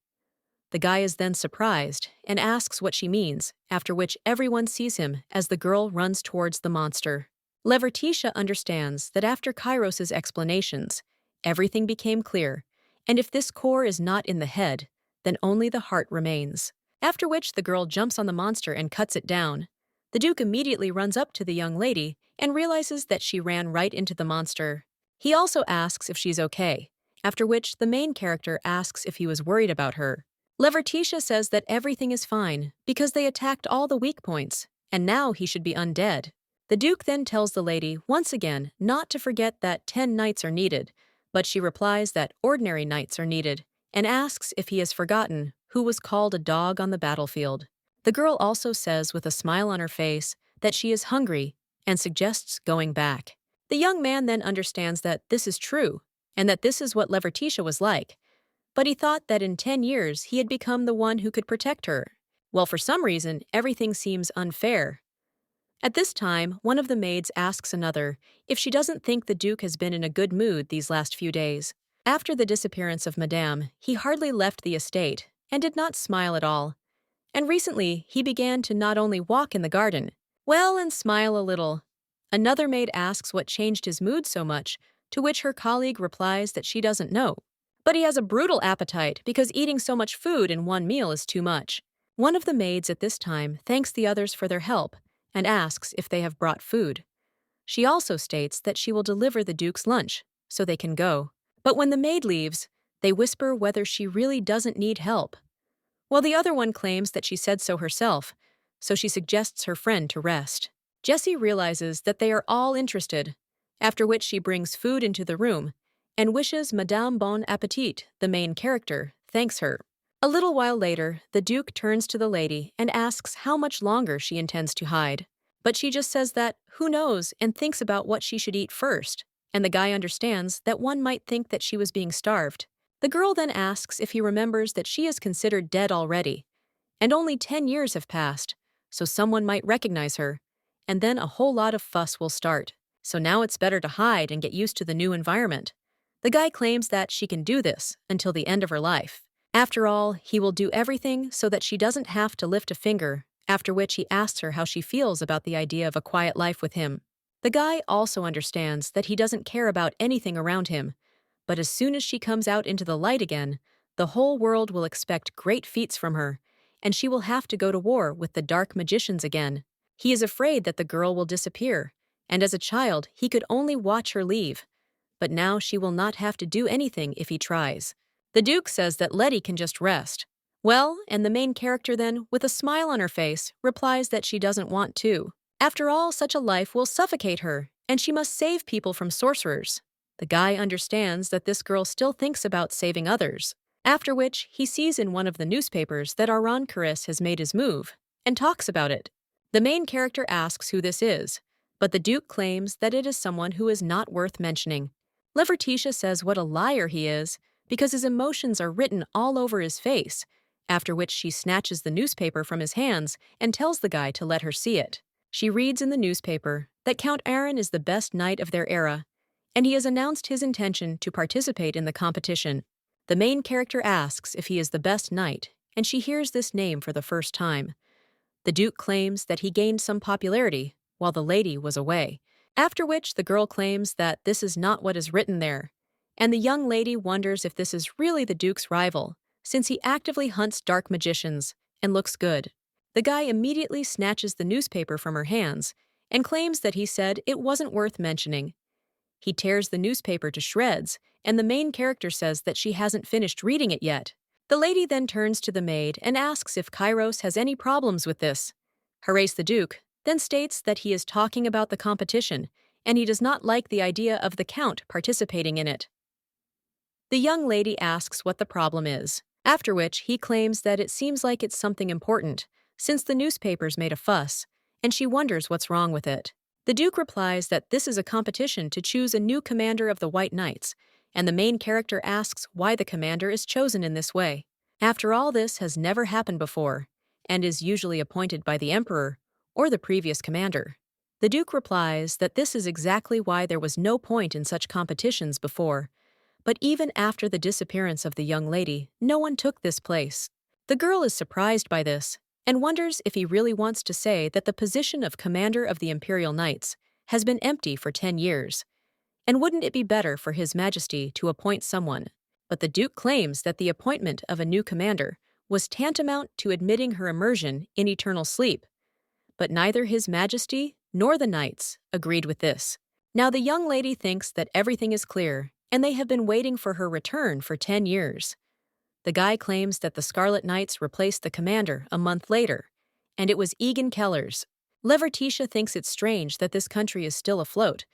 The guy is then surprised and asks what she means, after which everyone sees him as the girl runs towards the monster. Levertitia understands that after Kairos' explanations, everything became clear, and if this core is not in the head, then only the heart remains. After which the girl jumps on the monster and cuts it down. The Duke immediately runs up to the young lady and realizes that she ran right into the monster. He also asks if she's okay, after which the main character asks if he was worried about her. Levertitia says that everything is fine because they attacked all the weak points, and now he should be undead. The Duke then tells the lady once again not to forget that 10 knights are needed, but she replies that ordinary knights are needed, and asks if he has forgotten who was called a dog on the battlefield. The girl also says with a smile on her face that she is hungry and suggests going back. The young man then understands that this is true, and that this is what Levertitia was like, but he thought that in 10 years he had become the one who could protect her. Well, for some reason, everything seems unfair. At this time, one of the maids asks another if she doesn't think the Duke has been in a good mood these last few days. After the disappearance of Madame, he hardly left the estate and did not smile at all. And recently, he began to not only walk in the garden, well, and smile a little. Another maid asks what changed his mood so much, to which her colleague replies that she doesn't know. But he has a brutal appetite because eating so much food in one meal is too much. One of the maids at this time thanks the others for their help and asks if they have brought food. She also states that she will deliver the Duke's lunch, so they can go. But when the maid leaves, they whisper whether she really doesn't need help. While the other one claims that she said so herself, so she suggests her friend to rest. Jessie realizes that they are all interested, after which she brings food into the room and wishes Madame Bon Appetit, the main character, thanks her. A little while later, the Duke turns to the lady and asks how much longer she intends to hide. But she just says that, who knows, and thinks about what she should eat first. And the guy understands that one might think that she was being starved. The girl then asks if he remembers that she is considered dead already, and only 10 years have passed, so someone might recognize her, and then a whole lot of fuss will start. So now it's better to hide and get used to the new environment. The guy claims that she can do this until the end of her life. After all, he will do everything so that she doesn't have to lift a finger, after which he asks her how she feels about the idea of a quiet life with him. The guy also understands that he doesn't care about anything around him, but as soon as she comes out into the light again, the whole world will expect great feats from her, and she will have to go to war with the dark magicians again. He is afraid that the girl will disappear, and as a child he could only watch her leave. But now she will not have to do anything if he tries. The Duke says that Letty can just rest. Well, and the main character then, with a smile on her face, replies that she doesn't want to. After all, such a life will suffocate her, and she must save people from sorcerers. The guy understands that this girl still thinks about saving others, after which he sees in one of the newspapers that Arancaris has made his move, and talks about it. The main character asks who this is, but the Duke claims that it is someone who is not worth mentioning. Levertitia says what a liar he is, because his emotions are written all over his face, after which she snatches the newspaper from his hands and tells the guy to let her see it. She reads in the newspaper that Count Aaron is the best knight of their era, and he has announced his intention to participate in the competition. The main character asks if he is the best knight, and she hears this name for the first time. The Duke claims that he gained some popularity while the lady was away, after which the girl claims that this is not what is written there, and the young lady wonders if this is really the Duke's rival, since he actively hunts dark magicians and looks good. The guy immediately snatches the newspaper from her hands and claims that he said it wasn't worth mentioning. He tears the newspaper to shreds, and the main character says that she hasn't finished reading it yet. The lady then turns to the maid and asks if Kairos has any problems with this. Horace the Duke then states that he is talking about the competition, and he does not like the idea of the Count participating in it. The young lady asks what the problem is, after which he claims that it seems like it's something important, since the newspapers made a fuss, and she wonders what's wrong with it. The Duke replies that this is a competition to choose a new commander of the White Knights, and the main character asks why the commander is chosen in this way. After all, this has never happened before, and is usually appointed by the Emperor or the previous commander. The Duke replies that this is exactly why there was no point in such competitions before, but even after the disappearance of the young lady, no one took this place. The girl is surprised by this, and wonders if he really wants to say that the position of Commander of the Imperial Knights has been empty for 10 years, and wouldn't it be better for His Majesty to appoint someone? But the Duke claims that the appointment of a new commander was tantamount to admitting her immersion in eternal sleep. But neither His Majesty nor the knights agreed with this. Now the young lady thinks that everything is clear, and they have been waiting for her return for 10 years. The guy claims that the Scarlet Knights replaced the commander a month later, and it was Egan Kellers. Levertitia thinks it's strange that this country is still afloat,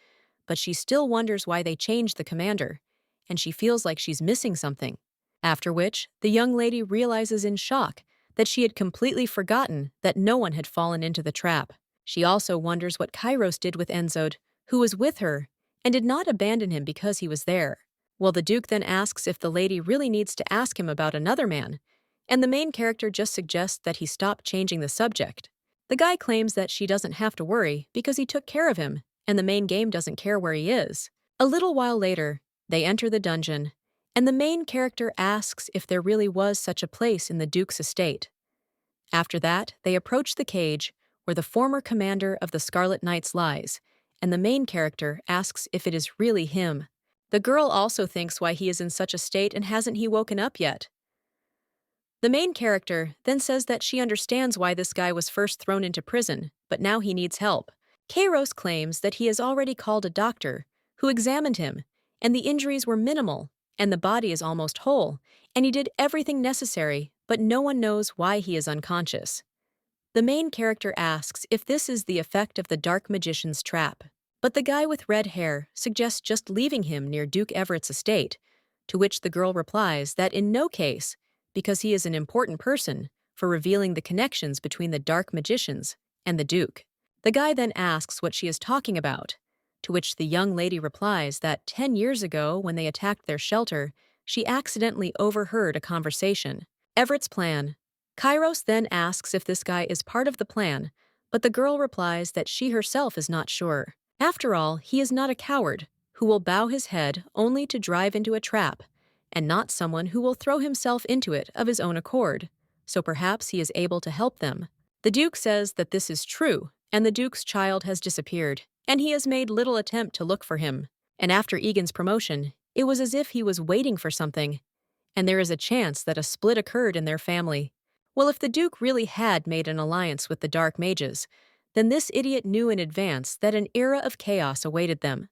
but she still wonders why they changed the commander, and she feels like she's missing something. After which, the young lady realizes in shock that she had completely forgotten that no one had fallen into the trap. She also wonders what Kairos did with Enzod, who was with her, and did not abandon him because he was there. Well, the Duke then asks if the lady really needs to ask him about another man, and the main character just suggests that he stop changing the subject. The guy claims that she doesn't have to worry because he took care of him, and the main game doesn't care where he is. A little while later, they enter the dungeon, and the main character asks if there really was such a place in the Duke's estate. After that, they approach the cage where the former commander of the Scarlet Knights lies, and the main character asks if it is really him. The girl also thinks why he is in such a state and hasn't he woken up yet. The main character then says that she understands why this guy was first thrown into prison, but now he needs help. Kairos claims that he has already called a doctor, who examined him, and the injuries were minimal, and the body is almost whole, and he did everything necessary, but no one knows why he is unconscious. The main character asks if this is the effect of the dark magician's trap, but the guy with red hair suggests just leaving him near Duke Everett's estate, to which the girl replies that in no case, because he is an important person for revealing the connections between the dark magicians and the Duke. The guy then asks what she is talking about, to which the young lady replies that 10 years ago, when they attacked their shelter, she accidentally overheard a conversation. Everett's plan. Kairos then asks if this guy is part of the plan, but the girl replies that she herself is not sure. After all, he is not a coward who will bow his head only to drive into a trap, and not someone who will throw himself into it of his own accord, so perhaps he is able to help them. The Duke says that this is true, and the Duke's child has disappeared, and he has made little attempt to look for him. And after Egan's promotion, it was as if he was waiting for something, and there is a chance that a split occurred in their family. Well, if the Duke really had made an alliance with the Dark Mages, then this idiot knew in advance that an era of chaos awaited them.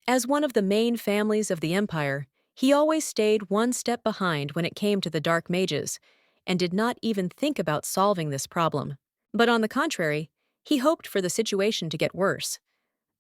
As one of the main families of the Empire, he always stayed one step behind when it came to the Dark Mages, and did not even think about solving this problem. But on the contrary, he hoped for the situation to get worse.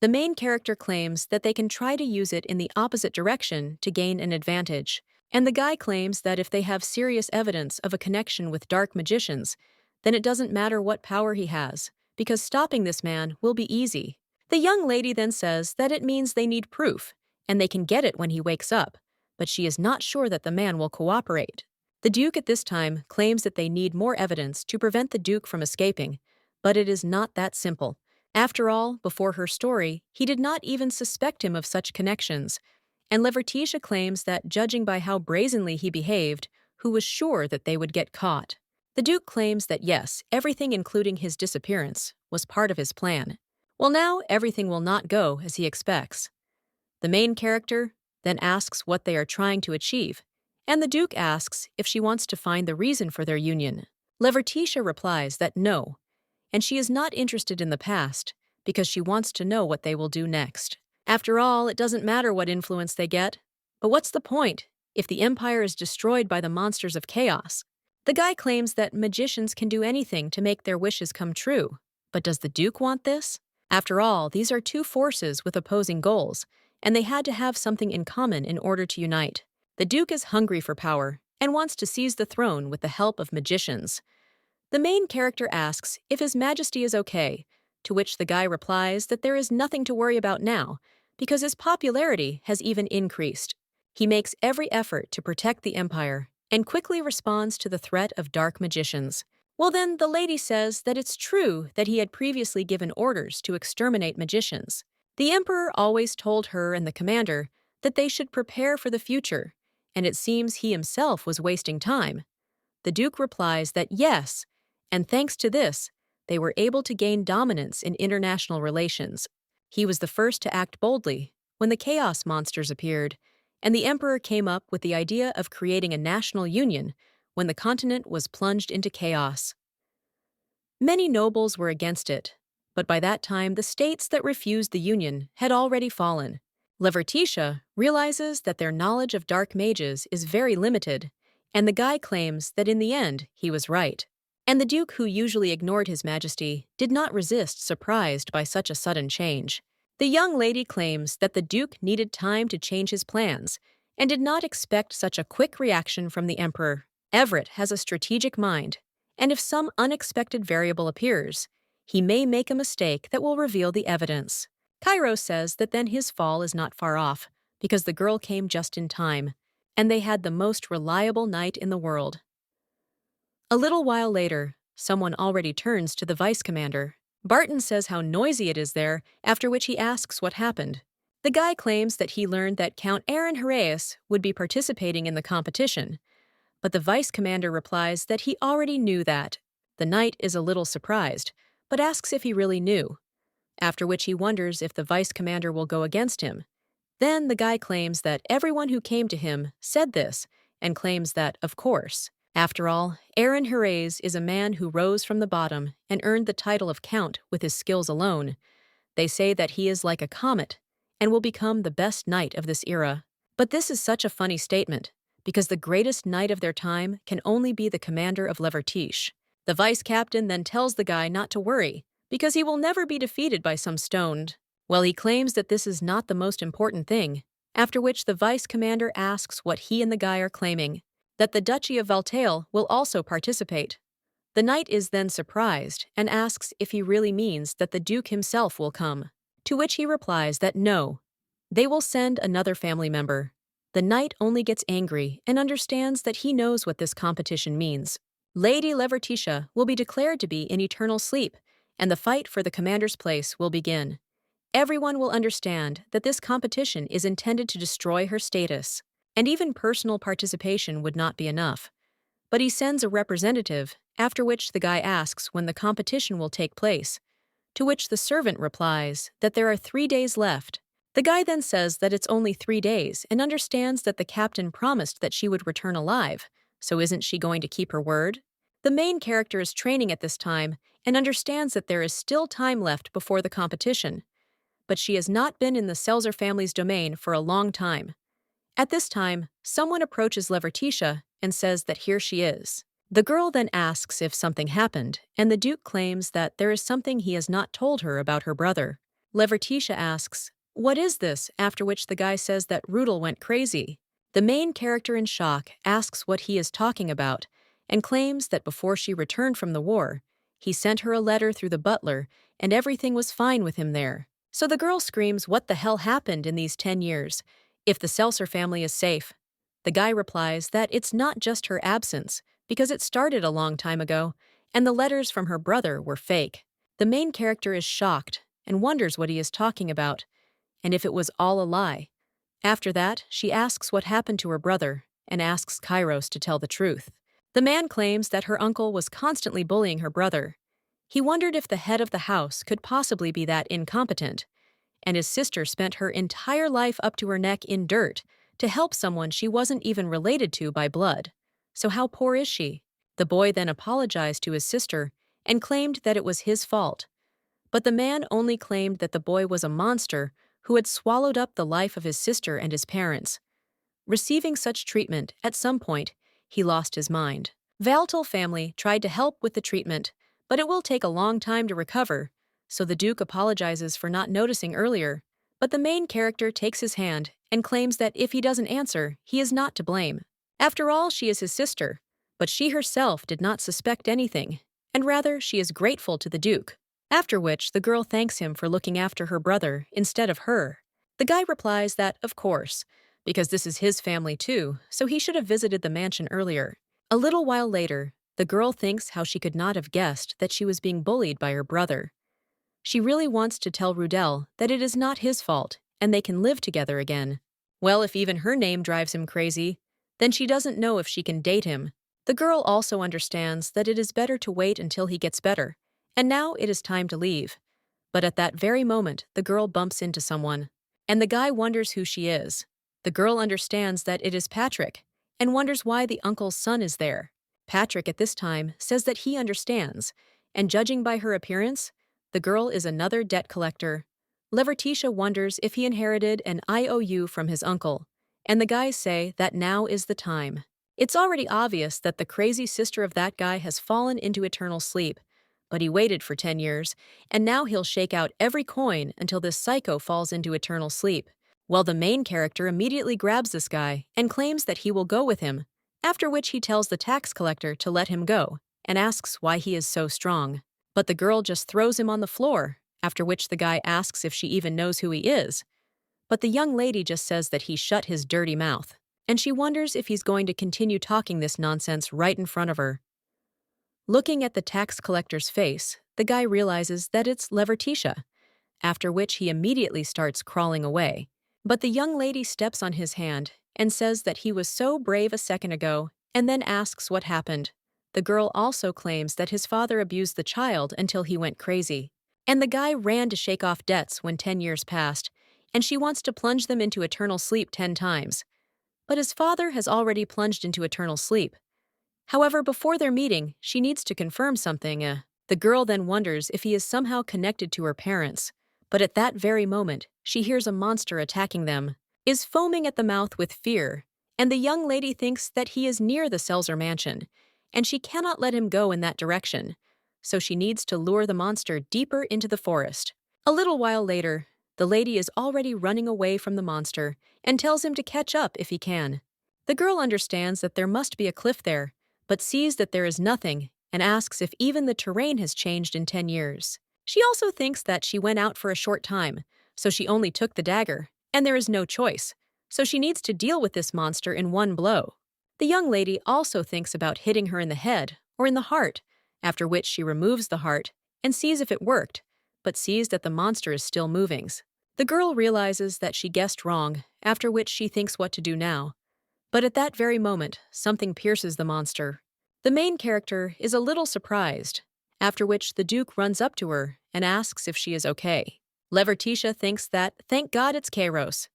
The main character claims that they can try to use it in the opposite direction to gain an advantage, and the guy claims that if they have serious evidence of a connection with dark magicians, then it doesn't matter what power he has, because stopping this man will be easy. The young lady then says that it means they need proof, and they can get it when he wakes up, but she is not sure that the man will cooperate. The Duke at this time claims that they need more evidence to prevent the Duke from escaping, but it is not that simple. After all, before her story, he did not even suspect him of such connections, and Levertitia claims that, judging by how brazenly he behaved, who was sure that they would get caught. The Duke claims that yes, everything including his disappearance was part of his plan. Well, now everything will not go as he expects. The main character then asks what they are trying to achieve, and the Duke asks if she wants to find the reason for their union. Levertitia replies that no, and she is not interested in the past because she wants to know what they will do next. After all, it doesn't matter what influence they get, but what's the point if the Empire is destroyed by the monsters of chaos? The guy claims that magicians can do anything to make their wishes come true, but does the Duke want this? After all, these are two forces with opposing goals, and they had to have something in common in order to unite. The Duke is hungry for power and wants to seize the throne with the help of magicians. The main character asks if His Majesty is okay, to which the guy replies that there is nothing to worry about now, because his popularity has even increased. He makes every effort to protect the Empire and quickly responds to the threat of dark magicians. Well then, the lady says that it's true that he had previously given orders to exterminate magicians. The Emperor always told her and the commander that they should prepare for the future, and it seems he himself was wasting time. The Duke replies that yes, and thanks to this, they were able to gain dominance in international relations. He was the first to act boldly when the chaos monsters appeared, and the Emperor came up with the idea of creating a national union when the continent was plunged into chaos. Many nobles were against it, but by that time the states that refused the union had already fallen. Levertitia realizes that their knowledge of dark mages is very limited, and the guy claims that in the end he was right. And the Duke, who usually ignored His Majesty, did not resist, surprised by such a sudden change. The young lady claims that the Duke needed time to change his plans and did not expect such a quick reaction from the Emperor. Everett has a strategic mind, and if some unexpected variable appears, he may make a mistake that will reveal the evidence. Kairos says that then his fall is not far off, because the girl came just in time, and they had the most reliable knight in the world. A little while later, someone already turns to the vice commander. Barton says how noisy it is there, after which he asks what happened. The guy claims that he learned that Count Aaron Heraeus would be participating in the competition, but the vice commander replies that he already knew that. The knight is a little surprised, but asks if he really knew, after which he wonders if the vice commander will go against him. Then the guy claims that everyone who came to him said this, and claims that, of course. After all, Aaron Heraeus is a man who rose from the bottom and earned the title of count with his skills alone. They say that he is like a comet, and will become the best knight of this era. But this is such a funny statement, because the greatest knight of their time can only be the commander of Levertiche. The vice captain then tells the guy not to worry, because he will never be defeated by some stoned. Well, he claims that this is not the most important thing, after which the vice commander asks what he and the guy are claiming, that the Duchy of Valtail will also participate. The knight is then surprised and asks if he really means that the duke himself will come, to which he replies that no, they will send another family member. The knight only gets angry and understands that he knows what this competition means. Lady Levertitia will be declared to be in eternal sleep, and the fight for the commander's place will begin. Everyone will understand that this competition is intended to destroy her status, and even personal participation would not be enough. But he sends a representative, after which the guy asks when the competition will take place, to which the servant replies that there are 3 days left. The guy then says that it's only 3 days and understands that the captain promised that she would return alive, so isn't she going to keep her word? The main character is training at this time and understands that there is still time left before the competition, but she has not been in the Selzer family's domain for a long time. At this time, someone approaches Levertitia and says that here she is. The girl then asks if something happened, and the duke claims that there is something he has not told her about her brother. Levertitia asks, "What is this?" After which the guy says that Rudel went crazy. The main character in shock asks what he is talking about and claims that before she returned from the war, he sent her a letter through the butler and everything was fine with him there. So the girl screams what the hell happened in these 10 years, if the Seltzer family is safe. The guy replies that it's not just her absence, because it started a long time ago, and the letters from her brother were fake. The main character is shocked and wonders what he is talking about, and if it was all a lie. After that, she asks what happened to her brother and asks Kairos to tell the truth. The man claims that her uncle was constantly bullying her brother. He wondered if the head of the house could possibly be that incompetent, and his sister spent her entire life up to her neck in dirt to help someone she wasn't even related to by blood. So how poor is she? The boy then apologized to his sister and claimed that it was his fault. But the man only claimed that the boy was a monster who had swallowed up the life of his sister and his parents. Receiving such treatment, at some point, he lost his mind. Valtal family tried to help with the treatment, but it will take a long time to recover, so the Duke apologizes for not noticing earlier, but the main character takes his hand and claims that if he doesn't answer, he is not to blame. After all, she is his sister, but she herself did not suspect anything, and rather she is grateful to the Duke. After which, the girl thanks him for looking after her brother instead of her. The guy replies that, of course, because this is his family too, so he should have visited the mansion earlier. A little while later, the girl thinks how she could not have guessed that she was being bullied by her brother. She really wants to tell Rudel that it is not his fault and they can live together again. Well, if even her name drives him crazy, then she doesn't know if she can date him. The girl also understands that it is better to wait until he gets better, and now it is time to leave. But at that very moment, the girl bumps into someone, and the guy wonders who she is. The girl understands that it is Patrick, and wonders why the uncle's son is there. Patrick at this time says that he understands, and judging by her appearance, the girl is another debt collector. Levertitia wonders if he inherited an IOU from his uncle, and the guys say that now is the time. It's already obvious that the crazy sister of that guy has fallen into eternal sleep, but he waited for 10 years, and now he'll shake out every coin until this psycho falls into eternal sleep. Well, the main character immediately grabs this guy and claims that he will go with him, after which he tells the tax collector to let him go and asks why he is so strong. But the girl just throws him on the floor, after which the guy asks if she even knows who he is. But the young lady just says that he shut his dirty mouth, and she wonders if he's going to continue talking this nonsense right in front of her. Looking at the tax collector's face, the guy realizes that it's Levertitia, after which he immediately starts crawling away. But the young lady steps on his hand and says that he was so brave a second ago, and then asks what happened. The girl also claims that his father abused the child until he went crazy, and the guy ran to shake off debts when 10 years passed, and she wants to plunge them into eternal sleep 10 times. But his father has already plunged into eternal sleep. However, before their meeting, she needs to confirm something. The girl then wonders if he is somehow connected to her parents, But at that very moment, she hears a monster attacking them, is foaming at the mouth with fear, and the young lady thinks that he is near the Seltzer mansion, and she cannot let him go in that direction, so she needs to lure the monster deeper into the forest. A little while later, the lady is already running away from the monster and tells him to catch up if he can. The girl understands that there must be a cliff there, but sees that there is nothing and asks if even the terrain has changed in 10 years. She also thinks that she went out for a short time, so she only took the dagger, and there is no choice, so she needs to deal with this monster in one blow. The young lady also thinks about hitting her in the head or in the heart, after which she removes the heart and sees if it worked, but sees that the monster is still moving. The girl realizes that she guessed wrong, after which she thinks what to do now. But at that very moment, something pierces the monster. The main character is a little surprised, after which the Duke runs up to her and asks if she is okay. Levertitia thinks that, thank God it's Kairos.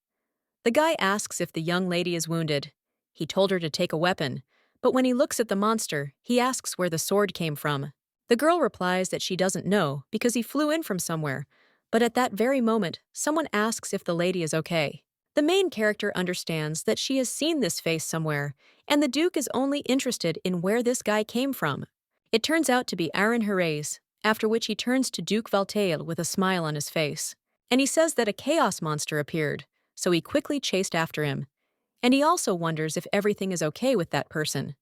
The guy asks if the young lady is wounded. He told her to take a weapon, but when he looks at the monster, he asks where the sword came from. The girl replies that she doesn't know because he flew in from somewhere, but at that very moment, someone asks if the lady is okay. The main character understands that she has seen this face somewhere, and the Duke is only interested in where this guy came from. It turns out to be Aaron Herrey's, after which he turns to Duke Valtail with a smile on his face. And he says that a chaos monster appeared, so he quickly chased after him. And he also wonders if everything is okay with that person.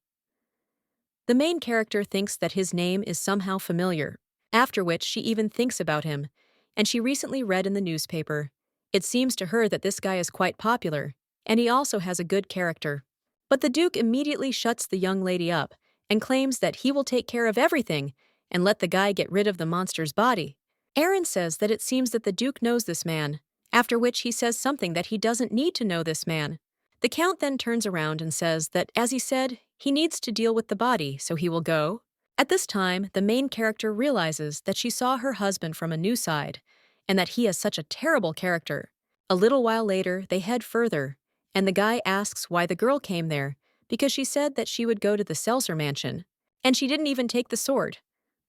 The main character thinks that his name is somehow familiar, after which she even thinks about him, and she recently read in the newspaper. It seems to her that this guy is quite popular, and he also has a good character. But the Duke immediately shuts the young lady up and claims that he will take care of everything and let the guy get rid of the monster's body. Aaron says that it seems that the Duke knows this man, after which he says something that he doesn't need to know this man. The Count then turns around and says that, as he said, he needs to deal with the body, so he will go. At this time, the main character realizes that she saw her husband from a new side, and that he has such a terrible character. A little while later, they head further, and the guy asks why the girl came there, because she said that she would go to the Seltzer mansion, and she didn't even take the sword.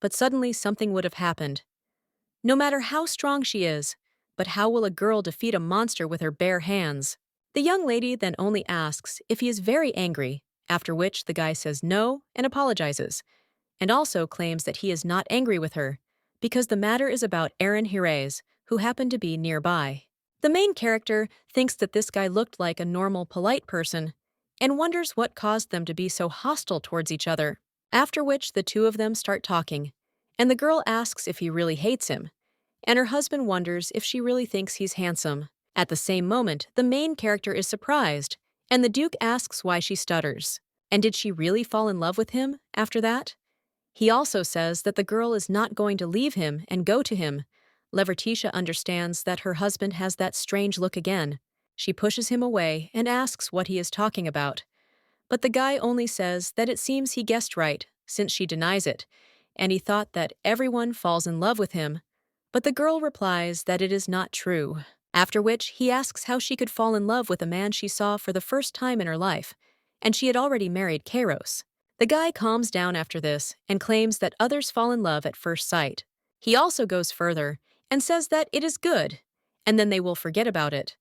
But suddenly something would have happened. No matter how strong she is, but how will a girl defeat a monster with her bare hands? The young lady then only asks if he is very angry, after which the guy says no and apologizes, and also claims that he is not angry with her, because the matter is about Aaron Herrey's, who happened to be nearby. The main character thinks that this guy looked like a normal, polite person, and wonders what caused them to be so hostile towards each other, after which the two of them start talking, and the girl asks if he really hates him, and her husband wonders if she really thinks he's handsome. At the same moment, the main character is surprised, and the Duke asks why she stutters. And did she really fall in love with him after that? He also says that the girl is not going to leave him and go to him. Levertitia understands that her husband has that strange look again. She pushes him away and asks what he is talking about. But the guy only says that it seems he guessed right, since she denies it, and he thought that everyone falls in love with him. But the girl replies that it is not true. After which, he asks how she could fall in love with a man she saw for the first time in her life, and she had already married Kairos. The guy calms down after this and claims that others fall in love at first sight. He also goes further and says that it is good, and then they will forget about it.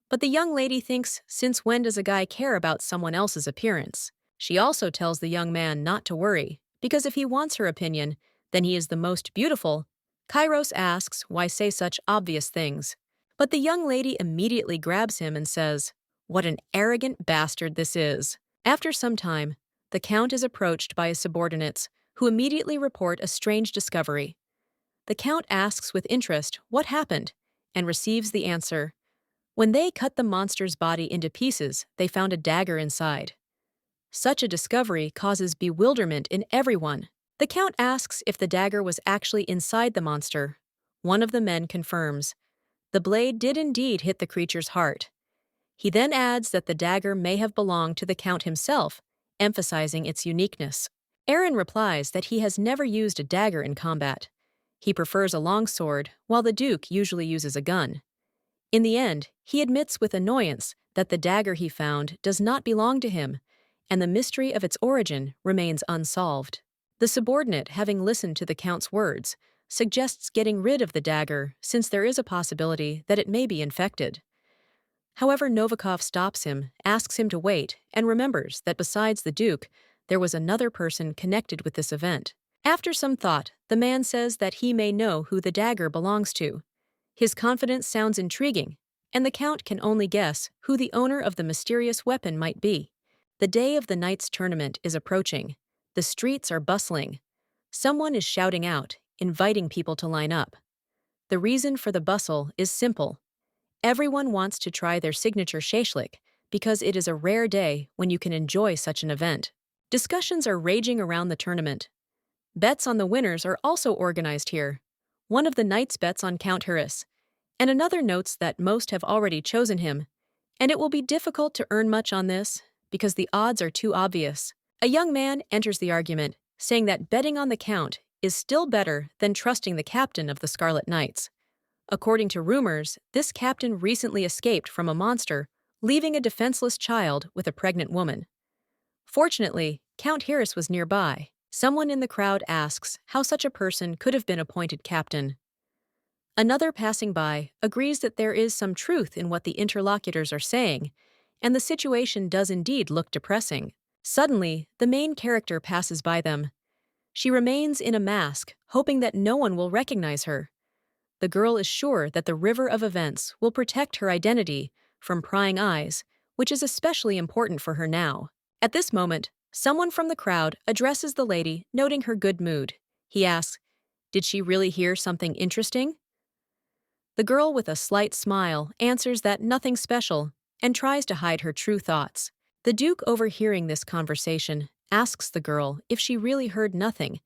But the young lady thinks, since when does a guy care about someone else's appearance? She also tells the young man not to worry, because if he wants her opinion, then he is the most beautiful. Kairos asks why say such obvious things. But the young lady immediately grabs him and says, "What an arrogant bastard this is." After some time, the Count is approached by his subordinates, who immediately report a strange discovery. The Count asks with interest what happened, and receives the answer. When they cut the monster's body into pieces, they found a dagger inside. Such a discovery causes bewilderment in everyone. The Count asks if the dagger was actually inside the monster. One of the men confirms. The blade did indeed hit the creature's heart. He then adds that the dagger may have belonged to the Count himself, emphasizing its uniqueness. Aaron replies that he has never used a dagger in combat. He prefers a long sword, while the Duke usually uses a gun. In the end, he admits with annoyance that the dagger he found does not belong to him, and the mystery of its origin remains unsolved. The subordinate, having listened to the Count's words, suggests getting rid of the dagger since there is a possibility that it may be infected. However, Novikov stops him, asks him to wait, and remembers that besides the Duke, there was another person connected with this event. After some thought, the man says that he may know who the dagger belongs to. His confidence sounds intriguing, and the Count can only guess who the owner of the mysterious weapon might be. The day of the night's tournament is approaching. The streets are bustling. Someone is shouting out, inviting people to line up. The reason for the bustle is simple. Everyone wants to try their signature shashlik because it is a rare day when you can enjoy such an event. Discussions are raging around the tournament. Bets on the winners are also organized here. One of the knights bets on Count Harris, and another notes that most have already chosen him, and it will be difficult to earn much on this because the odds are too obvious. A young man enters the argument, saying that betting on the Count is still better than trusting the captain of the Scarlet Knights. According to rumors, this captain recently escaped from a monster, leaving a defenseless child with a pregnant woman. Fortunately, Count Harris was nearby. Someone in the crowd asks how such a person could have been appointed captain. Another passing by agrees that there is some truth in what the interlocutors are saying, and the situation does indeed look depressing. Suddenly, the main character passes by them. She remains in a mask, hoping that no one will recognize her. The girl is sure that the river of events will protect her identity from prying eyes, which is especially important for her now. At this moment, someone from the crowd addresses the lady, noting her good mood. He asks, "Did she really hear something interesting?" The girl, with a slight smile, answers that nothing special and tries to hide her true thoughts. The Duke, overhearing this conversation, asks the girl if she really heard nothing.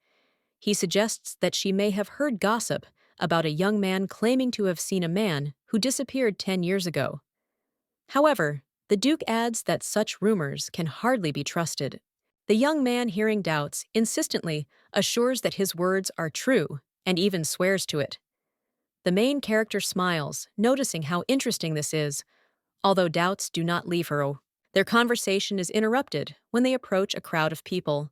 He suggests that she may have heard gossip about a young man claiming to have seen a man who disappeared 10 years ago. However, the Duke adds that such rumors can hardly be trusted. The young man, hearing doubts, insistently assures that his words are true and even swears to it. The main character smiles, noticing how interesting this is, although doubts do not leave her. Their conversation is interrupted when they approach a crowd of people.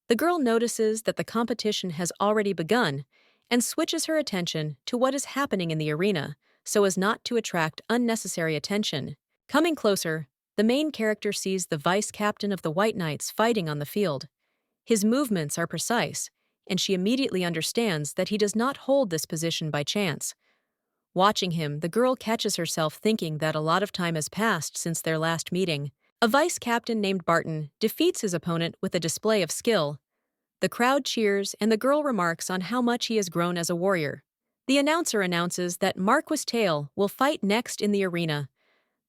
The girl notices that the competition has already begun and switches her attention to what is happening in the arena so as not to attract unnecessary attention. Coming closer, the main character sees the vice-captain of the White Knights fighting on the field. His movements are precise, and she immediately understands that he does not hold this position by chance. Watching him, the girl catches herself thinking that a lot of time has passed since their last meeting. A vice-captain named Barton defeats his opponent with a display of skill. The crowd cheers, and the girl remarks on how much he has grown as a warrior. The announcer announces that Marquis Tail will fight next in the arena.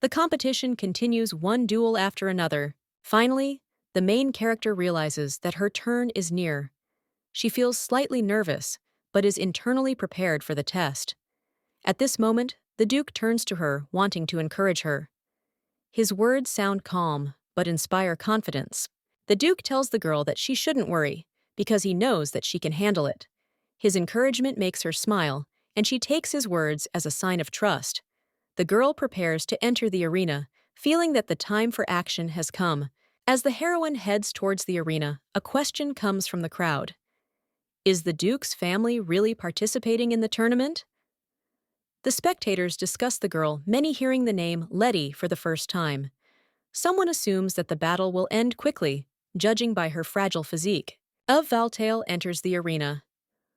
The competition continues, one duel after another. Finally, the main character realizes that her turn is near. She feels slightly nervous, but is internally prepared for the test. At this moment, the Duke turns to her, wanting to encourage her. His words sound calm, but inspire confidence. The Duke tells the girl that she shouldn't worry, because he knows that she can handle it. His encouragement makes her smile, and she takes his words as a sign of trust. The girl prepares to enter the arena, feeling that the time for action has come. As the heroine heads towards the arena, a question comes from the crowd. Is the Duke's family really participating in the tournament? The spectators discuss the girl, many hearing the name Letty for the first time. Someone assumes that the battle will end quickly, judging by her fragile physique. Valta enters the arena.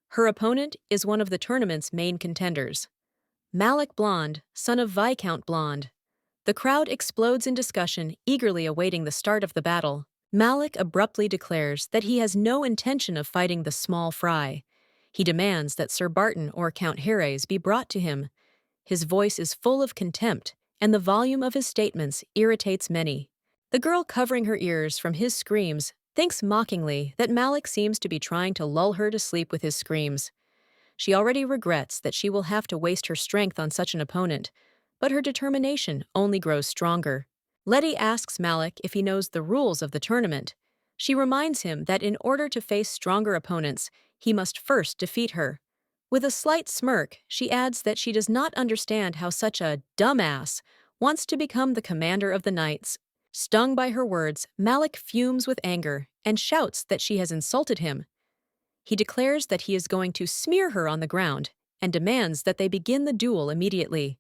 Her opponent is one of the tournament's main contenders, Malik Blonde, son of Viscount Blonde. The crowd explodes in discussion, eagerly awaiting the start of the battle. Malik abruptly declares that he has no intention of fighting the small fry. He demands that Sir Barton or Count Harris be brought to him. His voice is full of contempt, and the volume of his statements irritates many. The girl, covering her ears from his screams, thinks mockingly that Malik seems to be trying to lull her to sleep with his screams. She already regrets that she will have to waste her strength on such an opponent, but her determination only grows stronger. Letty asks Malik if he knows the rules of the tournament. She reminds him that in order to face stronger opponents, he must first defeat her. With a slight smirk, she adds that she does not understand how such a dumbass wants to become the commander of the knights. Stung by her words, Malik fumes with anger and shouts that she has insulted him. He declares that he is going to smear her on the ground and demands that they begin the duel immediately.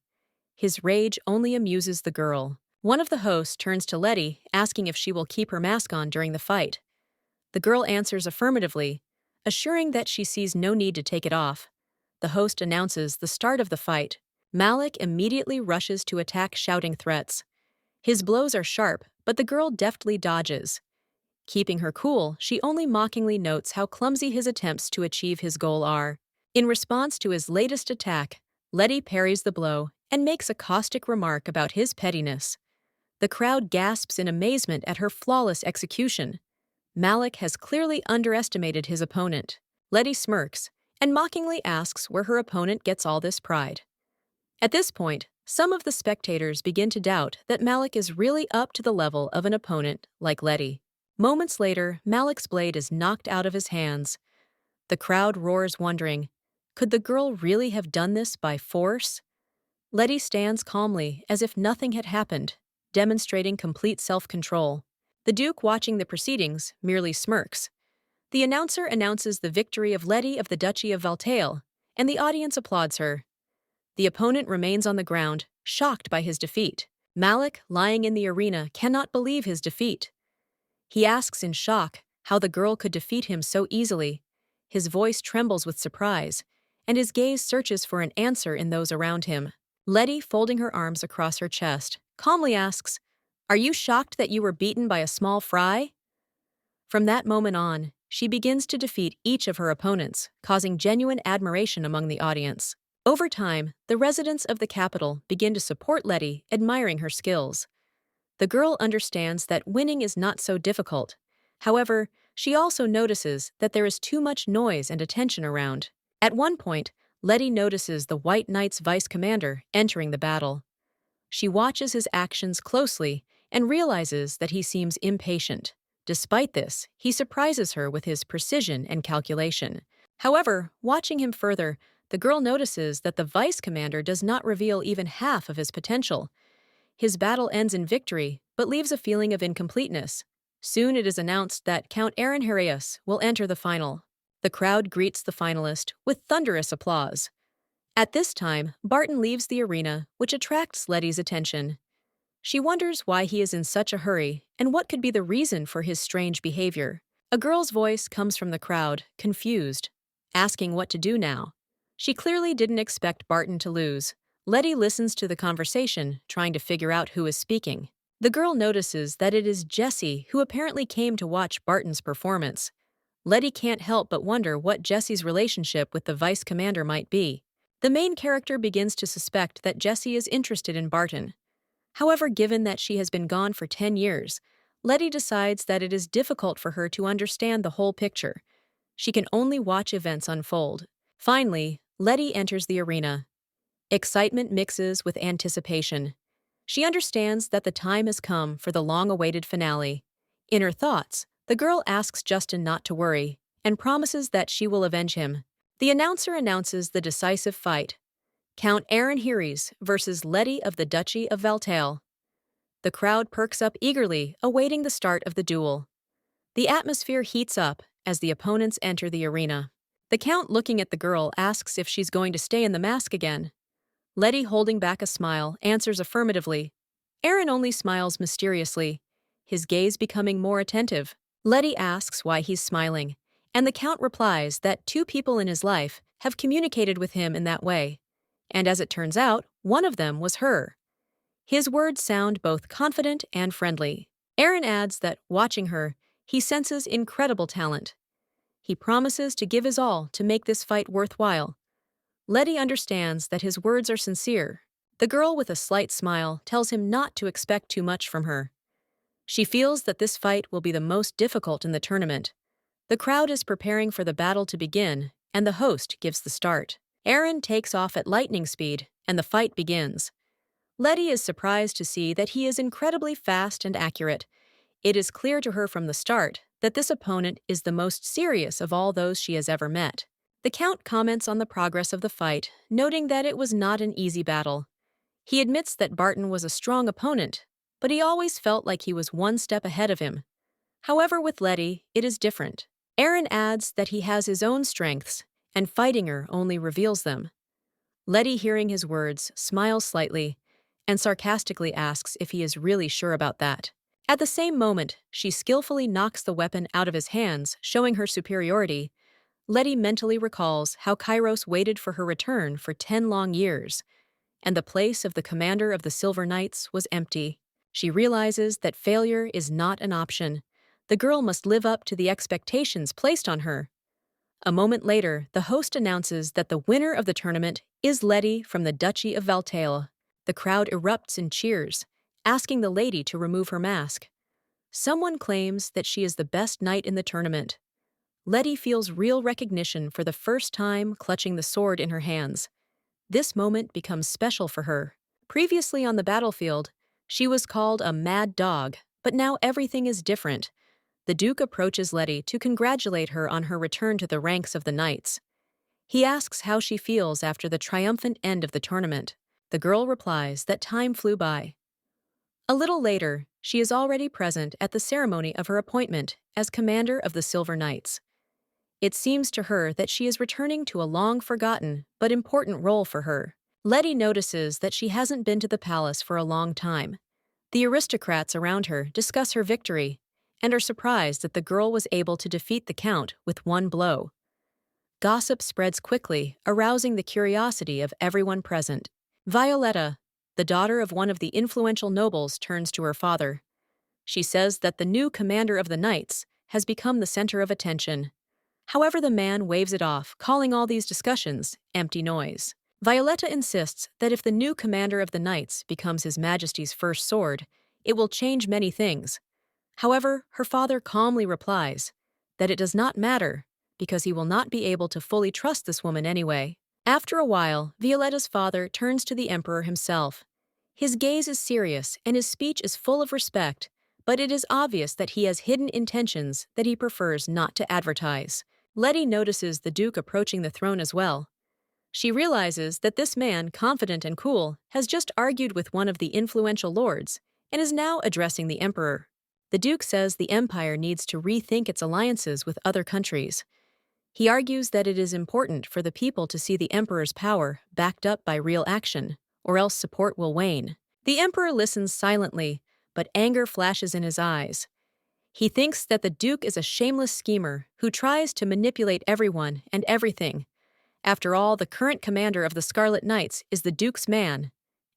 His rage only amuses the girl. One of the hosts turns to Letty, asking if she will keep her mask on during the fight. The girl answers affirmatively, assuring that she sees no need to take it off. The host announces the start of the fight. Malik immediately rushes to attack, shouting threats. His blows are sharp, but the girl deftly dodges. Keeping her cool, she only mockingly notes how clumsy his attempts to achieve his goal are. In response to his latest attack, Letty parries the blow and makes a caustic remark about his pettiness. The crowd gasps in amazement at her flawless execution. Malik has clearly underestimated his opponent. Letty smirks and mockingly asks where her opponent gets all this pride. At this point, some of the spectators begin to doubt that Malik is really up to the level of an opponent like Letty. Moments later, Malik's blade is knocked out of his hands. The crowd roars, wondering, could the girl really have done this by force? Letty stands calmly, as if nothing had happened, demonstrating complete self-control. The Duke, watching the proceedings, merely smirks. The announcer announces the victory of Letty of the Duchy of Valta, and the audience applauds her. The opponent remains on the ground, shocked by his defeat. Malik, lying in the arena, cannot believe his defeat. He asks in shock how the girl could defeat him so easily. His voice trembles with surprise, and his gaze searches for an answer in those around him. Letty, folding her arms across her chest, calmly asks, "Are you shocked that you were beaten by a small fry?" From that moment on, she begins to defeat each of her opponents, causing genuine admiration among the audience. Over time, the residents of the capital begin to support Letty, admiring her skills. The girl understands that winning is not so difficult. However, she also notices that there is too much noise and attention around. At one point, Letty notices the White Knight's vice commander entering the battle. She watches his actions closely and realizes that he seems impatient. Despite this, he surprises her with his precision and calculation. However, watching him further, the girl notices that the vice commander does not reveal even half of his potential. His battle ends in victory, but leaves a feeling of incompleteness. Soon it is announced that Count Aaron will enter the final. The crowd greets the finalist with thunderous applause. At this time, Barton leaves the arena, which attracts Letty's attention. She wonders why he is in such a hurry and what could be the reason for his strange behavior. A girl's voice comes from the crowd, confused, asking what to do now. She clearly didn't expect Barton to lose. Letty listens to the conversation, trying to figure out who is speaking. The girl notices that it is Jessie, who apparently came to watch Barton's performance. Letty can't help but wonder what Jessie's relationship with the vice commander might be. The main character begins to suspect that Jessie is interested in Barton. However, given that she has been gone for 10 years, Letty decides that it is difficult for her to understand the whole picture. She can only watch events unfold. Finally, Letty enters the arena. Excitement mixes with anticipation. She understands that the time has come for the long-awaited finale. In her thoughts, the girl asks Justin not to worry and promises that she will avenge him. The announcer announces the decisive fight: Count Aaron versus Letty of the Duchy of Valta. The crowd perks up eagerly, awaiting the start of the duel. The atmosphere heats up as the opponents enter the arena. The Count, looking at the girl, asks if she's going to stay in the mask again. Letty, holding back a smile, answers affirmatively. Aaron only smiles mysteriously, his gaze becoming more attentive. Letty asks why he's smiling, and the Count replies that 2 people in his life have communicated with him in that way. And as it turns out, one of them was her. His words sound both confident and friendly. Aaron adds that, watching her, he senses incredible talent. He promises to give his all to make this fight worthwhile. Letty understands that his words are sincere. The girl, with a slight smile, tells him not to expect too much from her. She feels that this fight will be the most difficult in the tournament. The crowd is preparing for the battle to begin, and the host gives the start. Aaron takes off at lightning speed, and the fight begins. Letty is surprised to see that he is incredibly fast and accurate. It is clear to her from the start that this opponent is the most serious of all those she has ever met. The Count comments on the progress of the fight, noting that it was not an easy battle. He admits that Barton was a strong opponent, but he always felt like he was one step ahead of him. However, with Letty, it is different. Aaron adds that he has his own strengths, and fighting her only reveals them. Letty, hearing his words, smiles slightly and sarcastically asks if he is really sure about that. At the same moment, she skillfully knocks the weapon out of his hands, showing her superiority. Letty mentally recalls how Kairos waited for her return for 10 long years, and the place of the commander of the Silver Knights was empty. She realizes that failure is not an option. The girl must live up to the expectations placed on her. A moment later, the host announces that the winner of the tournament is Letty from the Duchy of Valta. The crowd erupts in cheers, asking the lady to remove her mask. Someone claims that she is the best knight in the tournament. Letty feels real recognition for the first time, clutching the sword in her hands. This moment becomes special for her. Previously on the battlefield, she was called a mad dog, but now everything is different. The Duke approaches Letty to congratulate her on her return to the ranks of the knights. He asks how she feels after the triumphant end of the tournament. The girl replies that time flew by. A little later, she is already present at the ceremony of her appointment as commander of the Silver Knights. It seems to her that she is returning to a long-forgotten but important role for her. Letty notices that she hasn't been to the palace for a long time. The aristocrats around her discuss her victory and are surprised that the girl was able to defeat the count with one blow. Gossip spreads quickly, arousing the curiosity of everyone present. Violetta, the daughter of one of the influential nobles, turns to her father. She says that the new commander of the knights has become the center of attention. However, the man waves it off, calling all these discussions empty noise. Violetta insists that if the new commander of the knights becomes His Majesty's first sword, it will change many things. However, her father calmly replies that it does not matter, because he will not be able to fully trust this woman anyway. After a while, Violetta's father turns to the emperor himself. His gaze is serious and his speech is full of respect, but it is obvious that he has hidden intentions that he prefers not to advertise. Letty notices the Duke approaching the throne as well. She realizes that this man, confident and cool, has just argued with one of the influential lords and is now addressing the emperor. The Duke says the empire needs to rethink its alliances with other countries. He argues that it is important for the people to see the emperor's power backed up by real action, or else support will wane. The emperor listens silently, but anger flashes in his eyes. He thinks that the Duke is a shameless schemer who tries to manipulate everyone and everything. After all, the current commander of the Scarlet Knights is the Duke's man,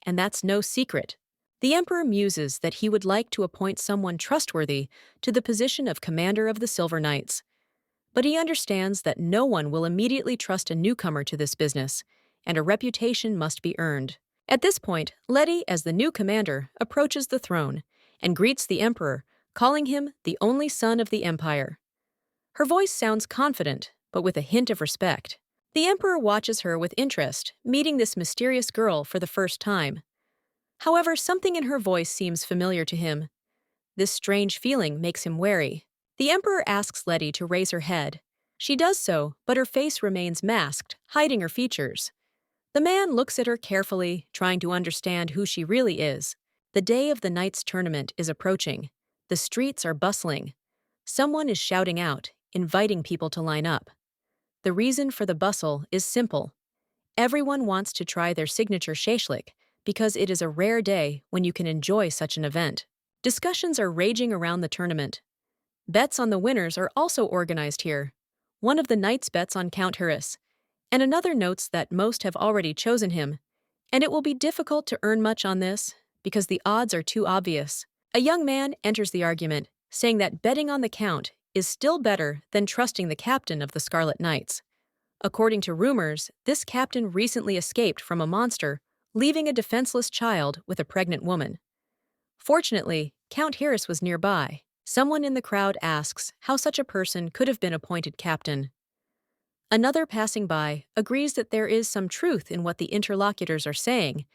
and that's no secret. The emperor muses that he would like to appoint someone trustworthy to the position of commander of the Silver Knights. But he understands that no one will immediately trust a newcomer to this business, and a reputation must be earned. At this point, Letty, as the new commander, approaches the throne and greets the emperor, calling him the only son of the empire. Her voice sounds confident, but with a hint of respect. The emperor watches her with interest, meeting this mysterious girl for the first time. However, something in her voice seems familiar to him. This strange feeling makes him wary. The emperor asks Letty to raise her head. She does so, but her face remains masked, hiding her features. The man looks at her carefully, trying to understand who she really is. The day of the Knights' tournament is approaching. The streets are bustling. Someone is shouting out, inviting people to line up. The reason for the bustle is simple. Everyone wants to try their signature shashlik because it is a rare day when you can enjoy such an event. Discussions are raging around the tournament. Bets on the winners are also organized here. One of the knights bets on Count Harris, and another notes that most have already chosen him, and it will be difficult to earn much on this because the odds are too obvious. A young man enters the argument, saying that betting on the Count is still better than trusting the captain of the Scarlet Knights. According to rumors, this captain recently escaped from a monster, leaving a defenseless child with a pregnant woman. Fortunately, Count Harris was nearby. Someone in the crowd asks how such a person could have been appointed captain. Another passing by agrees that there is some truth in what the interlocutors are saying,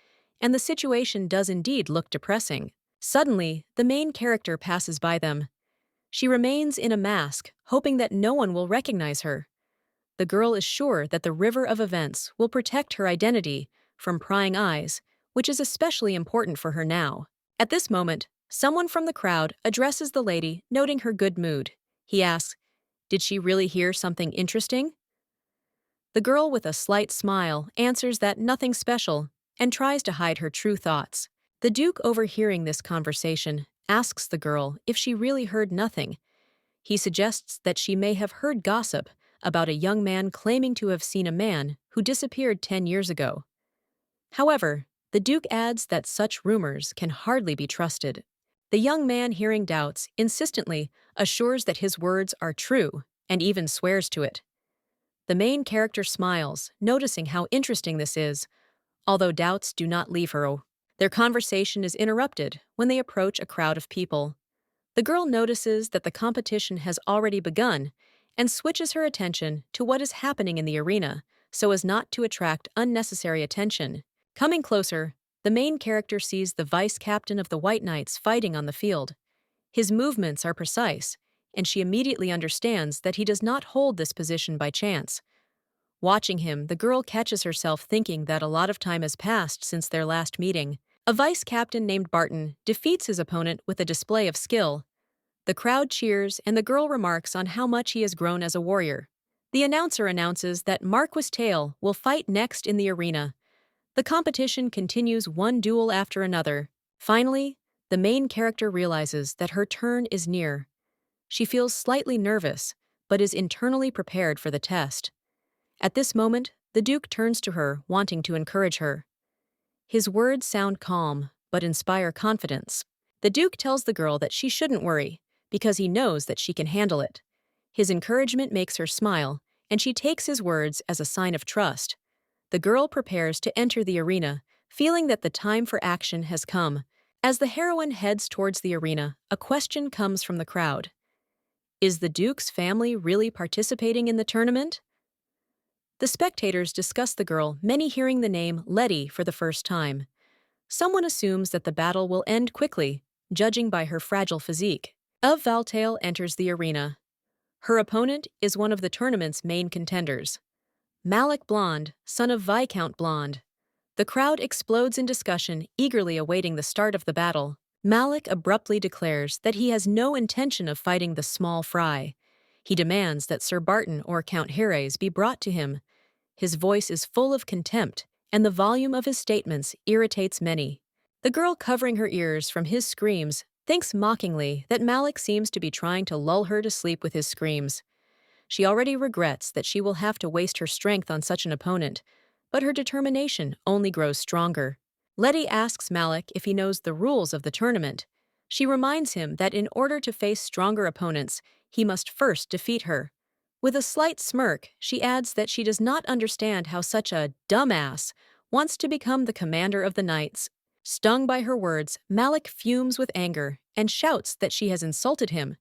and the situation does indeed look depressing. Suddenly, the main character passes by them. She remains in a mask, hoping that no one will recognize her. The girl is sure that the river of events will protect her identity from prying eyes, which is especially important for her now. At this moment, someone from the crowd addresses the lady, noting her good mood. He asks, Did she really hear something interesting? The girl, with a slight smile, answers that nothing special and tries to hide her true thoughts. The Duke, overhearing this conversation, asks the girl if she really heard nothing. He suggests that she may have heard gossip about a young man claiming to have seen a man who disappeared 10 years ago. However, the Duke adds that such rumors can hardly be trusted. The young man, hearing doubts, insistently assures that his words are true and even swears to it. The main character smiles, noticing how interesting this is, although doubts do not leave her. Their conversation is interrupted when they approach a crowd of people. The girl notices that the competition has already begun and switches her attention to what is happening in the arena so as not to attract unnecessary attention. Coming closer, the main character sees the vice captain of the White Knights fighting on the field. His movements are precise, and she immediately understands that he does not hold this position by chance. Watching him, the girl catches herself thinking that a lot of time has passed since their last meeting. A vice captain named Barton defeats his opponent with a display of skill. The crowd cheers, and the girl remarks on how much he has grown as a warrior. The announcer announces that Marquis Tail will fight next in the arena. The competition continues, one duel after another. Finally, the main character realizes that her turn is near. She feels slightly nervous, but is internally prepared for the test. At this moment, the Duke turns to her, wanting to encourage her. His words sound calm, but inspire confidence. The Duke tells the girl that she shouldn't worry, because he knows that she can handle it. His encouragement makes her smile, and she takes his words as a sign of trust. The girl prepares to enter the arena, feeling that the time for action has come. As the heroine heads towards the arena, a question comes from the crowd. Is the Duke's family really participating in the tournament? The spectators discuss the girl, many hearing the name Letty for the first time. Someone assumes that the battle will end quickly, judging by her fragile physique. Valta enters the arena. Her opponent is one of the tournament's main contenders, Malik Blonde, son of Viscount Blonde. The crowd explodes in discussion, eagerly awaiting the start of the battle. Malik abruptly declares that he has no intention of fighting the small fry. He demands that Sir Barton or Count Heres be brought to him. His voice is full of contempt, and the volume of his statements irritates many. The girl, covering her ears from his screams, thinks mockingly that Malik seems to be trying to lull her to sleep with his screams. She already regrets that she will have to waste her strength on such an opponent, but her determination only grows stronger. Letty asks Malik if he knows the rules of the tournament. She reminds him that in order to face stronger opponents, he must first defeat her. With a slight smirk, she adds that she does not understand how such a dumbass wants to become the commander of the knights. Stung by her words, Malik fumes with anger and shouts that she has insulted him.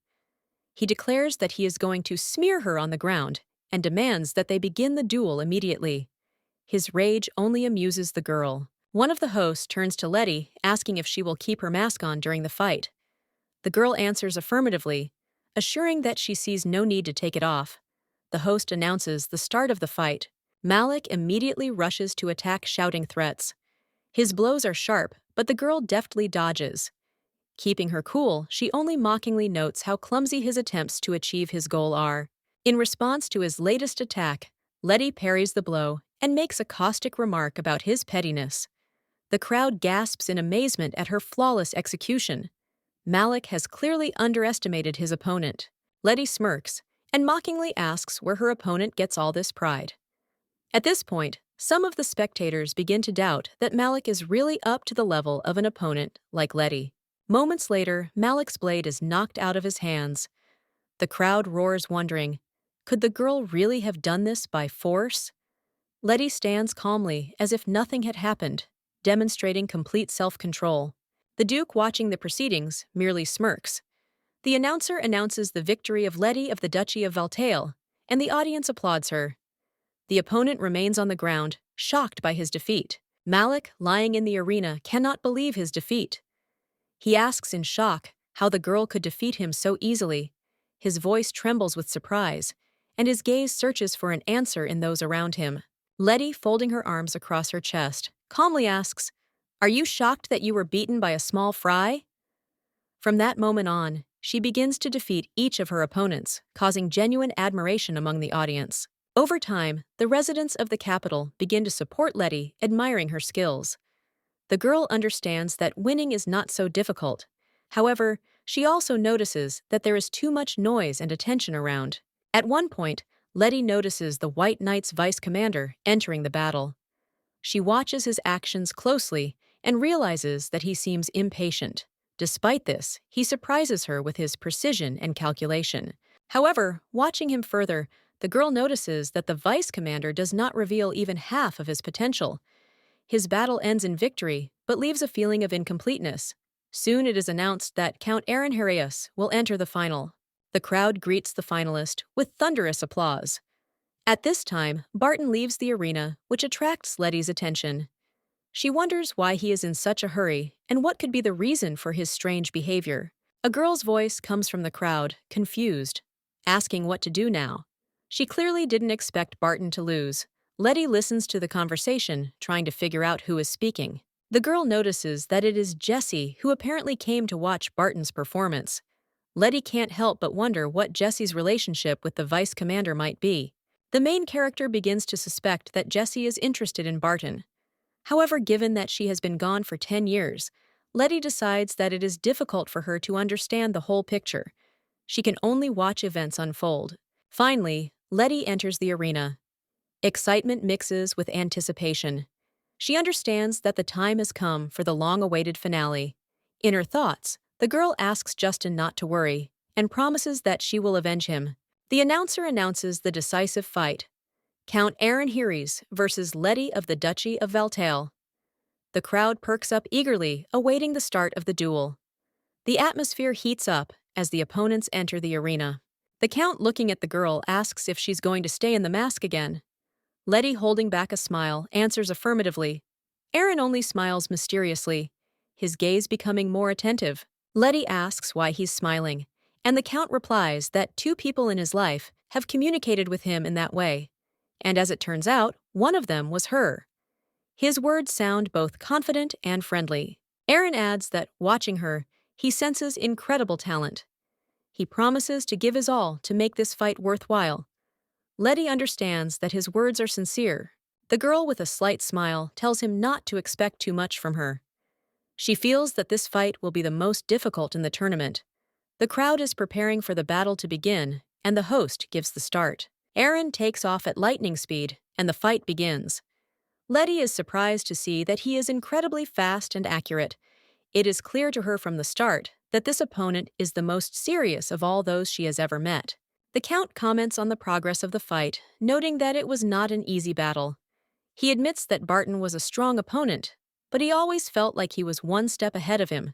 He declares that he is going to smear her on the ground and demands that they begin the duel immediately. His rage only amuses the girl. One of the hosts turns to Letty, asking if she will keep her mask on during the fight. The girl answers affirmatively, assuring that she sees no need to take it off. The host announces the start of the fight. Malik immediately rushes to attack, shouting threats. His blows are sharp, but the girl deftly dodges. Keeping her cool, she only mockingly notes how clumsy his attempts to achieve his goal are. In response to his latest attack, Letty parries the blow and makes a caustic remark about his pettiness. The crowd gasps in amazement at her flawless execution. Malik has clearly underestimated his opponent. Letty smirks and mockingly asks where her opponent gets all this pride. At this point, some of the spectators begin to doubt that Malik is really up to the level of an opponent like Letty. Moments later, Malik's blade is knocked out of his hands. The crowd roars, wondering, could the girl really have done this by force? Letty stands calmly, as if nothing had happened, demonstrating complete self-control. The Duke, watching the proceedings, merely smirks. The announcer announces the victory of Letty of the Duchy of Valta, and the audience applauds her. The opponent remains on the ground, shocked by his defeat. Malik, lying in the arena, cannot believe his defeat. He asks in shock how the girl could defeat him so easily. His voice trembles with surprise, and his gaze searches for an answer in those around him. Letty, folding her arms across her chest, calmly asks, "Are you shocked that you were beaten by a small fry?" From that moment on, she begins to defeat each of her opponents, causing genuine admiration among the audience. Over time, the residents of the capital begin to support Letty, admiring her skills. The girl understands that winning is not so difficult. However, she also notices that there is too much noise and attention around. At one point, Letty notices the White Knight's vice commander entering the battle. She watches his actions closely and realizes that he seems impatient. Despite this, he surprises her with his precision and calculation. However, watching him further, the girl notices that the vice commander does not reveal even half of his potential. His battle ends in victory, but leaves a feeling of incompleteness. Soon it is announced that Count Aranharius will enter the final. The crowd greets the finalist with thunderous applause. At this time, Barton leaves the arena, which attracts Letty's attention. She wonders why he is in such a hurry and what could be the reason for his strange behavior. A girl's voice comes from the crowd, confused, asking what to do now. She clearly didn't expect Barton to lose. Letty listens to the conversation, trying to figure out who is speaking. The girl notices that it is Jessie, who apparently came to watch Barton's performance. Letty can't help but wonder what Jessie's relationship with the vice commander might be. The main character begins to suspect that Jessie is interested in Barton. However, given that she has been gone for 10 years, Letty decides that it is difficult for her to understand the whole picture. She can only watch events unfold. Finally, Letty enters the arena. Excitement mixes with anticipation. She understands that the time has come for the long-awaited finale. In her thoughts, the girl asks Justin not to worry and promises that she will avenge him. The announcer announces the decisive fight: Count Aranharius versus Letty of the Duchy of Valta. The crowd perks up eagerly, awaiting the start of the duel. The atmosphere heats up as the opponents enter the arena. The Count, looking at the girl, asks if she's going to stay in the mask again. Letty, holding back a smile, answers affirmatively. Aaron only smiles mysteriously, his gaze becoming more attentive. Letty asks why he's smiling, and the Count replies that 2 people in his life have communicated with him in that way. And as it turns out, one of them was her. His words sound both confident and friendly. Aaron adds that, watching her, he senses incredible talent. He promises to give his all to make this fight worthwhile. Letty understands that his words are sincere. The girl, with a slight smile, tells him not to expect too much from her. She feels that this fight will be the most difficult in the tournament. The crowd is preparing for the battle to begin, and the host gives the start. Aaron takes off at lightning speed, and the fight begins. Letty is surprised to see that he is incredibly fast and accurate. It is clear to her from the start that this opponent is the most serious of all those she has ever met. The Count comments on the progress of the fight, noting that it was not an easy battle. He admits that Barton was a strong opponent, but he always felt like he was one step ahead of him.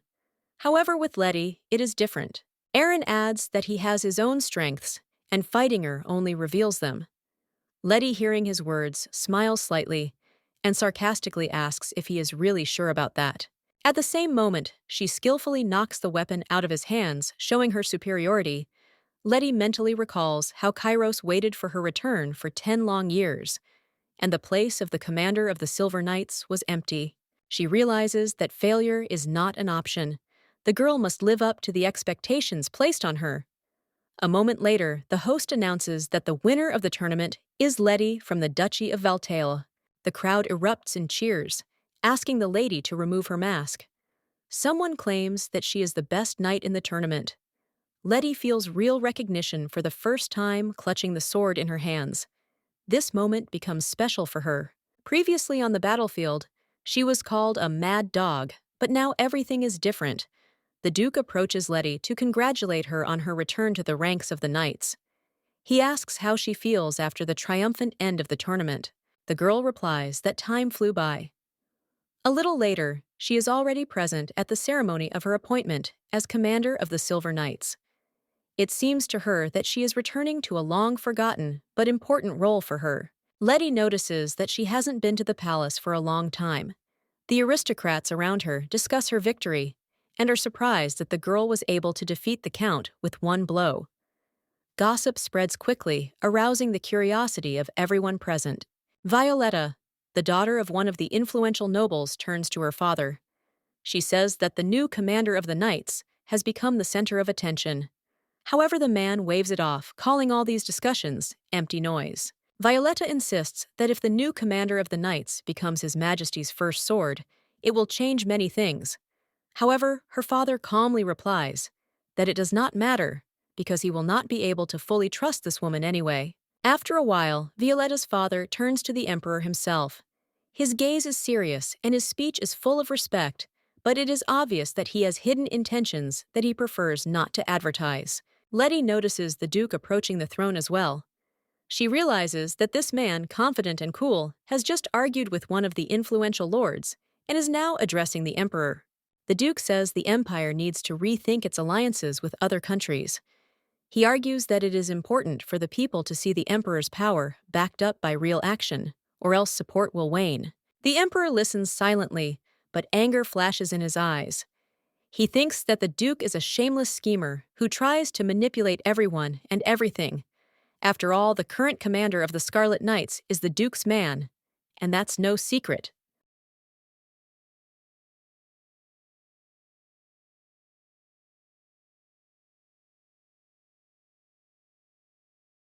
However, with Letty, it is different. Aaron adds that he has his own strengths, and fighting her only reveals them. Letty, hearing his words, smiles slightly and sarcastically asks if he is really sure about that. At the same moment, she skillfully knocks the weapon out of his hands, showing her superiority. Letty mentally recalls how Kairos waited for her return for 10 long years, and the place of the commander of the Silver Knights was empty. She realizes that failure is not an option. The girl must live up to the expectations placed on her. A moment later, the host announces that the winner of the tournament is Letty from the Duchy of Valta. The crowd erupts in cheers, asking the lady to remove her mask. Someone claims that she is the best knight in the tournament. Letty feels real recognition for the first time, clutching the sword in her hands. This moment becomes special for her. Previously on the battlefield, she was called a mad dog, but now everything is different. The Duke approaches Letty to congratulate her on her return to the ranks of the knights. He asks how she feels after the triumphant end of the tournament. The girl replies that time flew by. A little later, she is already present at the ceremony of her appointment as commander of the Silver Knights. It seems to her that she is returning to a long-forgotten but important role for her. Letty notices that she hasn't been to the palace for a long time. The aristocrats around her discuss her victory and are surprised that the girl was able to defeat the Count with one blow. Gossip spreads quickly, arousing the curiosity of everyone present. Violetta, the daughter of one of the influential nobles, turns to her father. She says that the new commander of the knights has become the center of attention. However, the man waves it off, calling all these discussions empty noise. Violetta insists that if the new commander of the knights becomes His Majesty's first sword, it will change many things. However, her father calmly replies that it does not matter because he will not be able to fully trust this woman anyway. After a while, Violetta's father turns to the emperor himself. His gaze is serious and his speech is full of respect, but it is obvious that he has hidden intentions that he prefers not to advertise. Letty notices the Duke approaching the throne as well. She realizes that this man, confident and cool, has just argued with one of the influential lords and is now addressing the emperor. The Duke says the empire needs to rethink its alliances with other countries. He argues that it is important for the people to see the emperor's power backed up by real action, or else support will wane. The emperor listens silently, but anger flashes in his eyes. He thinks that the Duke is a shameless schemer who tries to manipulate everyone and everything. After all, the current commander of the Scarlet Knights is the Duke's man, and that's no secret.